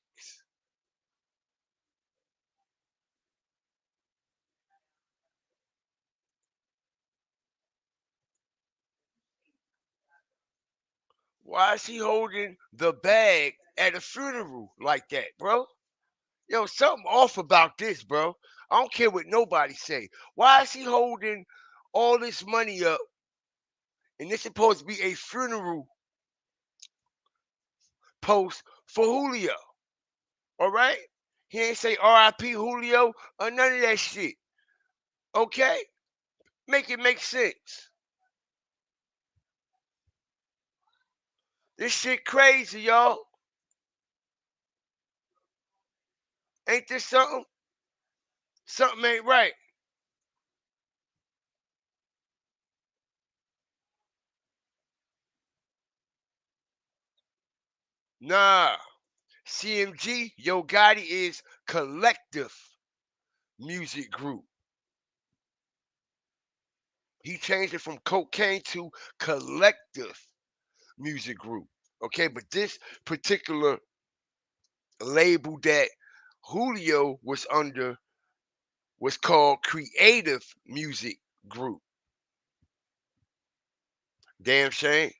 Speaker 2: Why is he holding the bag at a funeral like that, bro? Yo, something off about this, bro. I don't care what nobody say. Why is he holding all this money up and this supposed to be a funeral post for Julio? All right? He ain't say RIP Julio or none of that shit. Okay? Make it make sense. This shit crazy, y'all. Ain't this something? Something ain't right. Nah. CMG, Yo Gotti is collective music group. He changed it from cocaine to collective music group. Okay, but this particular label that Julio was under was called Creative Music Group. Damn shame.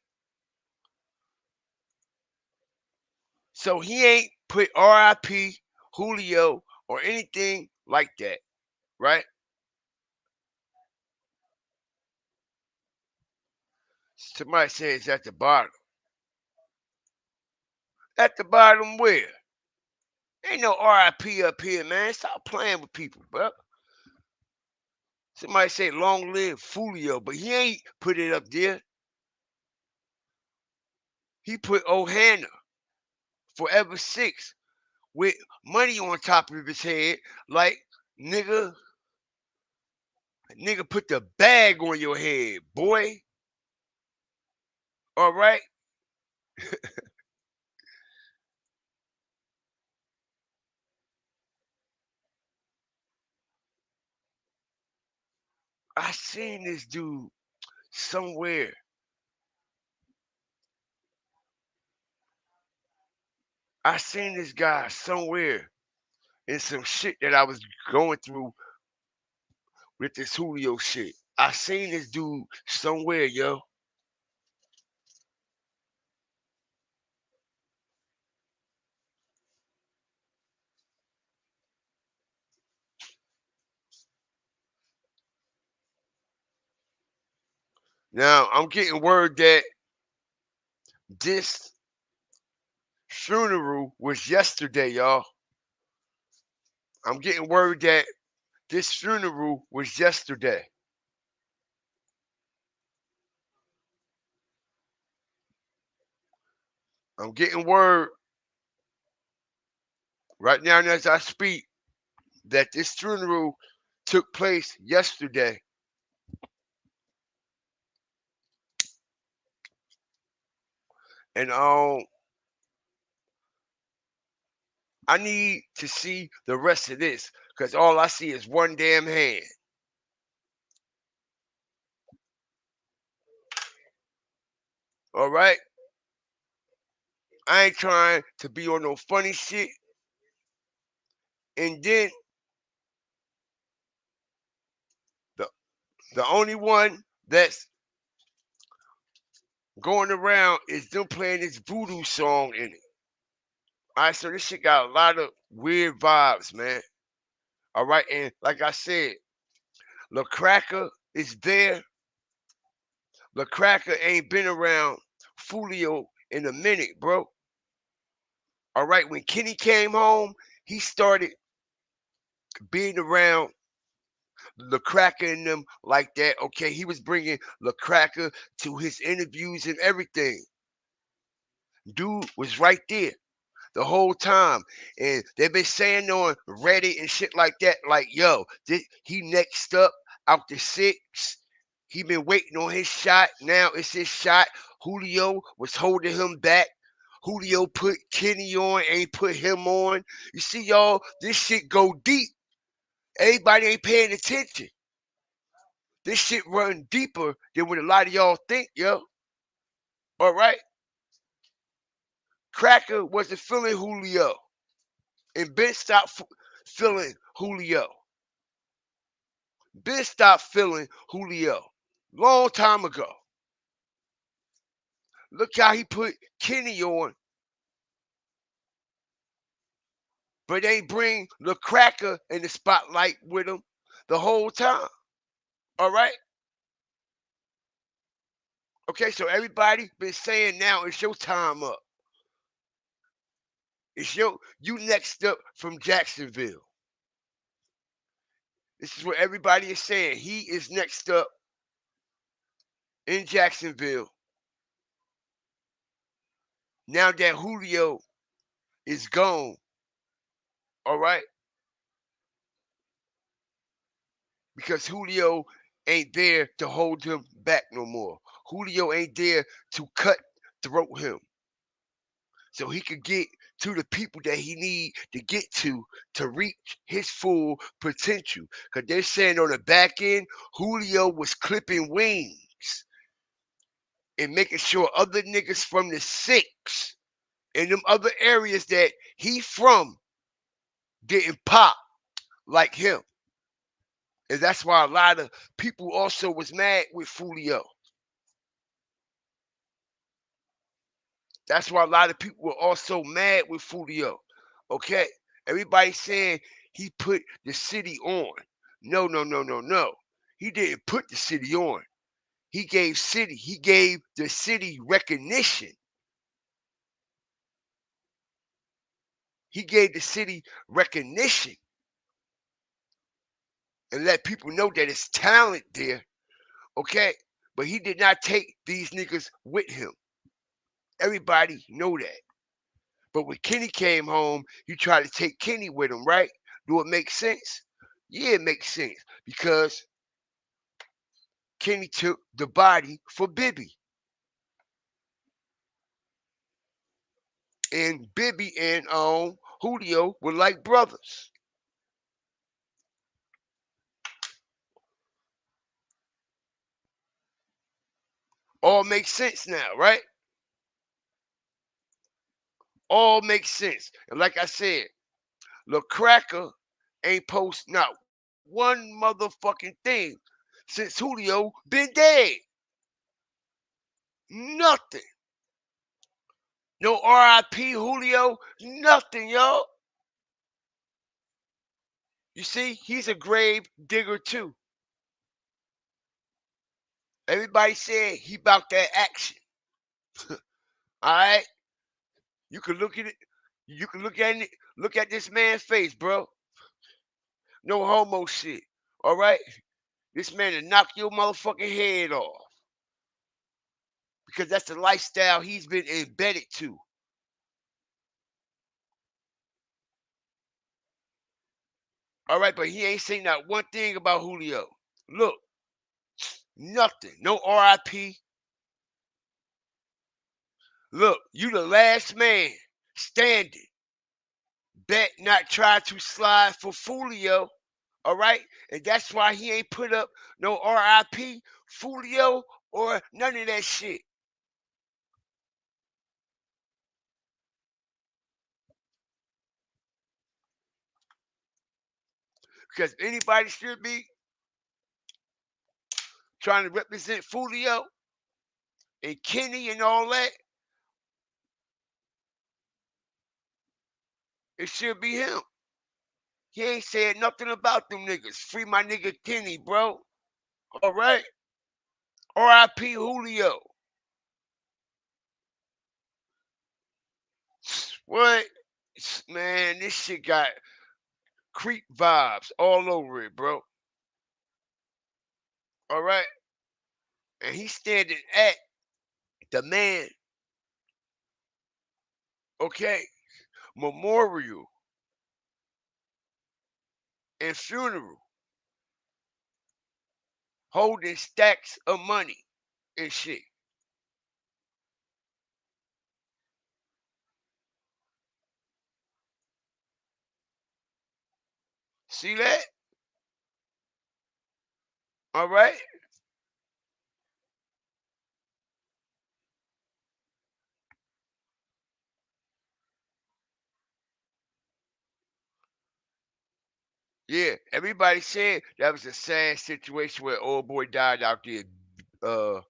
Speaker 2: So he ain't put RIP, Julio, or anything like that, right? Somebody says it's at the bottom. At the bottom where? Ain't no RIP up here, man. Stop playing with people, bro. Somebody say long live Foolio, but he ain't put it up there. He put Ohana Forever 6 with money on top of his head, like nigga put the bag on your head, boy. All right. I seen this dude somewhere. I seen this guy somewhere in some shit that I was going through with this Julio shit. I seen this dude somewhere, yo. Now I'm getting word that this funeral was yesterday, y'all. I'm getting word that this funeral was yesterday. I'm getting word right now as I speak that this funeral took place yesterday. And I need to see the rest of this because all I see is one damn hand. All right? I ain't trying to be on no funny shit. And then the only one that's going around is them playing this voodoo song in it. All right, so this shit got a lot of weird vibes, man. All right, and like I said, La Cracker is there. La Cracker ain't been around Foolio in a minute, bro. All right, when Kenny came home, he started being around La Cracker and them like that. Okay, he was bringing La Cracker to his interviews and everything. Dude was right there the whole time. And they've been saying on Reddit and shit like that, like, yo, he next up out the 6. He been waiting on his shot. Now it's his shot. Julio was holding him back. Julio put Kenny on, ain't put him on. You see, y'all, this shit go deep. Everybody ain't paying attention. This shit run deeper than what a lot of y'all think, yo. All right? Cracker wasn't feeling Julio. And Ben stopped feeling Julio. Ben stopped feeling Julio. Long time ago. Look how he put Kenny on, but they bring the Cracker in the spotlight with him the whole time. All right? Okay, so everybody been saying now it's your time up. You next up from Jacksonville. This is what everybody is saying. He is next up in Jacksonville. Now that Julio is gone. All right? Because Julio ain't there to hold him back no more. Julio ain't there to cut throat him. So he could get to the people that he need to get to reach his full potential. Because they're saying on the back end, Julio was clipping wings and making sure other niggas from the 6 in them other areas that he from didn't pop like him. And that's why a lot of people also was mad with Foolio. That's why a lot of people were also mad with Foolio. Okay? Everybody's saying he put the city on. No, no, no, no, no. He didn't put the city on. He gave the city recognition. He gave the city recognition. and let people know that it's talent there, okay? But he did not take these niggas with him. Everybody know that. But when Kenny came home, he tried to take Kenny with him, right? Do it make sense? Yeah, it makes sense because Kenny took the body for Bibby. And Bibby and Julio were like brothers. All makes sense now, right? All makes sense. And like I said, Lil Cracker ain't post not one motherfucking thing since Julio been dead. Nothing. No RIP Julio, nothing, y'all. You see, he's a grave digger too. Everybody said he about that action. All right, you can look at it. You can look at it. Look at this man's face, bro. No homo shit. All right, this man will knock your motherfucking head off because that's the lifestyle he's been embedded to. All right, but he ain't saying not one thing about Julio. Look, nothing. No RIP. Look, you the last man standing. Bet not try to slide for Foolio. All right? And that's why he ain't put up no RIP, Foolio, or none of that shit. Because anybody should be trying to represent Foolio and Kenny and all that, it should be him. He ain't said nothing about them niggas. Free my nigga Kenny, bro. All right? RIP Julio. What? Man, this shit got creep vibes all over it, bro. All right? And he's standing at the man, okay, memorial and funeral, holding stacks of money and shit. See that? All right? Yeah, everybody said that was a sad situation where old boy died out there, uh,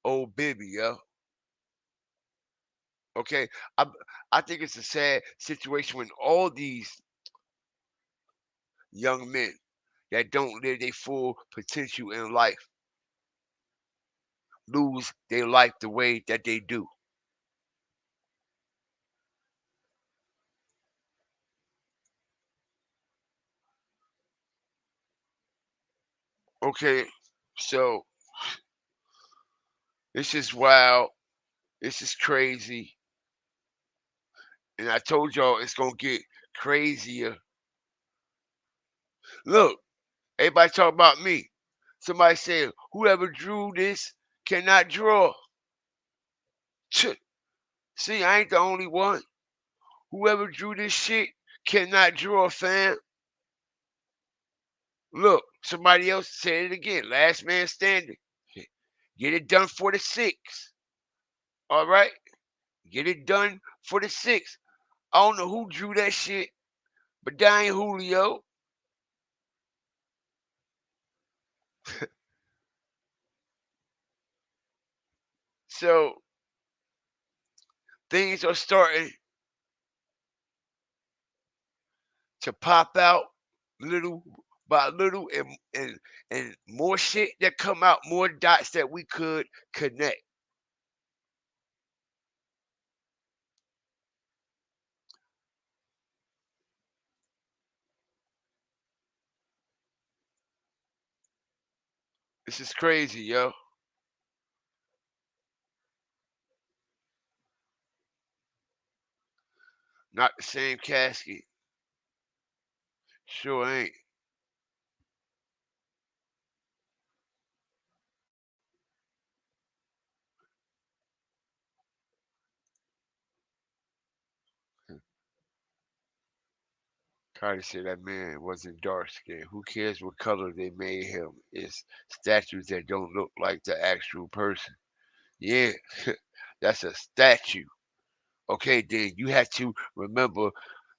Speaker 2: old Bibby, yo. Okay, I I think it's a sad situation when all these young men that don't live their full potential in life lose their life the way that they do. Okay, so this is wild. This is crazy. And I told y'all it's gonna get crazier. Look, everybody talk about me. Somebody said, whoever drew this cannot draw. See, I ain't the only one. Whoever drew this shit cannot draw, fam. Look, somebody else said it again. Last man standing. Get it done for the six. All right? Get it done for the six. I don't know who drew that shit, but that ain't Julio. So things are starting to pop out little by little, and more shit that come out, more dots that we could connect. This is crazy, yo. Not the same casket. Sure ain't. Try to say that man wasn't dark skinned. Who cares what color they made him? It's statues that don't look like the actual person. Yeah, that's a statue. Okay, then you have to remember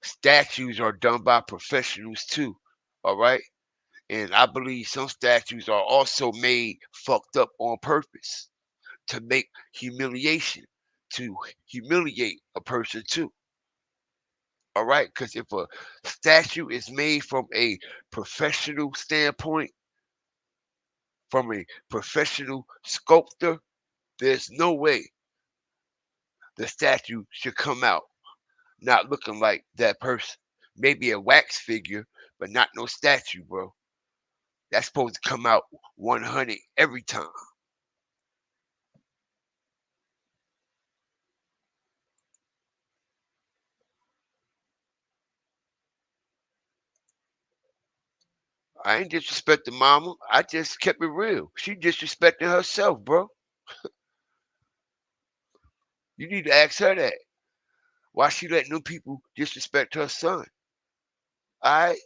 Speaker 2: statues are done by professionals too. All right? And I believe some statues are also made fucked up on purpose to make humiliation, to humiliate a person too. All right? Because if a statue is made from a professional standpoint, from a professional sculptor, there's no way the statue should come out not looking like that person. Maybe a wax figure, but not no statue, bro. That's supposed to come out 100 every time. I ain't disrespecting mama. I just kept it real. She disrespecting herself, bro. You need to ask her that. Why she letting them people disrespect her son? Alright?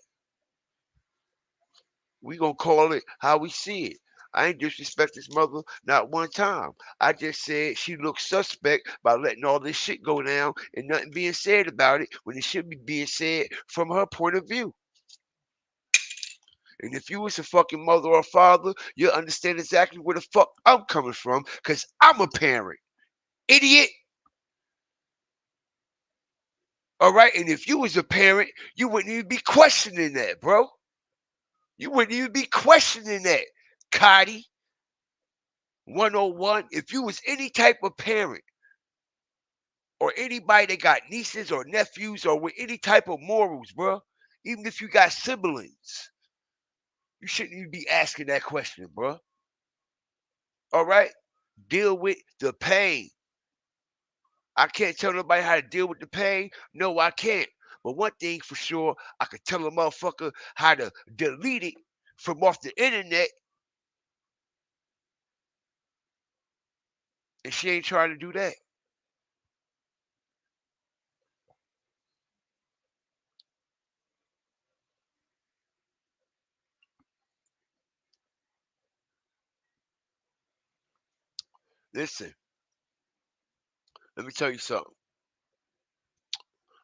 Speaker 2: We gonna call it how we see it. I ain't disrespect his mother not one time. I just said she looks suspect by letting all this shit go down and nothing being said about it when it should be being said from her point of view. And if you was a fucking mother or father, you'll understand exactly where the fuck I'm coming from, because I'm a parent. Idiot. All right? And if you was a parent, you wouldn't even be questioning that, bro. You wouldn't even be questioning that, Cotty. 101. If you was any type of parent or anybody that got nieces or nephews or with any type of morals, bro, even if you got siblings, you shouldn't even be asking that question, bro. All right? Deal with the pain. I can't tell nobody how to deal with the pain. No, I can't. But one thing for sure, I could tell a motherfucker how to delete it from off the internet, and she ain't trying to do that. Listen, let me tell you something.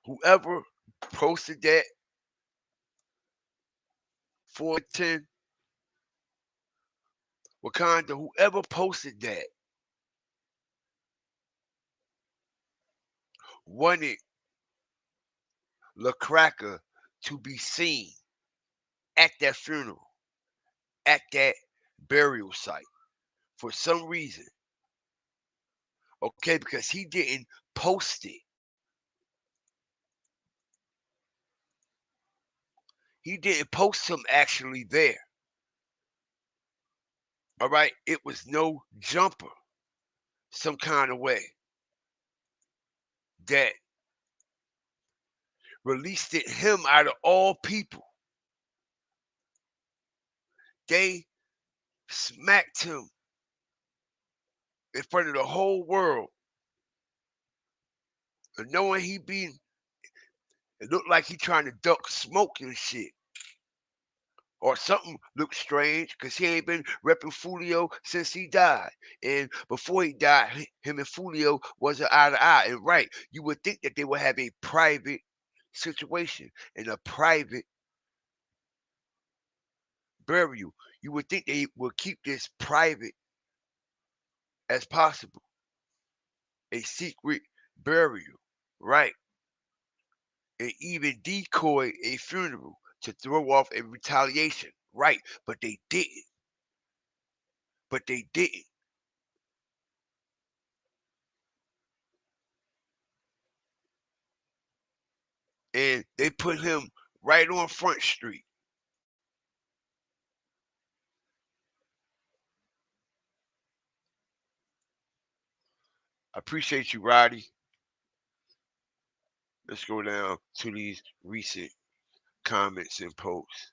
Speaker 2: Whoever posted that 410 Wakanda, whoever posted that wanted LaCracker to be seen at that funeral, at that burial site for some reason. Okay, because he didn't post it. He didn't post him actually there. All right, it was no jumper, some kind of way that released it him out of all people. They smacked him in front of the whole world, and knowing he being, it looked like he trying to duck smoke and shit. Or something looked strange because he ain't been repping Foolio since he died. And before he died, him and Foolio wasn't eye to eye. And right, you would think that they would have a private situation and a private burial. You would think they would keep this private as possible. A secret burial, right? And even decoy a funeral to throw off a retaliation, right? But they didn't. But they didn't. And they put him right on Front Street. I appreciate you, Roddy. Let's go down to these recent comments and posts.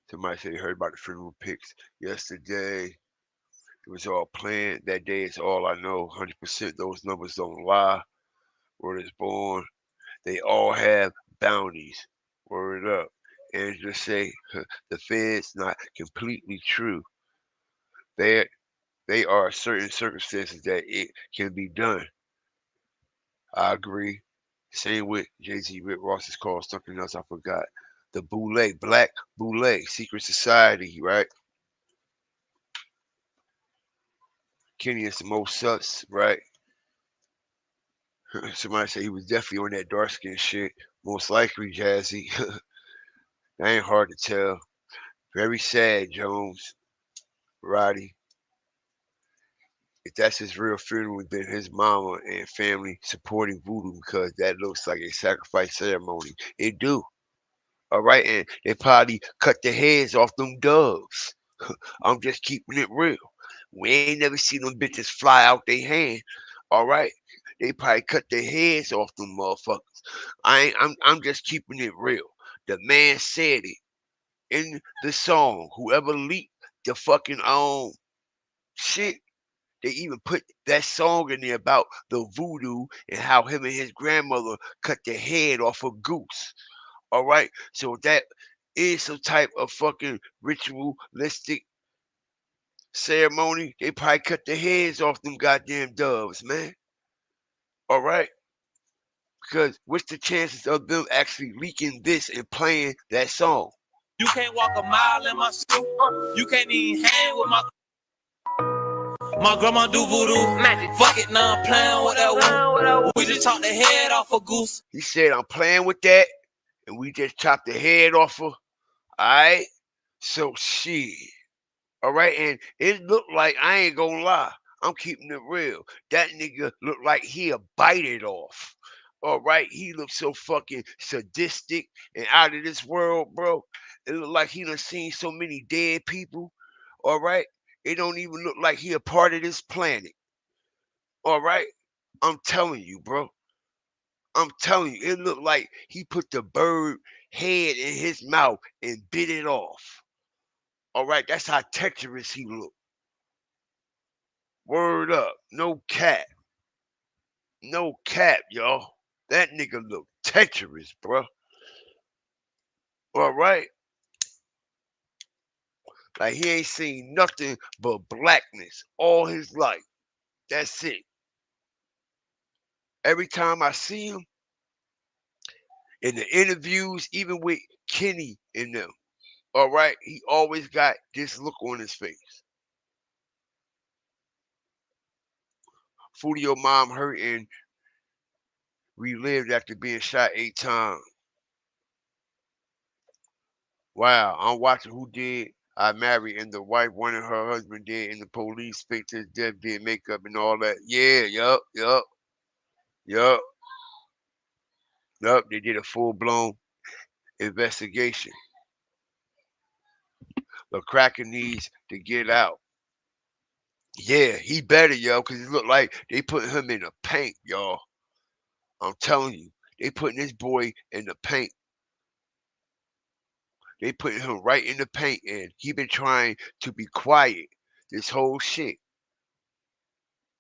Speaker 2: Somebody said they heard about the funeral pics yesterday. It was all planned. That day is all I know. 100% those numbers don't lie. Word is born. They all have bounties. Word up. Angela say the feds not completely true. They they are certain circumstances that it can be done. I agree. Same with Jay-Z. Rick Ross is called something else I forgot. The Boule, Black Boule, Secret Society, right? Kenny is the most sus, right? Somebody said he was definitely on that dark skin shit. Most likely, Jazzy. That ain't hard to tell. Very sad, Jones. Roddy. If that's his real funeral, then his mama and family supporting voodoo because that looks like a sacrifice ceremony. It do. All right, and they probably cut the heads off them doves. I'm just keeping it real. We ain't never seen them bitches fly out their hand. All right, they probably cut their heads off them motherfuckers. I'm just keeping it real. The man said it in the song. Whoever leaked the fucking shit, they even put that song in there about the voodoo and how him and his grandmother cut the head off a goose. All right, so that is some type of fucking ritualistic ceremony. They probably cut the heads off them goddamn doves, man. All right, because what's the chances of them actually leaking this and playing that song?
Speaker 1: You can't walk a mile in my suit. You can't even hang with my grandma do voodoo. Magic. Fuck it, now I'm playing with that woo. We just chopped the head off a goose.
Speaker 2: He said, I'm playing with that, and we just chopped the head off her. All right? So, shit. All right? And it looked like, I ain't gonna lie, I'm keeping it real. That nigga looked like he'll bite it off. All right? He looked so fucking sadistic and out of this world, bro. It looked like he done seen so many dead people. All right? It don't even look like he a part of this planet. All right? I'm telling you, bro. I'm telling you, it looked like he put the bird head in his mouth and bit it off. All right, that's how treacherous he looked. Word up, no cap, no cap, y'all. That nigga looked treacherous, bro. All right, like he ain't seen nothing but blackness all his life. That's it. Every time I see him in the interviews, even with Kenny and them, all right, he always got this look on his face. Foolio mom hurt and relived after being shot 8 times. Wow, I'm watching Who Did I Marry, and the wife wanted her husband dead, and the police faked his death, did makeup and all that. Yeah, yup. They did a full blown investigation. The cracker needs to get out. Yeah, he better, yo, because it looked like they put him in the paint, y'all. I'm telling you, they putting this boy in the paint. They putting him right in the paint, and he been trying to be quiet this whole shit.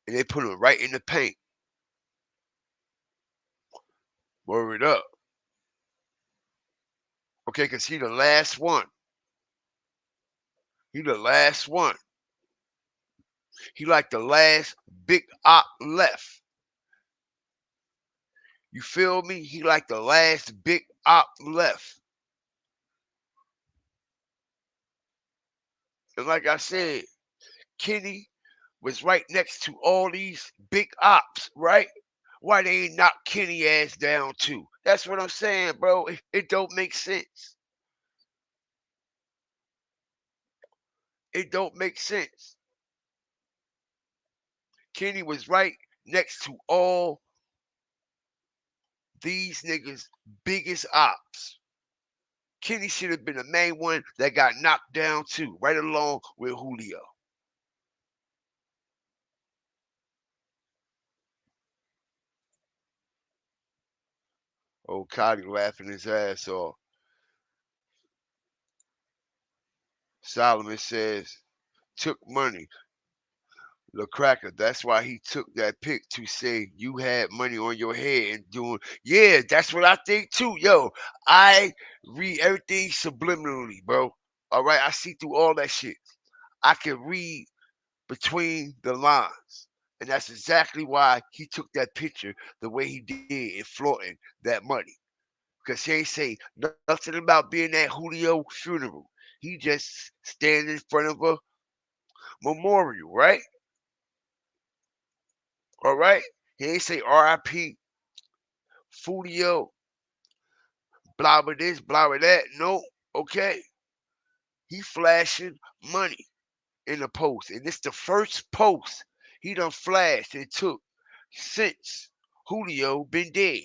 Speaker 2: And they put him right in the paint. Word up. Okay, because he the last one. He the last one. He like the last big op left. You feel me? He like the last big op left. And like I said, Kenny was right next to all these big ops, right? Why they ain't knock Kenny ass down too? That's what I'm saying, bro. It don't make sense. It don't make sense. Kenny was right next to all these niggas' biggest ops. Kenny should have been the main one that got knocked down too, right along with Julio. Oh, Cotty laughing his ass off. Solomon says, took money. The cracker. That's why he took that pic to say you had money on your head and doing. Yeah, that's what I think too. Yo, I read everything subliminally, bro. All right, I see through all that shit. I can read between the lines. And that's exactly why he took that picture the way he did in flaunting that money. Because he ain't say nothing about being at Julio funeral. He just standing in front of a memorial, right? All right? He ain't say RIP, Foolio, blah blah this, blah blah that. No, okay. He flashing money in the post. And it's the first post he done flashed and took since Julio been dead.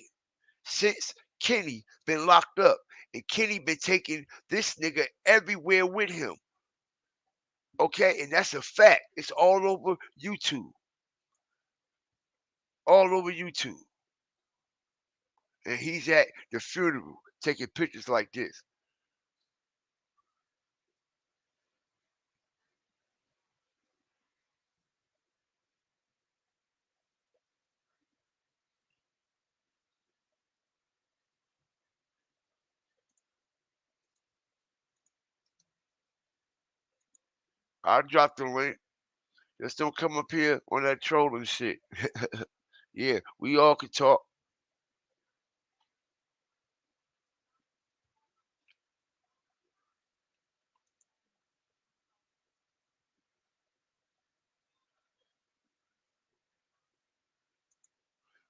Speaker 2: Since Kenny been locked up. And Kenny been taking this nigga everywhere with him. Okay? And that's a fact. It's all over YouTube. All over YouTube. And he's at the funeral taking pictures like this. I'll drop the link. Just don't come up here on that trolling shit. Yeah, we all can talk.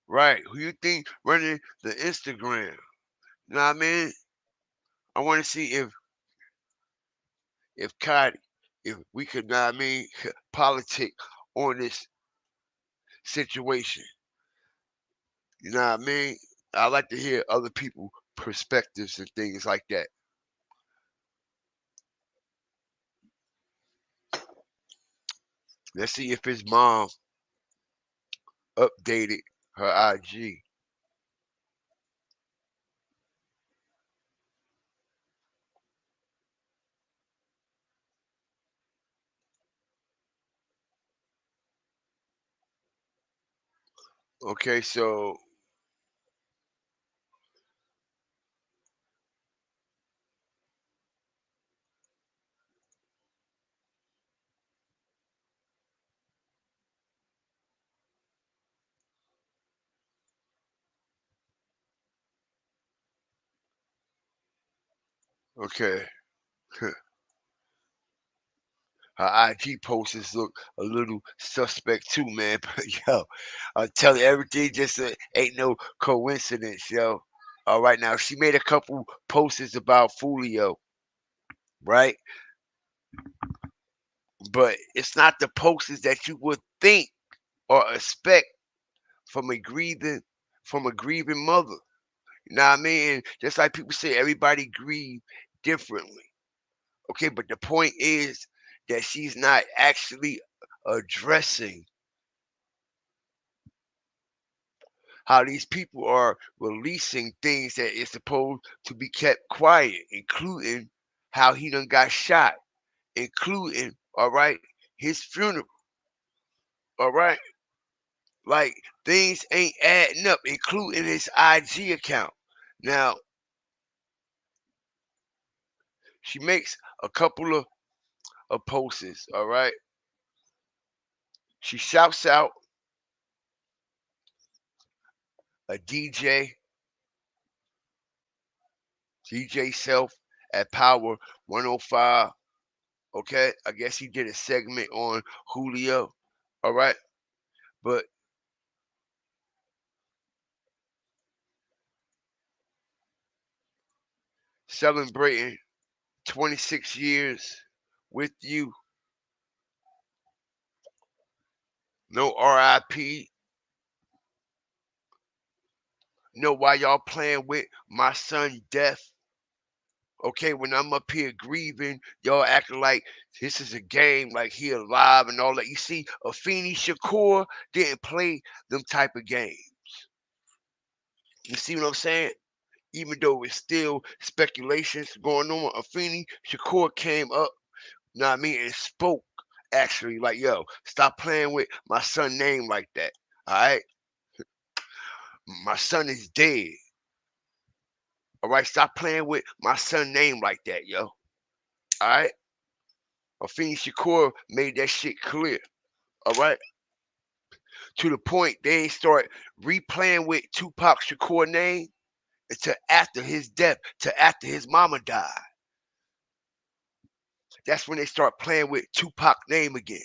Speaker 2: Right. Who you think running the Instagram? You know what I mean? I want to see if Cotty, if we could, know what I mean, politic on this situation. You know what I mean? I like to hear other people' perspectives and things like that. Let's see if his mom updated her IG. Okay, so okay. Her IG posts look a little suspect too, man. But yo, I'm telling you, everything just ain't no coincidence, yo. All right, now she made a couple posts about Foolio, right? But it's not the posts that you would think or expect from a grieving mother. You know what I mean? And just like people say, everybody grieve differently. Okay, but the point is that she's not actually addressing how these people are releasing things that is supposed to be kept quiet, including how he done got shot, including, all right, his funeral, all right? Like, things ain't adding up, including his IG account. Now, she makes a couple of posts, all right? She shouts out a DJ Self at Power 105. Okay, I guess he did a segment on Julio. All right, but celebrating 26 years with you. No RIP. No, why y'all playing with my son' death? Okay, when I'm up here grieving, y'all acting like this is a game, like he alive and all that. You see, Afeni Shakur didn't play them type of games. You see what I'm saying? Even though it's still speculations going on, Afeni Shakur came up, you know what I mean, and spoke actually like, yo, stop playing with my son name like that. All right? My son is dead. All right, stop playing with my son name like that, yo. All right? Afeni Shakur made that shit clear. All right? To the point they ain't start replaying with Tupac Shakur name until after his death, to after his mama died. That's when they start playing with Tupac name again.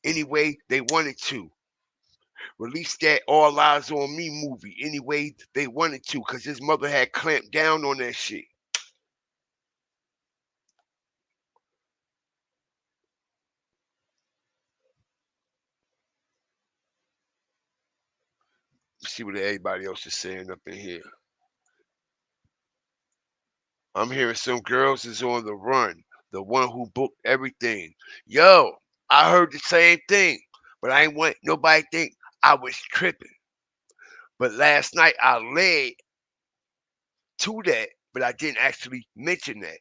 Speaker 2: Any way they wanted to. Release that All Eyes on Me movie any way they wanted to, because his mother had clamped down on that shit. See what everybody else is saying up in here. I'm hearing some girls is on the run. The one who booked everything. Yo, I heard the same thing, but I ain't want nobody think I was tripping. But last night I led to that, but I didn't actually mention that.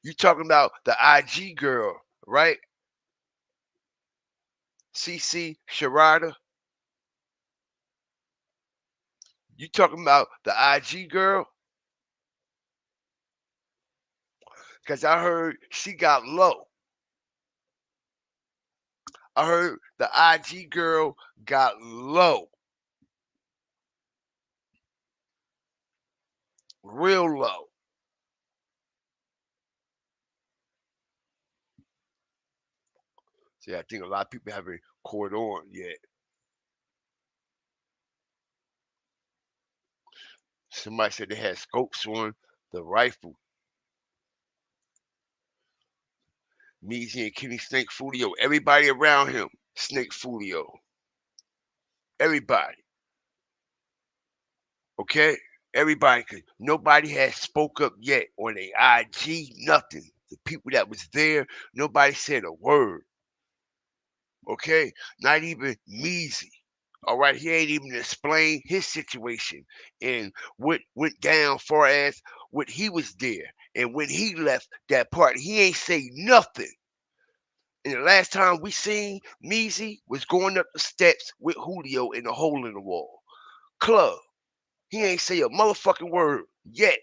Speaker 2: You talking about the IG girl, right? CC Sharada. You talking about the IG girl? Because I heard she got low. I heard the IG girl got low. Real low. See, I think a lot of people haven't caught on yet. Somebody said they had scopes on the rifle. Meezy and Kenny Snake Foolio. Everybody around him, Snake Foolio. Everybody. Okay? Everybody. Cause nobody has spoke up yet on the IG, nothing. The people that was there, nobody said a word. Okay? Not even Meezy. All right, he ain't even explained his situation and what went down far as what he was there. And when he left that party, he ain't say nothing. And the last time we seen Meezy was going up the steps with Julio in a hole in the wall. Club. He ain't say a motherfucking word yet.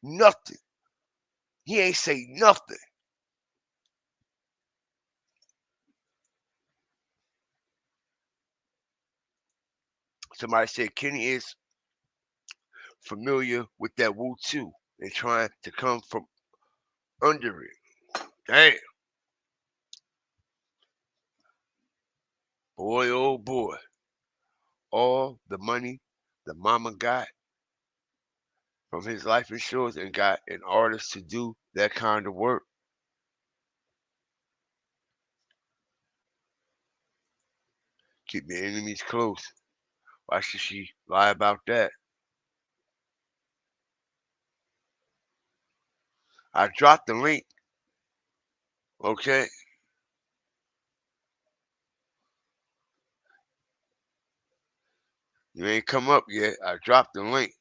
Speaker 2: Nothing. He ain't say nothing. Somebody said Kenny is familiar with that Wu too and trying to come from under it. Damn. Boy, oh boy. All the money the mama got from his life insurance and got an artist to do that kind of work. Keep your enemies close. Why should she lie about that? I dropped the link. Okay. You ain't come up yet. I dropped the link.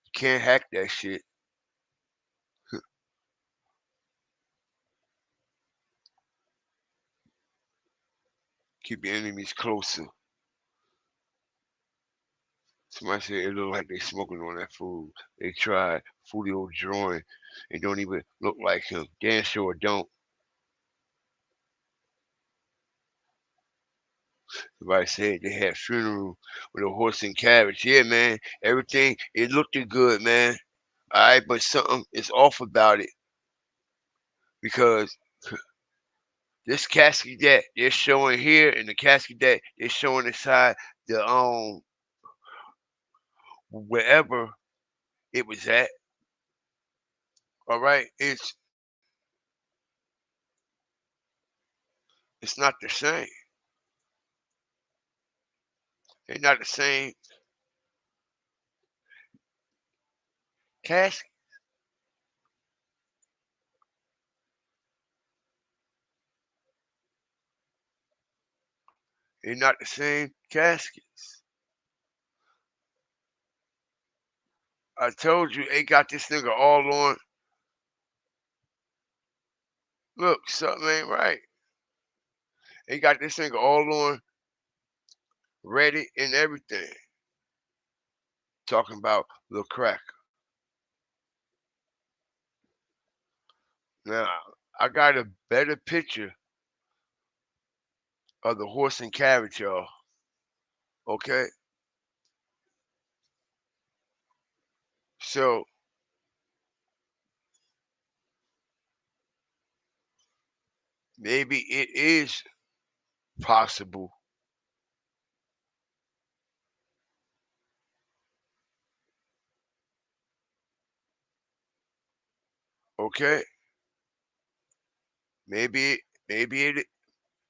Speaker 2: You can't hack that shit. Keep your enemies closer. Somebody said it look like they smoking on that food. They tried Foolio drawing. It don't even look like him. Damn sure don't. Somebody said they had funeral with a horse and carriage. Yeah, man. Everything, it looked good, man. All right, but something is off about it because this casket that they're showing here and the casket that they're showing inside the wherever it was at. All right, it's not the same. They're not the same. caskets. They're not the same caskets. I told you, they got this nigga all on. Look, something ain't right. They got this nigga all on Reddit and everything. Talking about Lil Cracker. Now, I got a better picture of the horse and carriage, y'all. Okay? So, maybe it is possible. Okay? Maybe it maybe it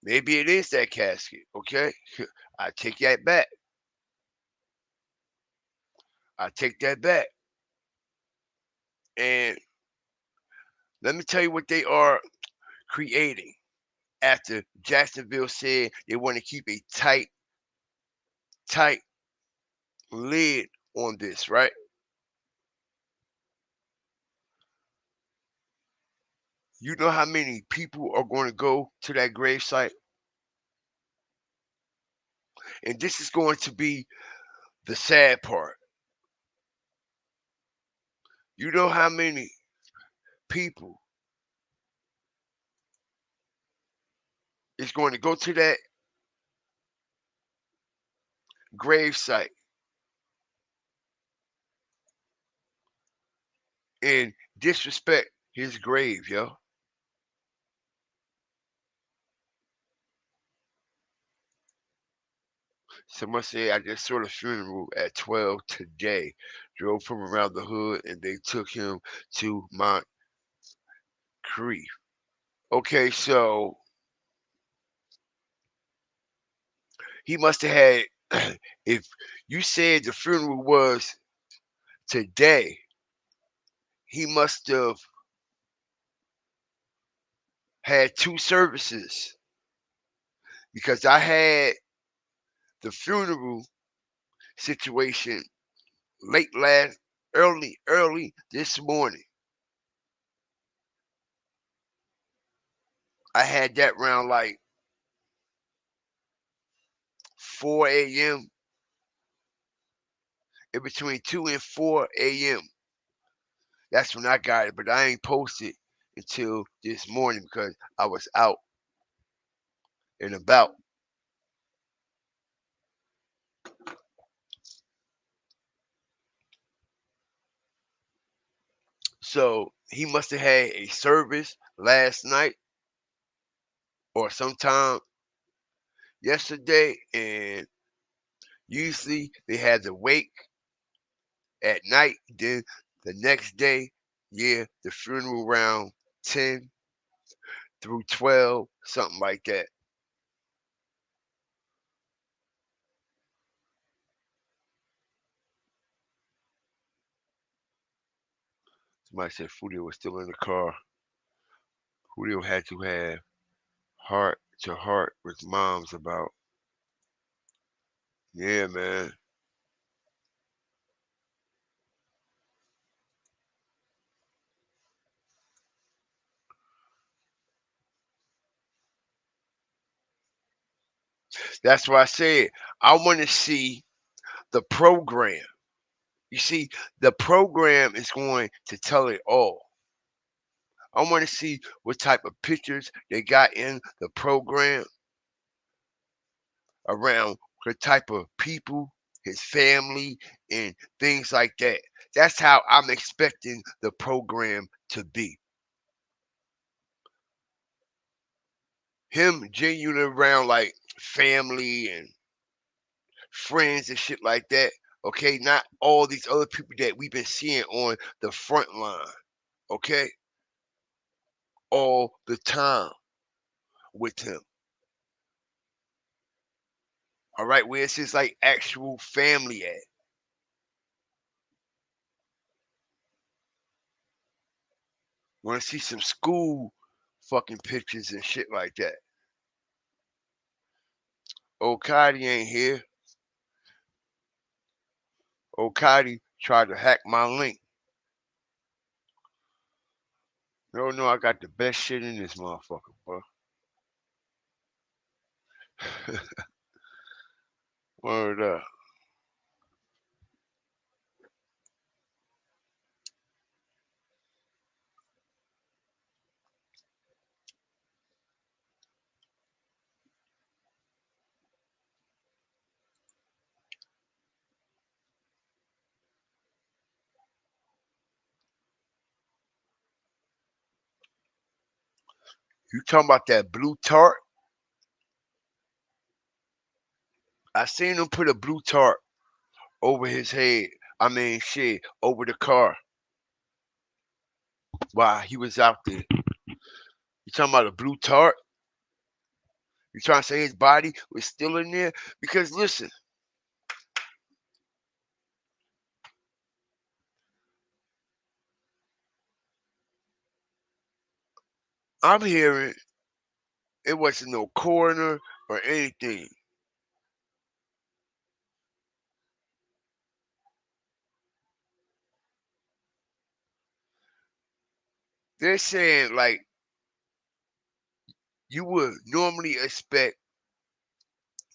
Speaker 2: maybe it is that casket. Okay? I take that back. I take that back. And let me tell you what they are creating after Jacksonville said they want to keep a tight lid on this, right? You know how many people are going to go to that gravesite? And this is going to be the sad part. You know how many people is going to go to that gravesite and disrespect his grave, yo? Someone said I just saw the funeral at 12 today. Drove from around the hood and they took him to Mount Cree. Okay, so he must have had, if you said the funeral was today, he must have had two services because I had the funeral situation early this morning. I had that around like 4 a.m. in between 2 and 4 a.m. That's when I got it, but I ain't posted until this morning because I was out and about. So he must have had a service last night or sometime yesterday, and usually they have the wake at night. Then the next day, yeah, the funeral around 10 through 12, something like that. Somebody said Foolio was still in the car. Foolio had to have heart to heart with moms about, yeah, man. That's why I said I want to see the program. You see, the program is going to tell it all. I want to see what type of pictures they got in the program around the type of people, his family, and things like that. That's how I'm expecting the program to be. Him genuine around like family and friends and shit like that. Okay, not all these other people that we've been seeing on the front line. Okay, all the time with him. All right, where's his like actual family at? Want to see some school fucking pictures and shit like that. Okadi ain't here. Okadi tried to hack my link. No, I got the best shit in this motherfucker, bro. Word up. You talking about that blue tarp? I seen him put a blue tarp over his head. I mean, shit, over the car while he was out there. You talking about a blue tarp? You trying to say his body was still in there? Because listen, I'm hearing it wasn't no coroner or anything. They're saying like you would normally expect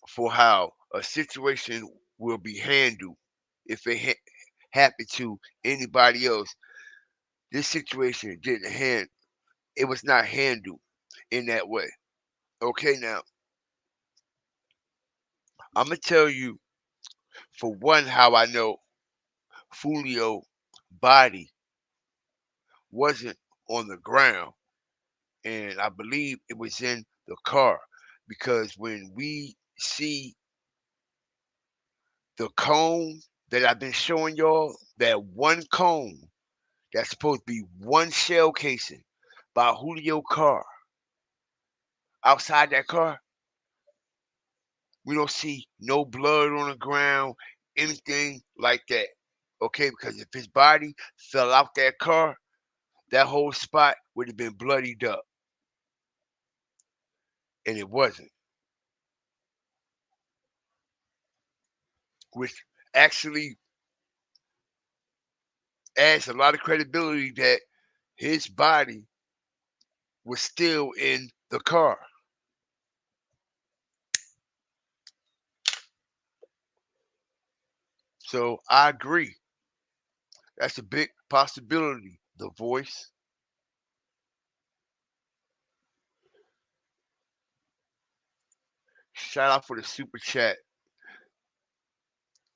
Speaker 2: for how a situation will be handled if it happened to anybody else. This situation didn't hand. It was not handled in that way. Okay, now I'm gonna tell you for one how I know Foolio body wasn't on the ground, and I believe it was in the car because when we see the cone that I've been showing y'all, that one cone that's supposed to be one shell casing by Julio car outside that car, we don't see no blood on the ground, anything like that. Okay, because if his body fell out that car, that whole spot would have been bloodied up, and it wasn't, which actually adds a lot of credibility that his body was still in the car. So I agree. That's a big possibility. The voice. Shout out for the super chat,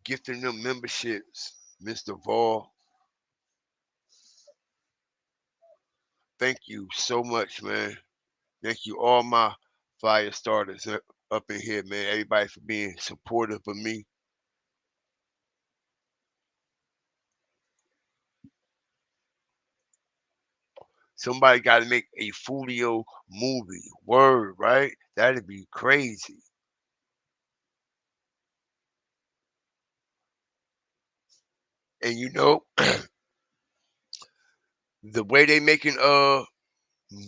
Speaker 2: gifting them memberships, Mr. Vol. Thank you so much, man. Thank you, all my fire starters up in here, man. Everybody for being supportive of me. Somebody got to make a Foolio movie. Word, right? That'd be crazy. And you know, the way they making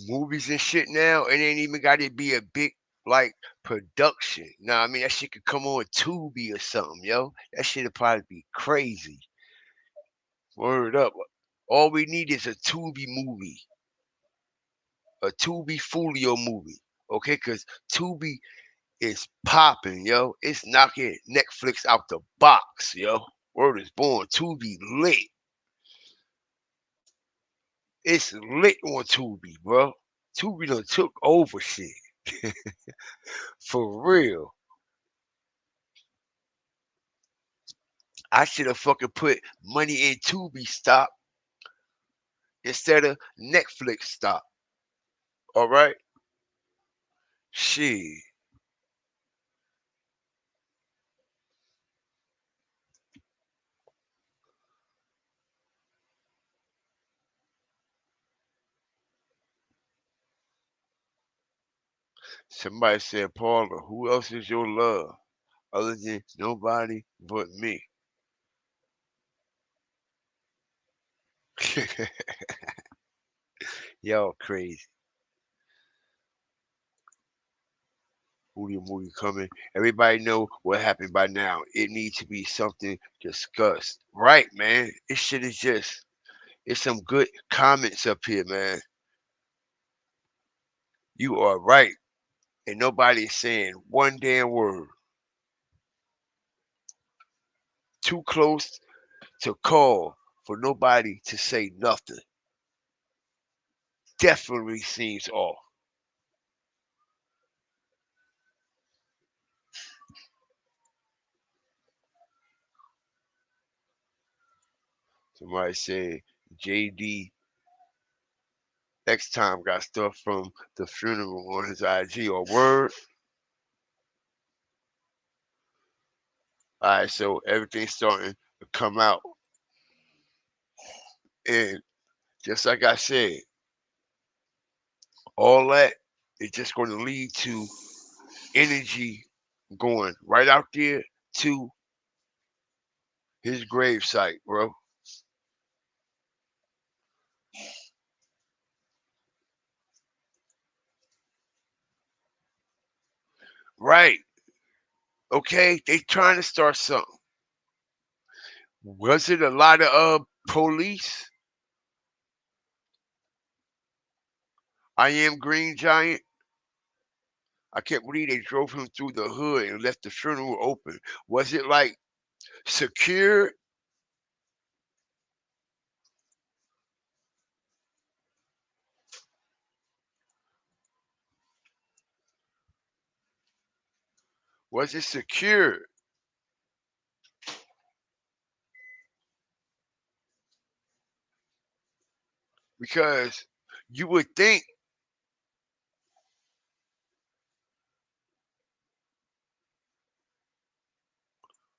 Speaker 2: movies and shit now, it ain't even got to be a big like production. Nah, I mean that shit could come on Tubi or something, yo. That shit'd probably be crazy. Word up. All we need is a Tubi movie, a Tubi Foolio movie, okay? Cause Tubi is popping, yo. It's knocking Netflix out the box, yo. Word is born. Tubi lit. It's lit on Tubi, bro. Tubi done took over shit. For real. I should have fucking put money in Tubi stock instead of Netflix stock. All right? Shit. Somebody said, Paula, who else is your love other than nobody but me? Y'all crazy. Foolio movie coming. Everybody know what happened by now. It needs to be something discussed. Right, man. This shit is just, it's some good comments up here, man. You are right. And nobody is saying one damn word. Too close to call for nobody to say nothing. Definitely seems off. Somebody said JD next time got stuff from the funeral on his IG or word. Alright, so everything's starting to come out. And just like I said, all that is just going to lead to energy going right out there to his grave site, bro. Right. Okay, they trying to start something. Was it a lot of police? I am Green Giant. I can't believe they drove him through the hood and left the funeral open. Was it like secure? Was it secure? Because you would think,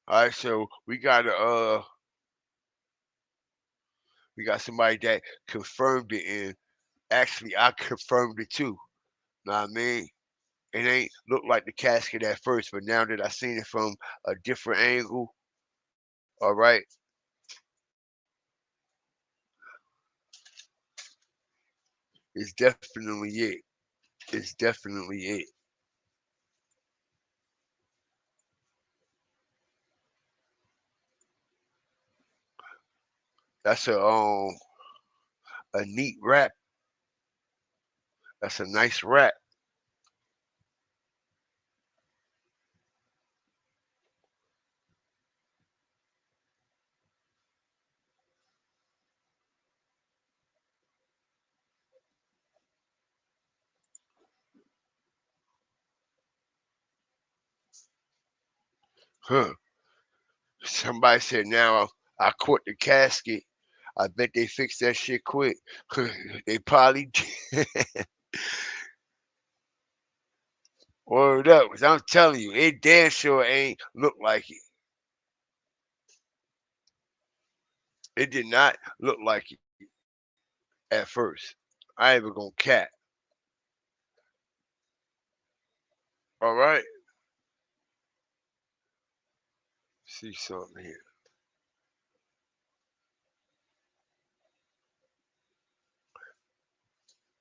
Speaker 2: all right, so we got somebody that confirmed it, and actually I confirmed it too. Know what I mean? It ain't look like the casket at first, but now that I seen it from a different angle, all right, it's definitely it. It's definitely it. That's a neat rap. That's a nice rap. Huh. Somebody said now I caught the casket. I bet they fixed that shit quick. They probably did. Word up, 'cause I'm telling you, it damn sure ain't look like it. It did not look like it at first. I ain't even gonna cap. All right. See something here.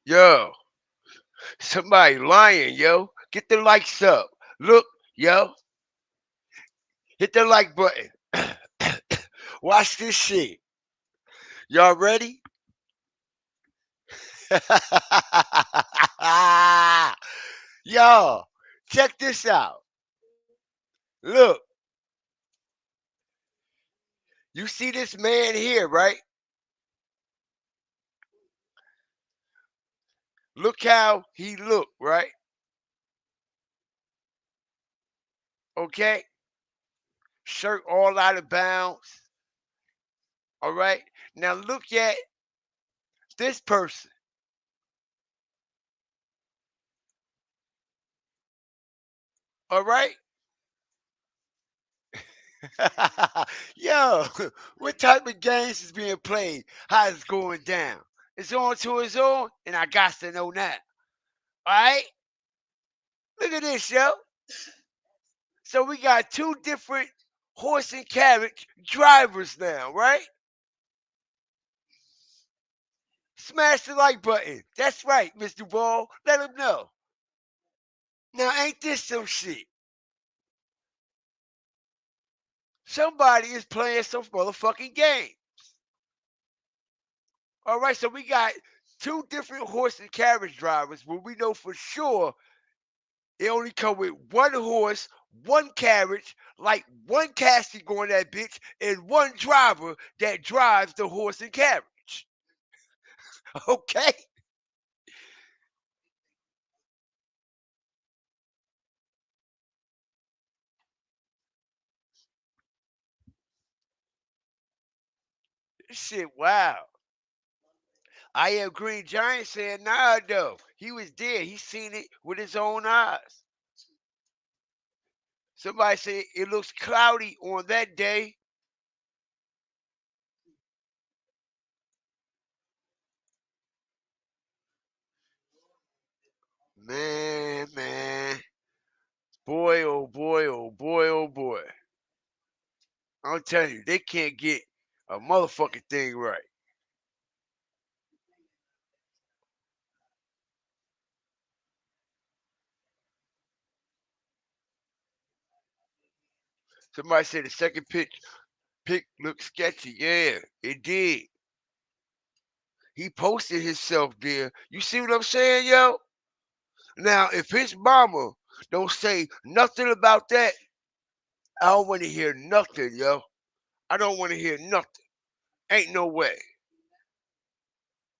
Speaker 2: Yo, somebody lying, yo. Get the likes up. Look, yo, hit the like button. Watch this shit. Y'all ready? Y'all, check this out. Look, you see this man here, right? Look how he looked, right? Okay? Shirt all out of bounds. All right? Now look at this person. All right? Yo, what type of games is being played? How it's going down? It's on to its own, and I got to know that. All right? Look at this, yo. So we got two different horse and carriage drivers now, right? Smash the like button. That's right, Mr. Ball. Let him know. Now, ain't this some shit? Somebody is playing some motherfucking game. All right, so we got two different horse and carriage drivers where we know for sure they only come with one horse, one carriage, like one casket going that bitch, and one driver that drives the horse and carriage. Okay? This shit, wow. I am Green Giant saying, nah, though. He was there. He seen it with his own eyes. Somebody said it looks cloudy on that day. Man. Boy, oh boy, oh boy, oh boy. I'm telling you, they can't get a motherfucking thing right. Somebody said the second pick looked sketchy. Yeah, it did. He posted himself there. You see what I'm saying, yo? Now, if his mama don't say nothing about that, I don't want to hear nothing, yo. I don't want to hear nothing. Ain't no way.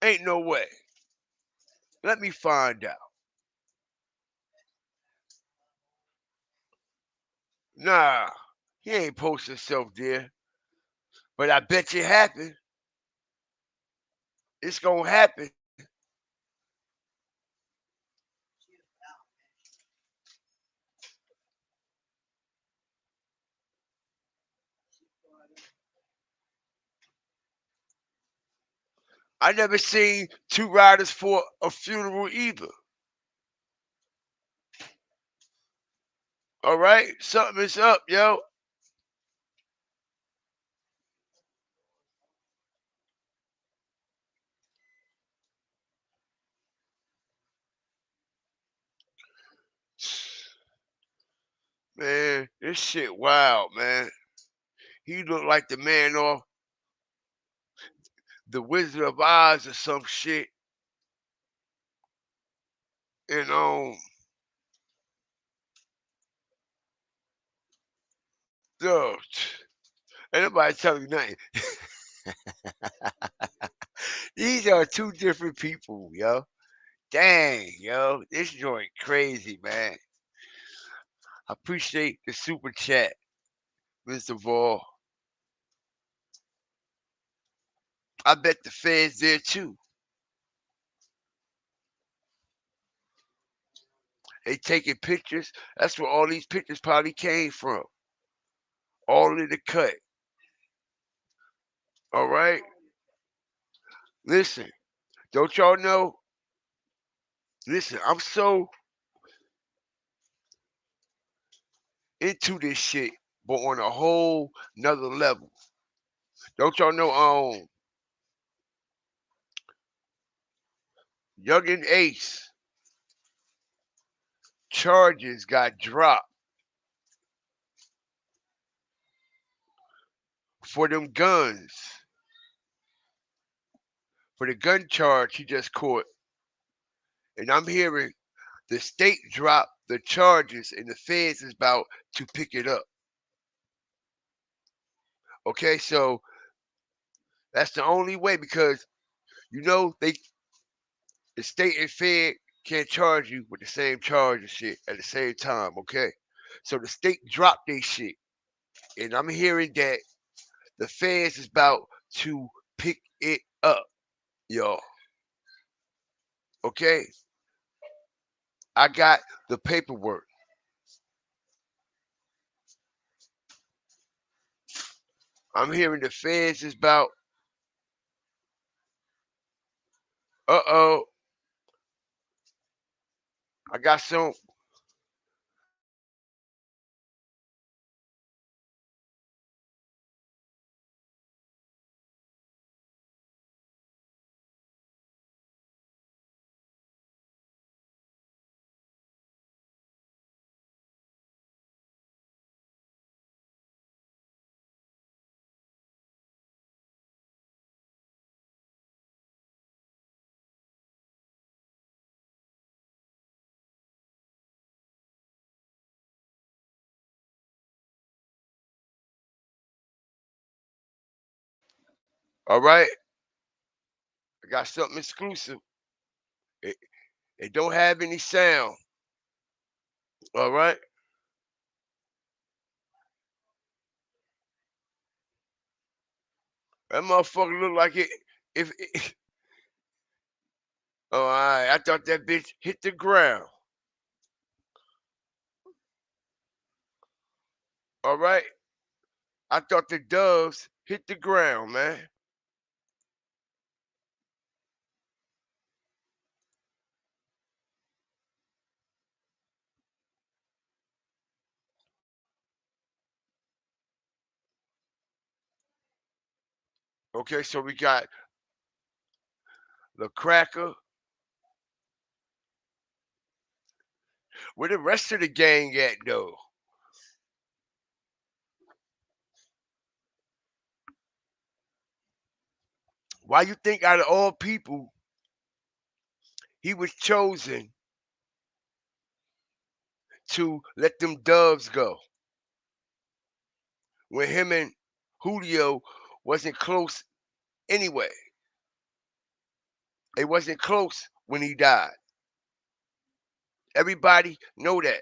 Speaker 2: Ain't no way. Let me find out. Nah, he ain't post himself there. But I bet you happen. It's gonna happen. I never seen two riders for a funeral either. All right, something is up, yo. Man, this shit wild, man. He looked like the man off the Wizard of Oz or some shit. And yo, ain't nobody telling you nothing. These are two different people, yo. Dang, yo, this joint crazy, man. I appreciate the super chat, Mr. Ball. I bet the fans there too. They taking pictures. That's where all these pictures probably came from. All in the cut. All right? Listen, don't y'all know? Listen, I'm so into this shit, but on a whole nother level. Don't y'all know Young and Ace charges got dropped for them guns. For the gun charge he just caught. And I'm hearing the state drop the charges and the feds is about to pick it up. Okay, so that's the only way because the state and fed can't charge you with the same charge and shit at the same time, okay? So the state dropped their shit. And I'm hearing that the feds is about to pick it up, y'all. Okay? I got the paperwork. I'm hearing the feds is about, uh-oh, I got some All right, I got something exclusive. It, it don't have any sound. All right. That motherfucker look like it. If oh, all right, I thought that bitch hit the ground. All right, I thought the doves hit the ground, man. Okay, so we got the cracker. Where the rest of the gang at though? Why you think out of all people he was chosen to let them doves go when him and Julio wasn't close anyway? They wasn't close when he died. Everybody know that.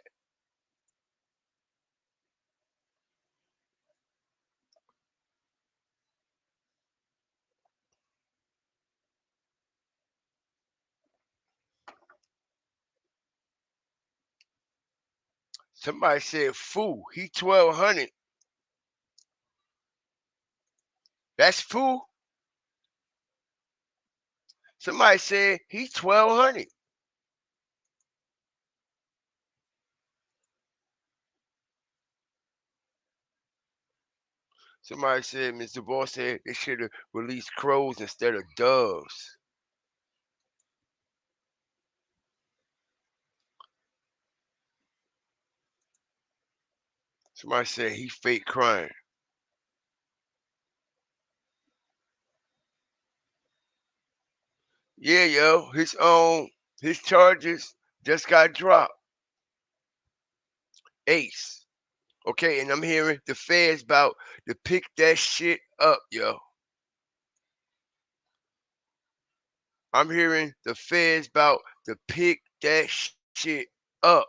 Speaker 2: Somebody said, "Fool, he 1,200." That's fool. Somebody said he's 1,200. Somebody said Mr. Boss said they should have released crows instead of doves. Somebody said he fake crying. Yeah, yo, his charges just got dropped. Ace. Okay, and I'm hearing the feds about to pick that shit up, yo. I'm hearing the feds about to pick that shit up.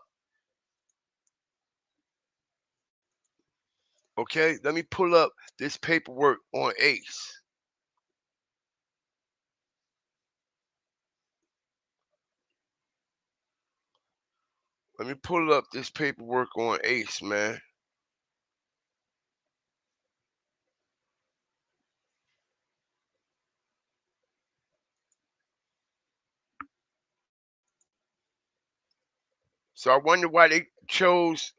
Speaker 2: Okay, let me pull up this paperwork on Ace. Let me pull up this paperwork on Ace, man. So I wonder why they chose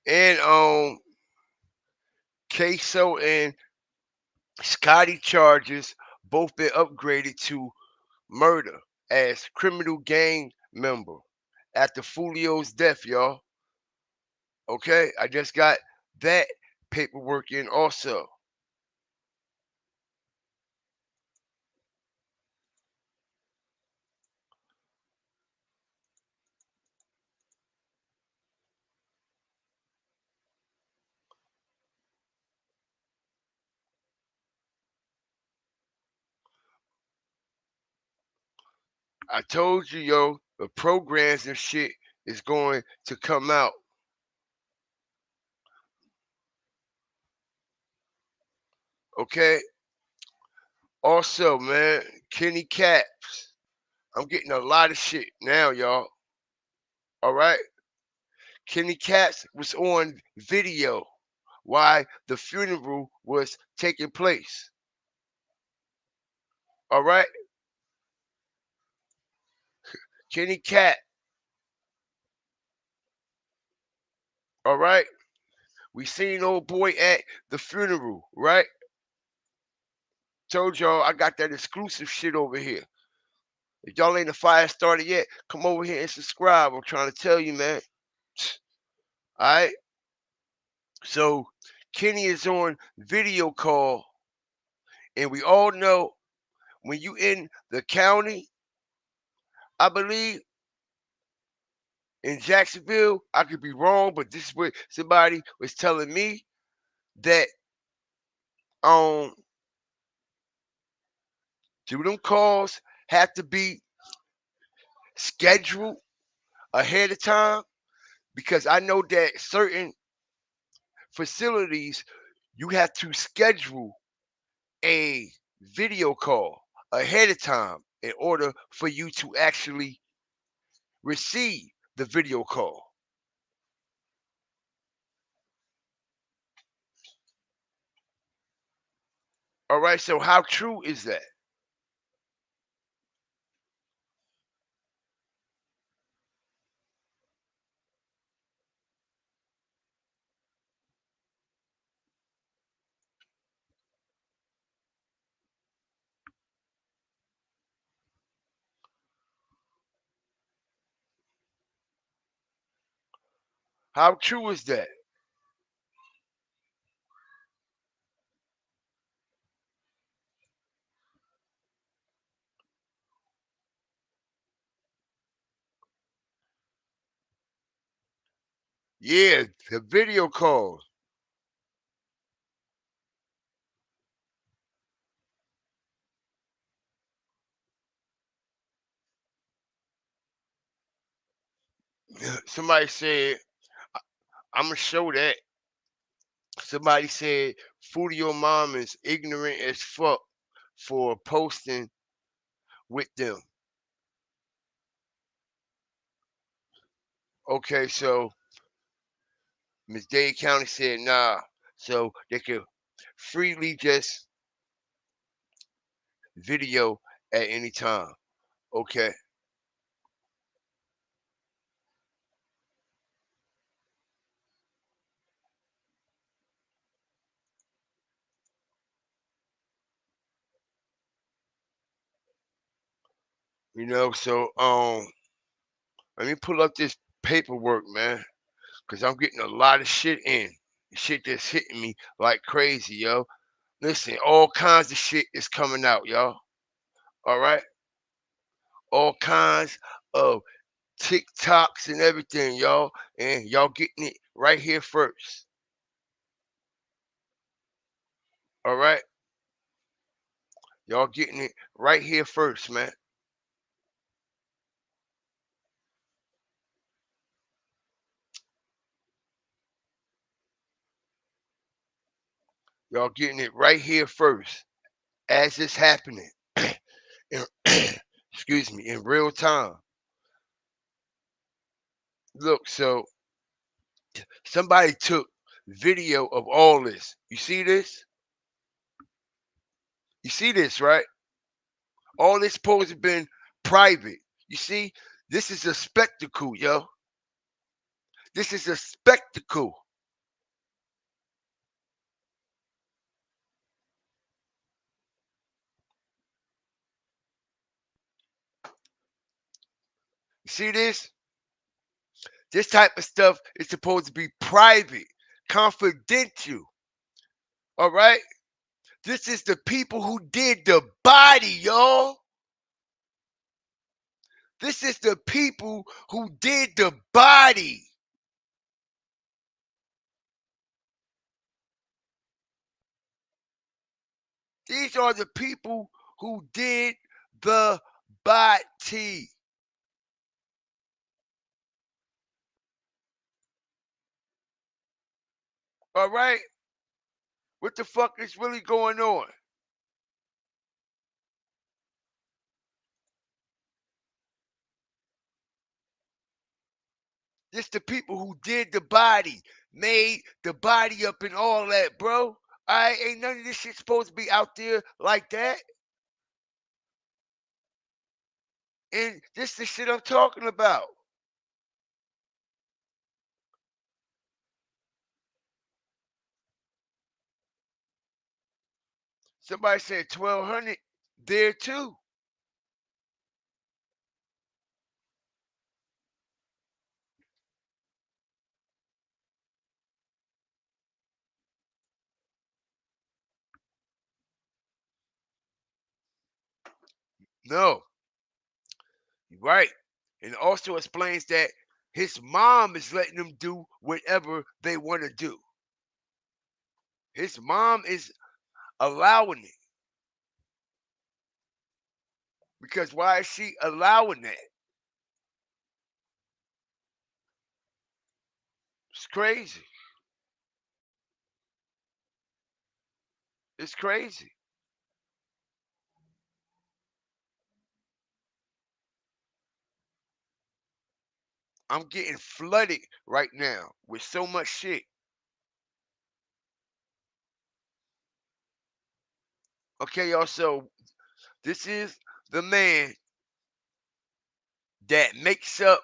Speaker 2: and Queso and Scotty charges both been upgraded to murder as criminal gang member after Foolio's death, y'all. Okay, I just got that paperwork in also. I told you, yo, the programs and shit is going to come out. Okay. Also, man, Kenny Caps. I'm getting a lot of shit now, y'all. All right. Kenny Caps was on video while the funeral was taking place. All right. Kenny Cat. All right. We seen old boy at the funeral, right? Told y'all I got that exclusive shit over here. If y'all ain't a fire starter yet, come over here and subscribe. I'm trying to tell you, man. All right. So Kenny is on video call, and we all know when you in the county, I believe in Jacksonville. I could be wrong, but this is what somebody was telling me that do them calls have to be scheduled ahead of time? Because I know that certain facilities you have to schedule a video call ahead of time in order for you to actually receive the video call. All right, so how true is that? How true is that? Yeah, the video calls. Somebody said, I'm gonna show that. Somebody said, Foolio mom is ignorant as fuck for posting with them. Okay, so Miss Dade County said, nah. So they could freely just video at any time. Okay. So let me pull up this paperwork, man. Cause I'm getting a lot of shit in. Shit that's hitting me like crazy, yo. Listen, all kinds of shit is coming out, y'all. All right? All kinds of TikToks and everything, y'all. And y'all getting it right here first. All right? Y'all getting it right here first, man. Y'all getting it right here first as it's happening. in, excuse me, in real time. Look, so somebody took video of all this. You see this? You see this, right? All this supposed to have been private. You see, this is a spectacle, yo. This is a spectacle. You see this? This type of stuff is supposed to be private, confidential. All right? This is the people who did the body, y'all. This is the people who did the body. These are the people who did the body. All right? What the fuck is really going on? This the people who did the body, made the body up and all that, bro. I ain't none of this shit supposed to be out there like that. And this the shit I'm talking about. Somebody said 1,200 there too. No, you're right. And it also explains that His mom is letting him do whatever they want to do. His mom is allowing it. Because why is she allowing that? It's crazy. It's crazy. I'm getting flooded right now with so much shit. Okay, y'all. So this is the man that makes up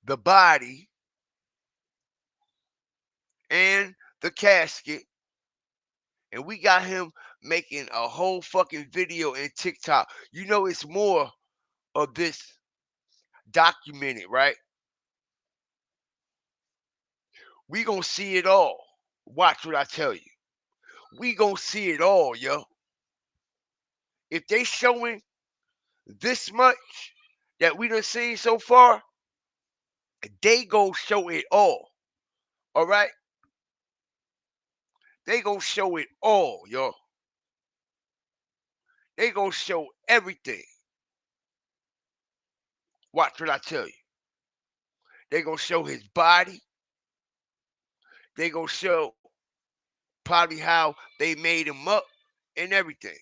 Speaker 2: the body and the casket. And we got him making a whole fucking video in TikTok. You know, it's more of this documented, right? We gonna see it all. Watch what I tell you. We gonna see it all, yo. If they showing this much that we done seen so far, they go show it all. All right? They gonna show it all, yo. They gonna show everything. Watch what I tell you. They gonna show his body. They gonna show probably how they made him up and everything.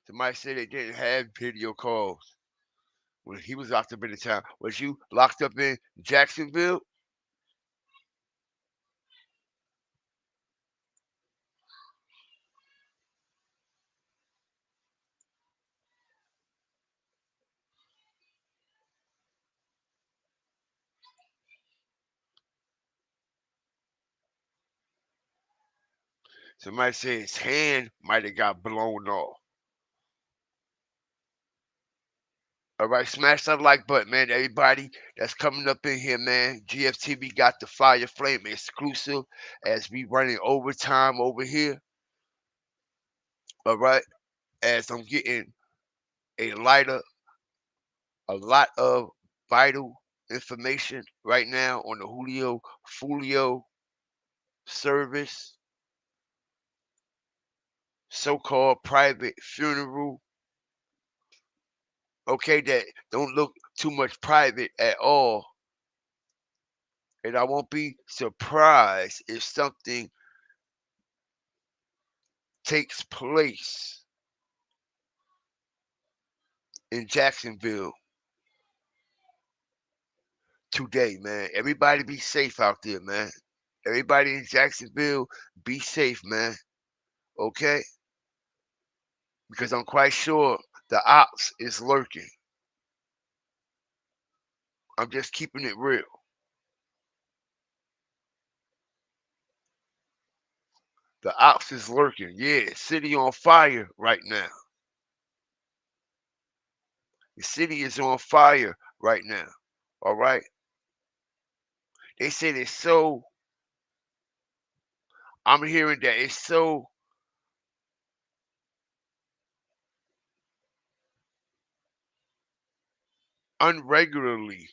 Speaker 2: Somebody said they didn't have video calls when he was locked up in the town. Was you locked up in Jacksonville? Somebody said his hand might have got blown off. All right, smash that like button, man. Everybody that's coming up in here, man. GFTV got the Fire Flame exclusive as we running overtime over here. All right, as I'm getting a lighter, a lot of vital information right now on the Foolio service, so-called private funeral. Okay, that don't look too much private at all. And I won't be surprised if something takes place in Jacksonville today, man. Everybody be safe out there, man. Everybody in Jacksonville, be safe, man. Okay? Because I'm quite sure the ops is lurking. I'm just keeping it real. The ops is lurking. Yeah, city on fire right now. The city is on fire right now. All right? They said it's so, I'm hearing that it's so unregularly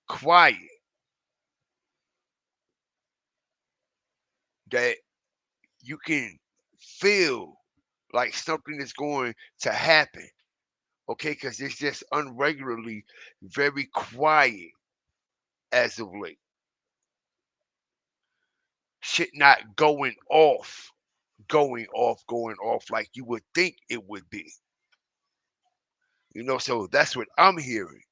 Speaker 2: quiet that you can feel like something is going to happen. Okay, because it's just unregularly very quiet as of late. Shit not going off like you would think it would be. So that's what I'm hearing.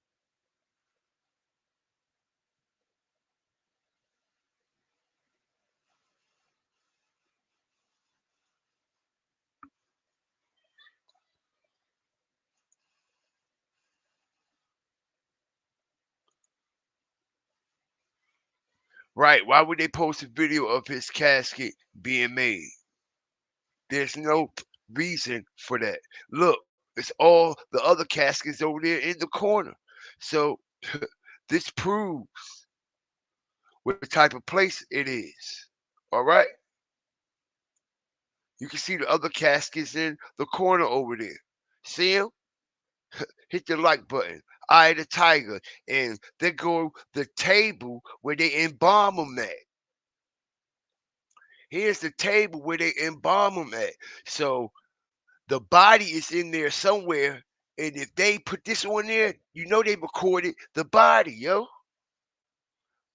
Speaker 2: Right. Why would they post a video of his casket being made? There's no reason for that. Look, it's all the other caskets over there in the corner. So this proves what type of place it is. All right? You can see the other caskets in the corner over there. See them? Hit the like button. Eye of the tiger. And there go the table where they embalm them at. Here's the table where they embalm them at. So the body is in there somewhere. And if they put this on there, you know they recorded the body, yo.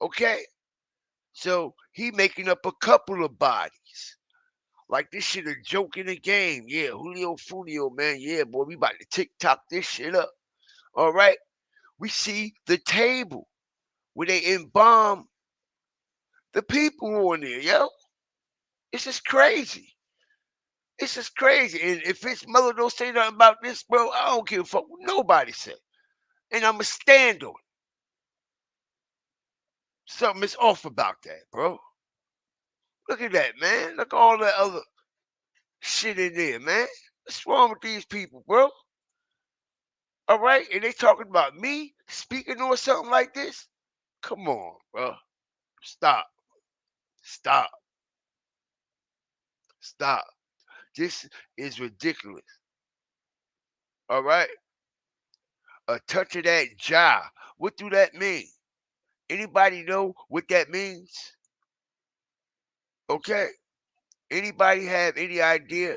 Speaker 2: Okay? So he making up a couple of bodies. Like this shit a joke in the game. Yeah, Julio Foolio, man. Yeah, boy, we about to TikTok this shit up. All right? We see the table where they embalm the people on there, yo. It's just crazy. It's just crazy. And if his mother don't say nothing about this, bro, I don't give a fuck what nobody say. And I'ma stand on it. Something is off about that, bro. Look at that, man. Look at all that other shit in there, man. What's wrong with these people, bro? All right? And they talking about me speaking on something like this? Come on, bro. Stop. Stop. Stop. This is ridiculous. All right? A touch of that jaw. What do that mean? Anybody know what that means? Okay. Anybody have any idea?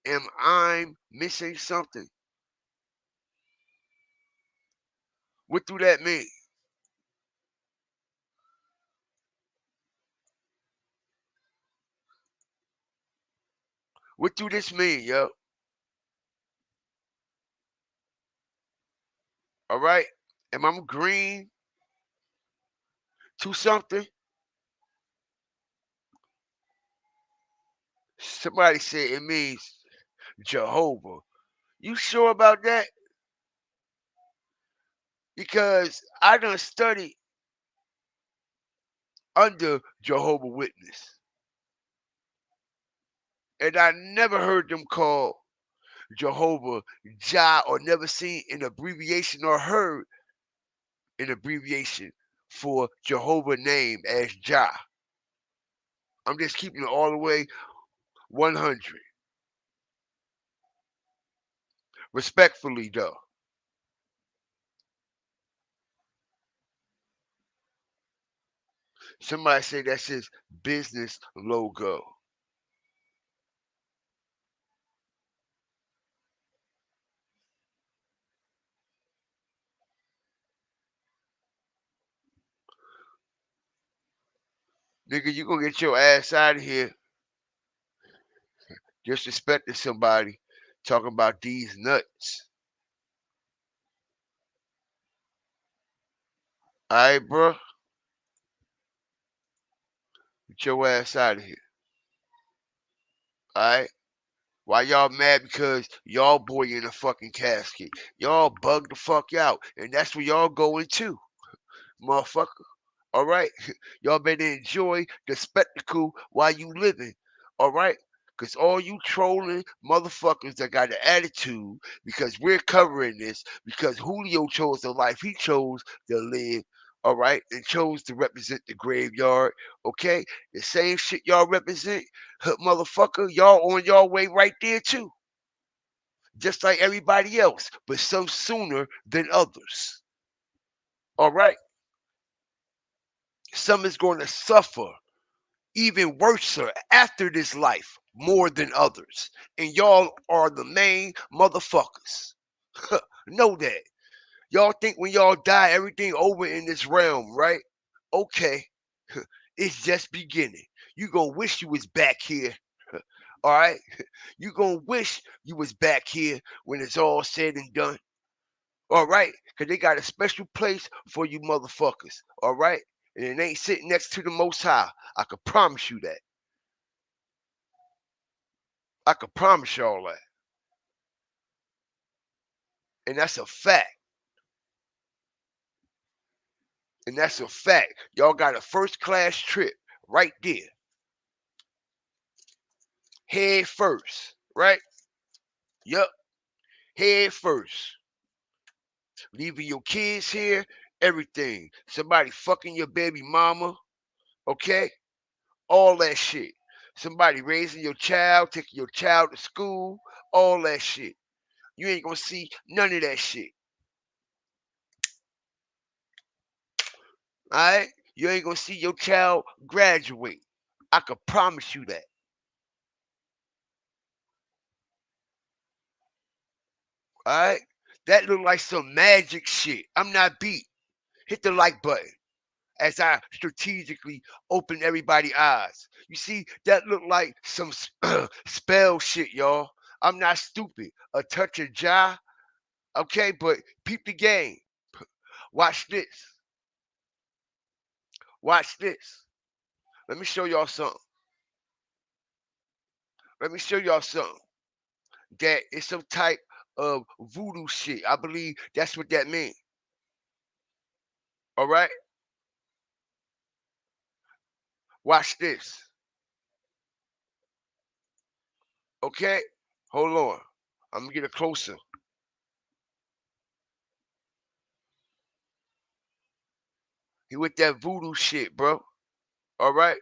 Speaker 2: Am I missing something? What do that mean? What do this mean, yo? All right? Am I green to something? Somebody said it means Jehovah. You sure about that? Because I done studied under Jehovah Witness. And I never heard them call Jehovah Jah or never seen an abbreviation or heard an abbreviation for Jehovah name as Jah. I'm just keeping it all the way 100. Respectfully, though. Somebody say that's his business logo. Nigga, you gonna get your ass out of here disrespecting somebody talking about these nuts. Alright, bro? Get your ass out of here. Alright? Why y'all mad? Because y'all boy in a fucking casket. Y'all bugged the fuck out. And that's where y'all going to, motherfucker. All right? Y'all better enjoy the spectacle while you living. All right? Because all you trolling motherfuckers that got an attitude, because we're covering this, because Julio chose the life he chose to live, all right, and chose to represent the graveyard, okay? The same shit y'all represent, motherfucker, y'all on y'all way right there too. Just like everybody else, but some sooner than others. All right? Some is going to suffer even worse after this life more than others. And y'all are the main motherfuckers. Know that. Y'all think when y'all die, everything over in this realm, right? Okay. It's just beginning. You gonna wish you was back here. All right? You gonna wish you was back here when it's all said and done. All right? Because they got a special place for you motherfuckers. All right? And it ain't sitting next to the Most High. I can promise you that. I can promise y'all that. And that's a fact. And that's a fact. Y'all got a first class trip right there. Head first, right? Yup. Head first. Leaving your kids here everything. Somebody fucking your baby mama, okay? All that shit. Somebody raising your child, taking your child to school, all that shit. You ain't gonna see none of that shit. Alright? You ain't gonna see your child graduate. I can promise you that. Alright? That look like some magic shit. I'm not beat. Hit the like button as I strategically open everybody's eyes. You see, that look like some spell shit, y'all. I'm not stupid. A touch of jaw, okay? But peep the game. Watch this. Watch this. Let me show y'all something. Let me show y'all something. That is some type of voodoo shit. I believe that's what that means. All right? Watch this. Okay? Hold on. I'm going to get it closer. He with that voodoo shit, bro. All right?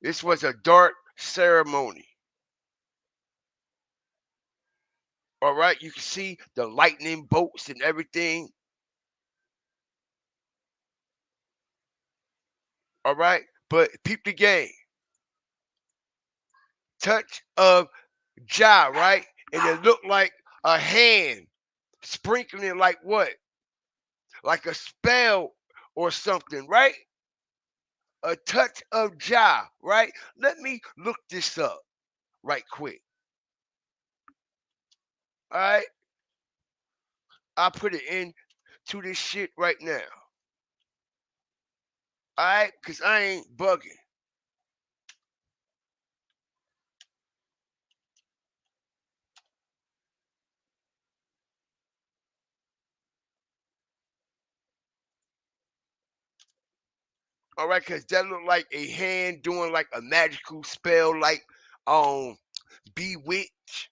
Speaker 2: This was a dark ceremony. All right? You can see the lightning bolts and everything. All right? But peep the game. Touch of Jah, right? And it looked like a hand sprinkling like what? Like a spell or something, right? A touch of Jah, right? Let me look this up right quick. All right? I'll put it in to this shit right now. All right? Because I ain't bugging. All right? Because that looked like a hand doing like a magical spell like Bewitch,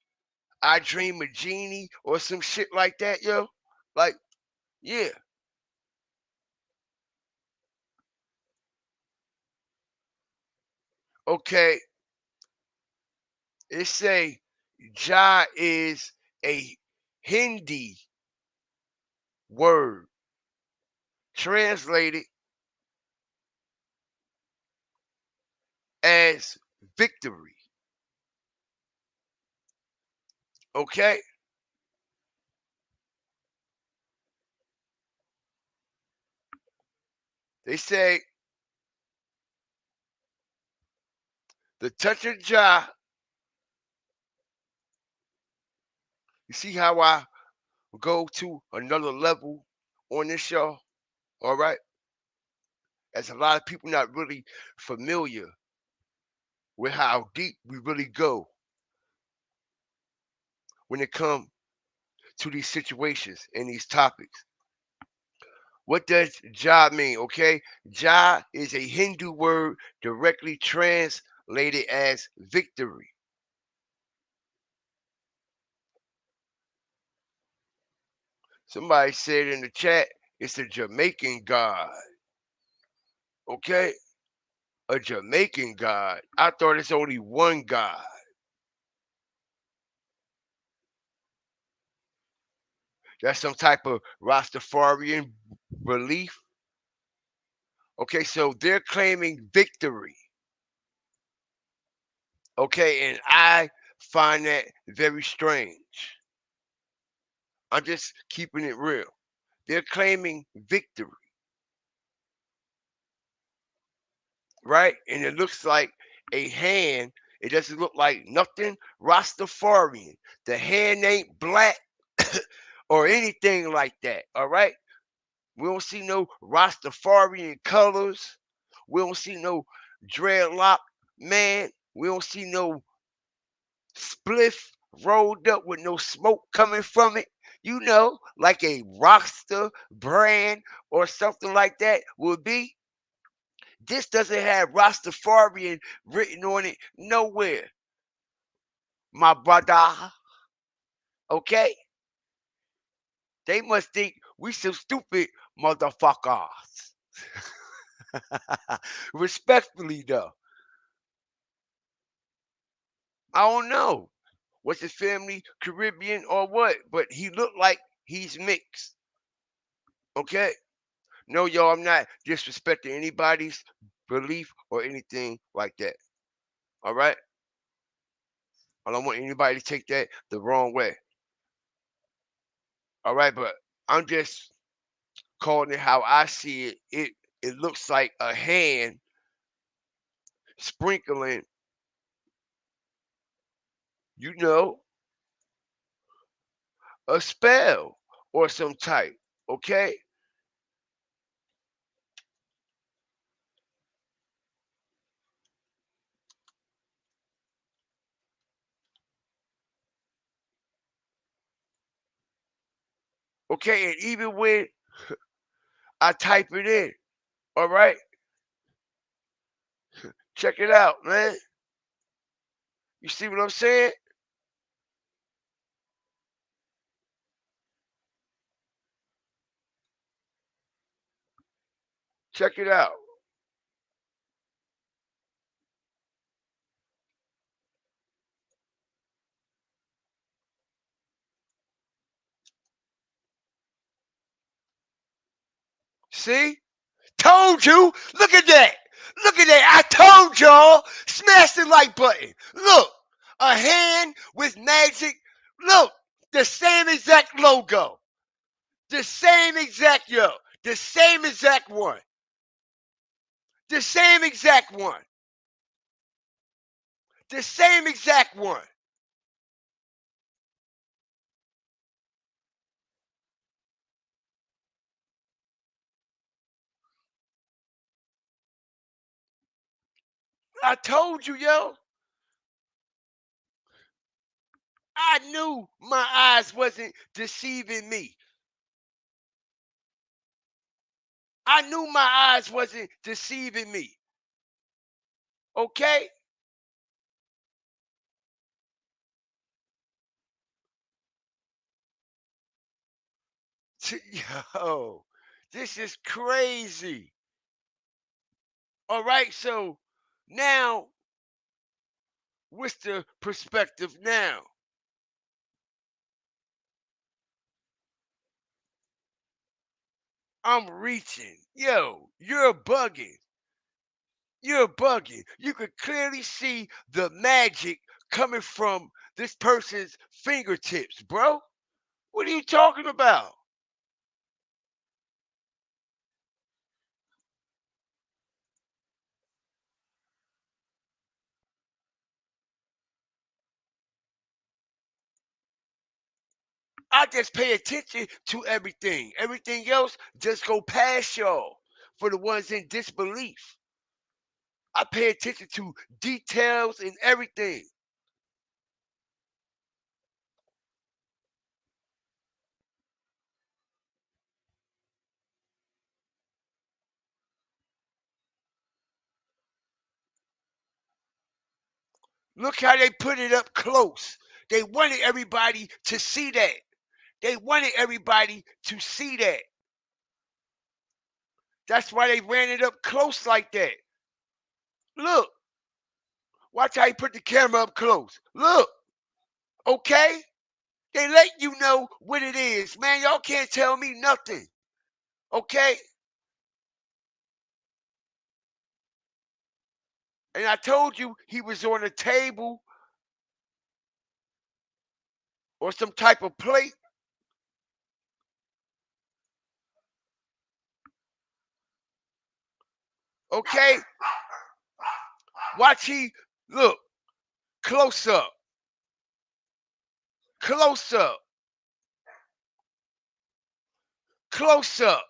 Speaker 2: I Dream a Genie, or some shit like that, yo. Like, yeah. Okay. It say Jah is a Hindi word translated as victory. Okay? They say the touch of Jah. You see how I go to another level on this show? All right? As a lot of people not really familiar with how deep we really go when it comes to these situations and these topics. What does Jah mean? Okay, Jah is a Hindu word directly translated as victory. Somebody said in the chat, it's a Jamaican god. Okay, a Jamaican god. I thought it's only one god. That's some type of Rastafarian belief. Okay, so they're claiming victory. Okay, and I find that very strange. I'm just keeping it real. They're claiming victory, right? And it looks like a hand. It doesn't look like nothing Rastafarian. The hand ain't black or anything like that, all right? We don't see no Rastafarian colors. We don't see no dreadlock man. We don't see no spliff rolled up with no smoke coming from it. You know, like a Rasta brand or something like that would be. This doesn't have Rastafarian written on it nowhere, my brother. Okay? They must think we some stupid motherfuckers. Respectfully, though. I don't know. Was his family Caribbean or what? But he looked like he's mixed. Okay? No, y'all, I'm not disrespecting anybody's belief or anything like that. All right? I don't want anybody to take that the wrong way. All right, but I'm just calling it how I see it. It looks like a hand sprinkling, you know, a spell or some type. Okay? Okay, and even when I type it in, all right, check it out, man. You see what I'm saying? Check it out. See? Told you. Look at that. Look at that. I told y'all. Smash the like button. Look. A hand with magic. Look. The same exact logo. The same exact, yo. The same exact one. The same exact one. The same exact one. I told you, yo. I knew my eyes wasn't deceiving me. I knew my eyes wasn't deceiving me. Okay? Yo, this is crazy. All right, so now what's the perspective now? I'm reaching. Yo, you're bugging. You're bugging. You could clearly see the magic coming from this person's fingertips, bro. What are you talking about? I just pay attention to everything. Everything else just go past y'all for the ones in disbelief. I pay attention to details and everything. Look how they put it up close. They wanted everybody to see that. They wanted everybody to see that. That's why they ran it up close like that. Look, watch how he put the camera up close. Look, okay? They let you know what it is. Man, y'all can't tell me nothing. Okay? And I told you he was on a table or some type of plate. Okay? Watch he look close up. Close up. Close up.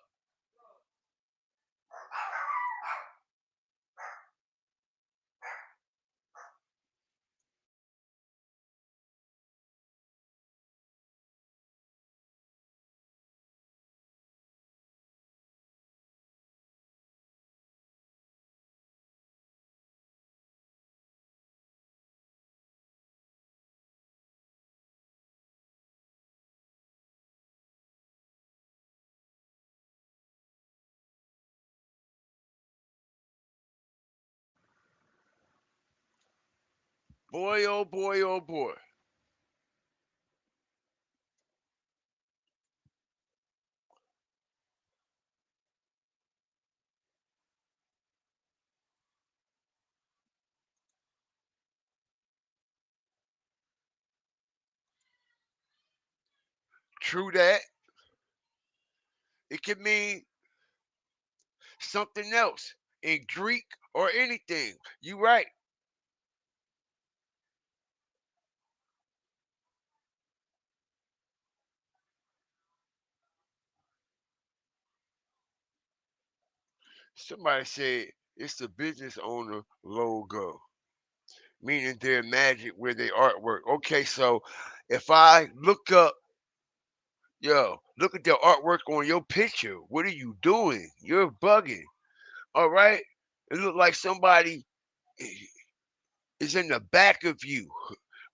Speaker 2: Boy, oh boy, oh boy. True that. It can mean something else in Greek or anything. You right. Somebody said it's the business owner logo, meaning their magic where their artwork. Okay, so if I look up, yo, look at the artwork on your picture. What are you doing? You're bugging. All right. It look like somebody is in the back of you.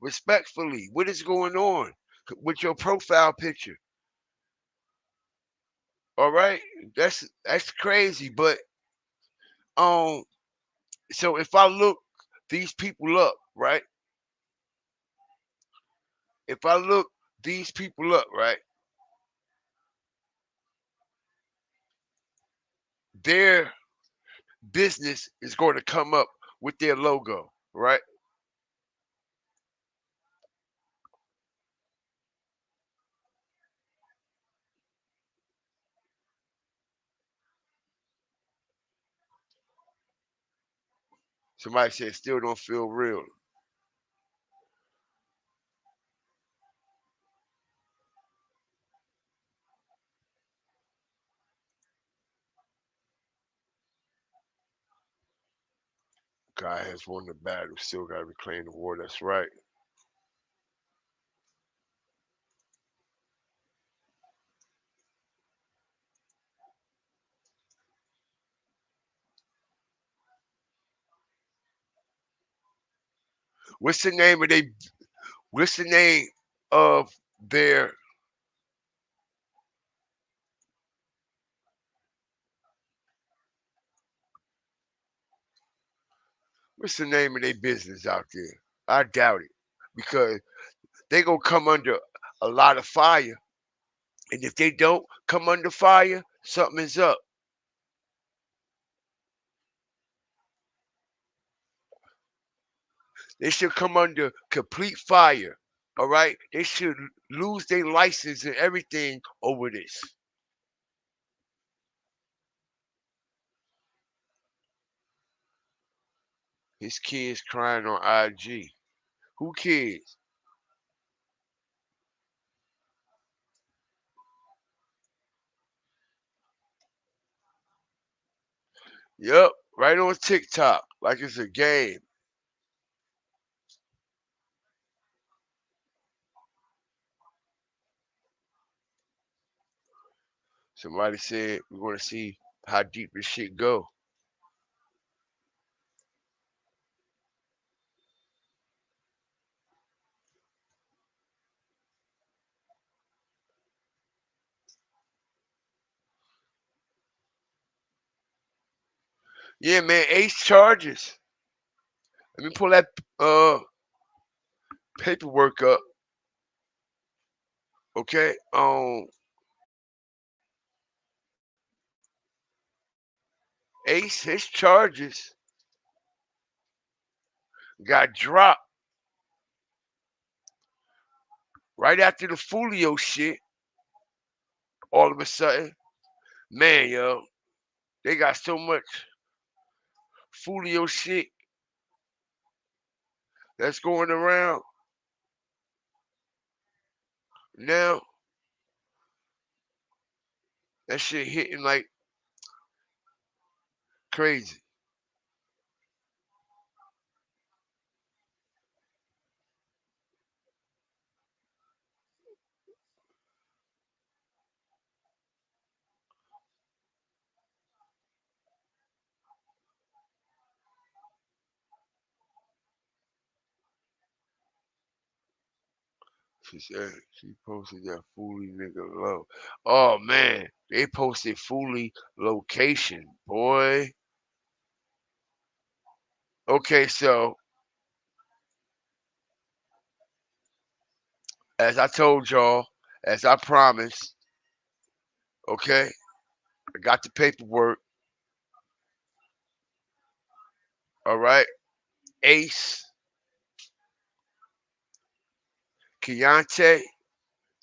Speaker 2: Respectfully, what is going on with your profile picture? All right, that's crazy. But um, so if I look these people up, right? If I look these people up, right? Their business is going to come up with their logo, right? Somebody said still don't feel real. God has won the battle, still got to reclaim the war. That's right. What's the name of they? What's the name of their? What's the name of their business out there? I doubt it because they gonna come under a lot of fire, and if they don't come under fire, something is up. They should come under complete fire. All right, they should lose their license and everything over this. His kids crying on IG. Who kids? Yep, right on TikTok, like it's a game. Somebody said we're gonna see how deep this shit go. Yeah, man, Ace charges. Let me pull that paperwork up. Okay. Ace, his charges got dropped right after the Foolio shit. All of a sudden, man, yo, they got so much Foolio shit that's going around now. That shit hitting like crazy. She said she posted that Foolie nigga low. Oh man, they posted Foolie location, boy. Okay, so as I told y'all, as I promised, okay, I got the paperwork, all right, Ace, Keontae,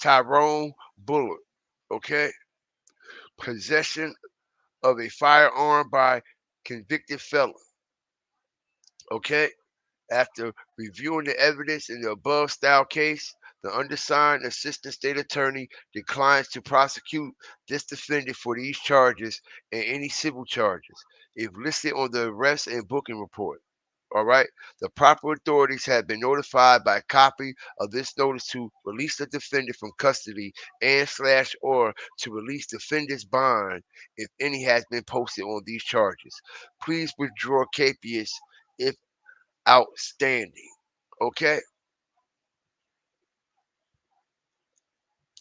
Speaker 2: Tyrone Bullard, okay, possession of a firearm by convicted felon, okay. After reviewing the evidence in the above style case, the undersigned assistant state attorney declines to prosecute this defendant for these charges and any civil charges if listed on the arrest and booking report. All right. The proper authorities have been notified by copy of this notice to release the defendant from custody and slash or to release defendant's bond if any has been posted on these charges. Please withdraw capias if outstanding. Okay?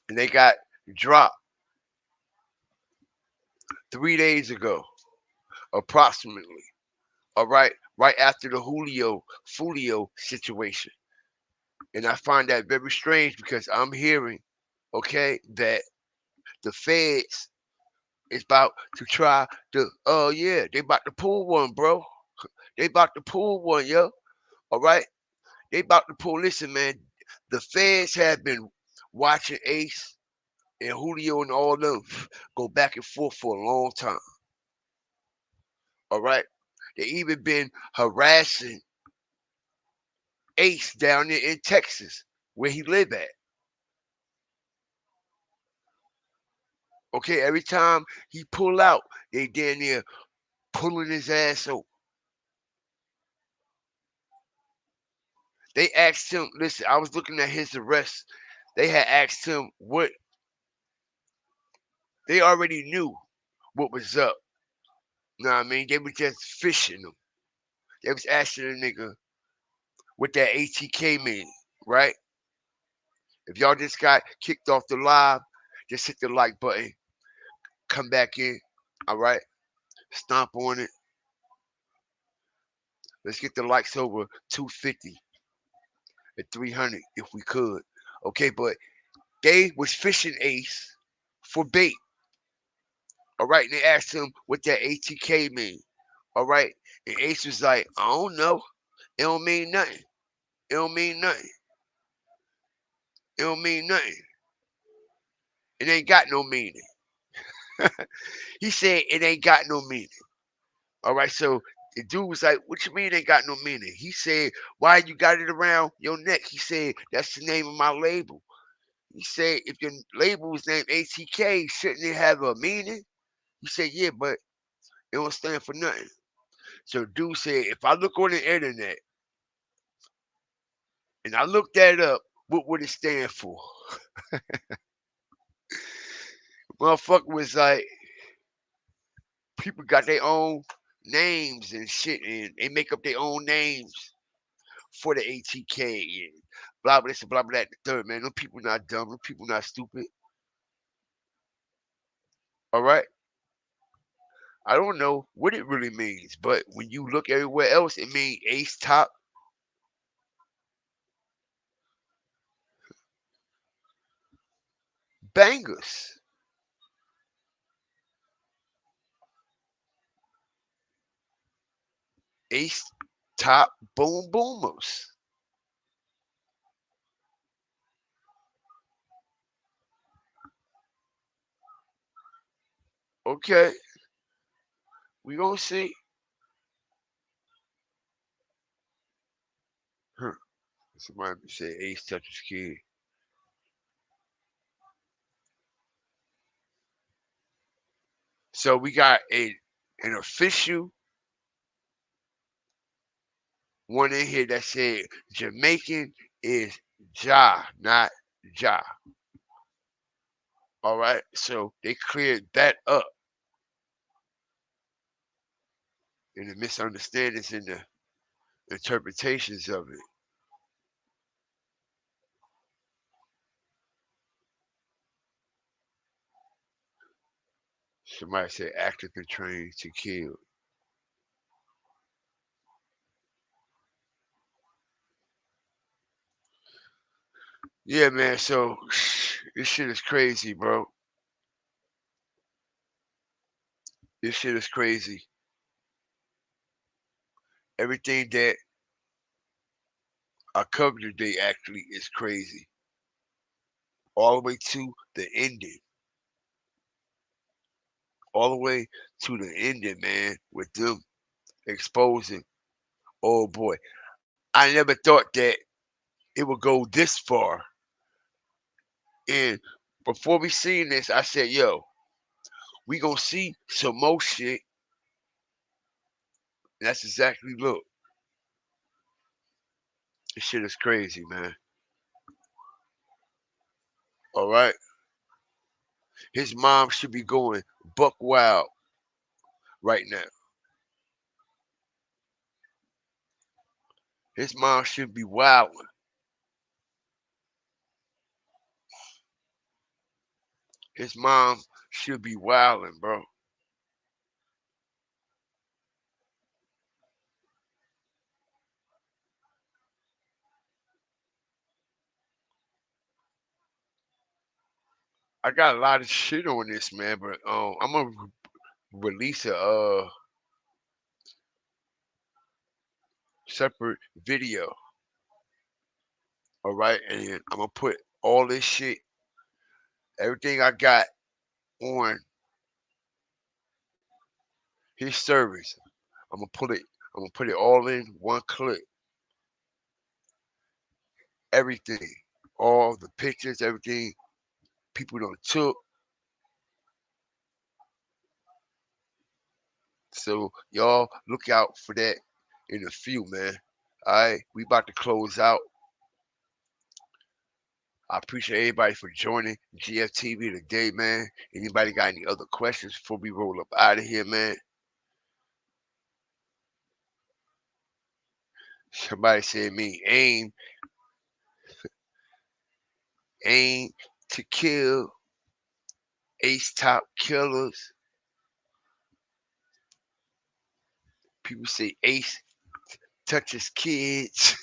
Speaker 2: And they got dropped 3 days ago, approximately. All right? Right after the Foolio situation. And I find that very strange because I'm hearing, okay, that the feds is about to try to, oh yeah, they about to pull one, bro. They about to pull one, yo. All right? They about to pull, listen, man. The feds have been watching Ace and Julio and all them go back and forth for a long time. All right. They even been harassing Ace down there in Texas, where he live at. Okay, every time he pull out, they down there pulling his ass over. They asked him, listen, I was looking at his arrest. They had asked him what they already knew what was up. You know what I mean? They were just fishing him. They was asking the nigga what that ATK mean, right? If y'all just got kicked off the live, just hit the like button. Come back in. All right. Stomp on it. Let's get the likes over 250 and 300 if we could. Okay, but they was fishing Ace for bait. All right. And they asked him what that ATK mean. All right. And Ace was like, I don't know. It don't mean nothing. It don't mean nothing. It don't mean nothing. It ain't got no meaning. He said it ain't got no meaning. All right, so the dude was like, what you mean it ain't got no meaning? He said, why you got it around your neck? He said, that's the name of my label. He said, if your label was named ATK, shouldn't it have a meaning? He said, yeah, but it don't stand for nothing. So dude said, if I look on the internet and I look that up, what would it stand for? Motherfucker was like, people got their own names and shit, and they make up their own names for the ATK and blah blah this and blah blah that. The third, man. Them people not dumb. Them people not stupid. All right. I don't know what it really means, but when you look everywhere else, it means ace top. Bangers. Ace top boom boomers. Okay. We gonna see. Huh. Somebody say ace touches kid. So we got an official one in here that said Jamaican is Ja, not Ja. All right. So they cleared that up in the misunderstandings and the interpretations of it. Somebody said active and trained to kill. Yeah, man. So this shit is crazy, bro. This shit is crazy. Everything that I covered today actually is crazy. All the way to the ending. All the way to the ending, man, with them exposing. Oh boy. I never thought that it would go this far. And before we seen this, I said, yo, we gonna see some more shit. And that's exactly, look, this shit is crazy, man. All right. His mom should be going buck wild right now. His mom should be wilding. His mom should be wilding, bro. I got a lot of shit on this, man, but I'm gonna release a separate video. All right, and I'm gonna put all this shit, everything I got on his service. I'm gonna put it. I'm gonna put it all in one clip. Everything, all the pictures, everything people done took. So y'all look out for that in a few, man. All right, we about to close out. I appreciate everybody for joining GFTV today, man. Anybody got any other questions before we roll up out of here, man? Somebody said me aim to kill ace top killers. People say ace touches kids.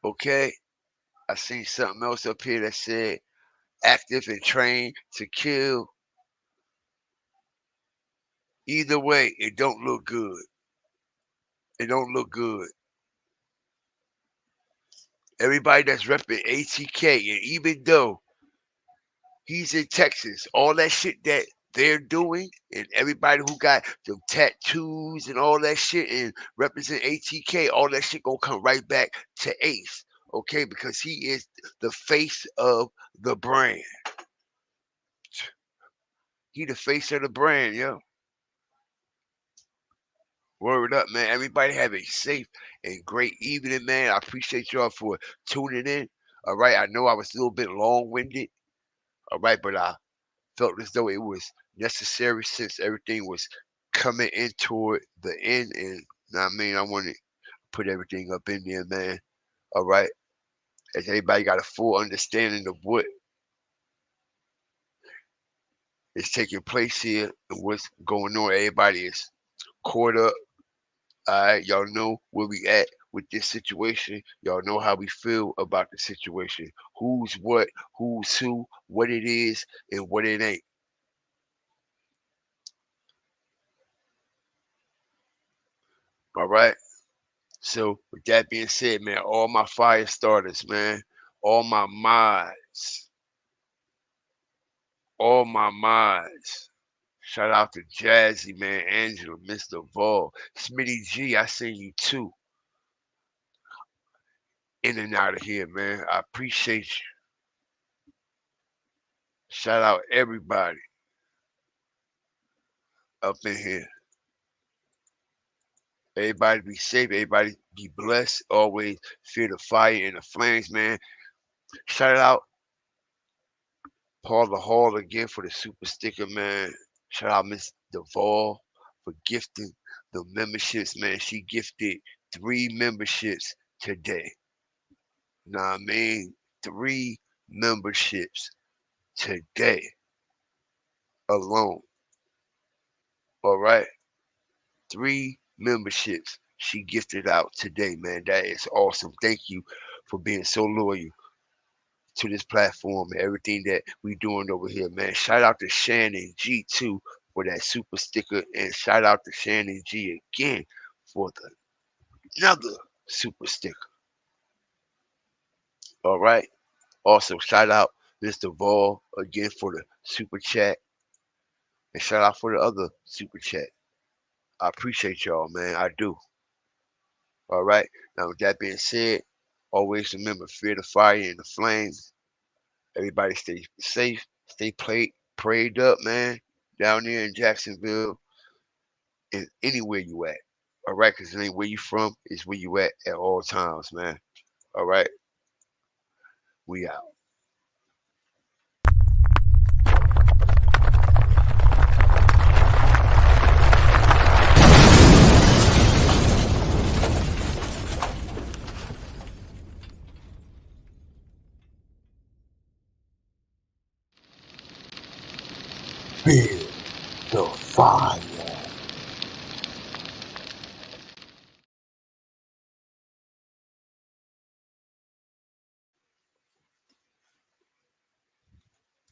Speaker 2: Okay. I seen something else up here that said active and trained to kill. Either way, it don't look good. It don't look good. Everybody that's repping ATK, and even though he's in Texas, all that shit that they're doing, and everybody who got the tattoos and all that shit and represent ATK, all that shit gonna come right back to Ace, okay? Because he is the face of the brand. He the face of the brand, yo. Word up, man. Everybody have a safe and great evening, man. I appreciate y'all for tuning in. All right. I know I was a little bit long-winded. All right, but I felt as though it was necessary since everything was coming in toward the end. And I mean, I want to put everything up in there, man. All right. As everybody got a full understanding of what is taking place here and what's going on. Everybody is caught up. All right, y'all know where we at with this situation. Y'all know how we feel about the situation. Who's what, who's who, what it is, and what it ain't. All right. So with that being said, man, all my fire starters, man, all my mods, all my mods. Shout out to Jazzy, man, Angela, Mr. Vol, Smitty G. I seen you too. In and out of here, man. I appreciate you. Shout out everybody up in here. Everybody be safe. Everybody be blessed. Always fear the fire and the flames, man. Shout out Paula Hall again for the super sticker, man. Shout out Miss Duvall for gifting the memberships, man. She gifted 3 memberships today. Know what I mean? 3 memberships today alone. All right. 3 memberships she gifted out today, man. That is awesome. Thank you for being so loyal to this platform and everything that we doing over here, man. Shout out to Shannon G too for that super sticker, and shout out to Shannon G again for another super sticker. All right. Also, shout out Mr. Vol again for the super chat, and shout out for the other super chat. I appreciate y'all, man. I do. All right. Now, with that being said, always remember, fear the fire and the flames. Everybody stay safe, stay prayed up, man, down there in Jacksonville and anywhere you at. All right, because it ain't where you from, it's where you at all times, man. All right, we out. Fear the fire.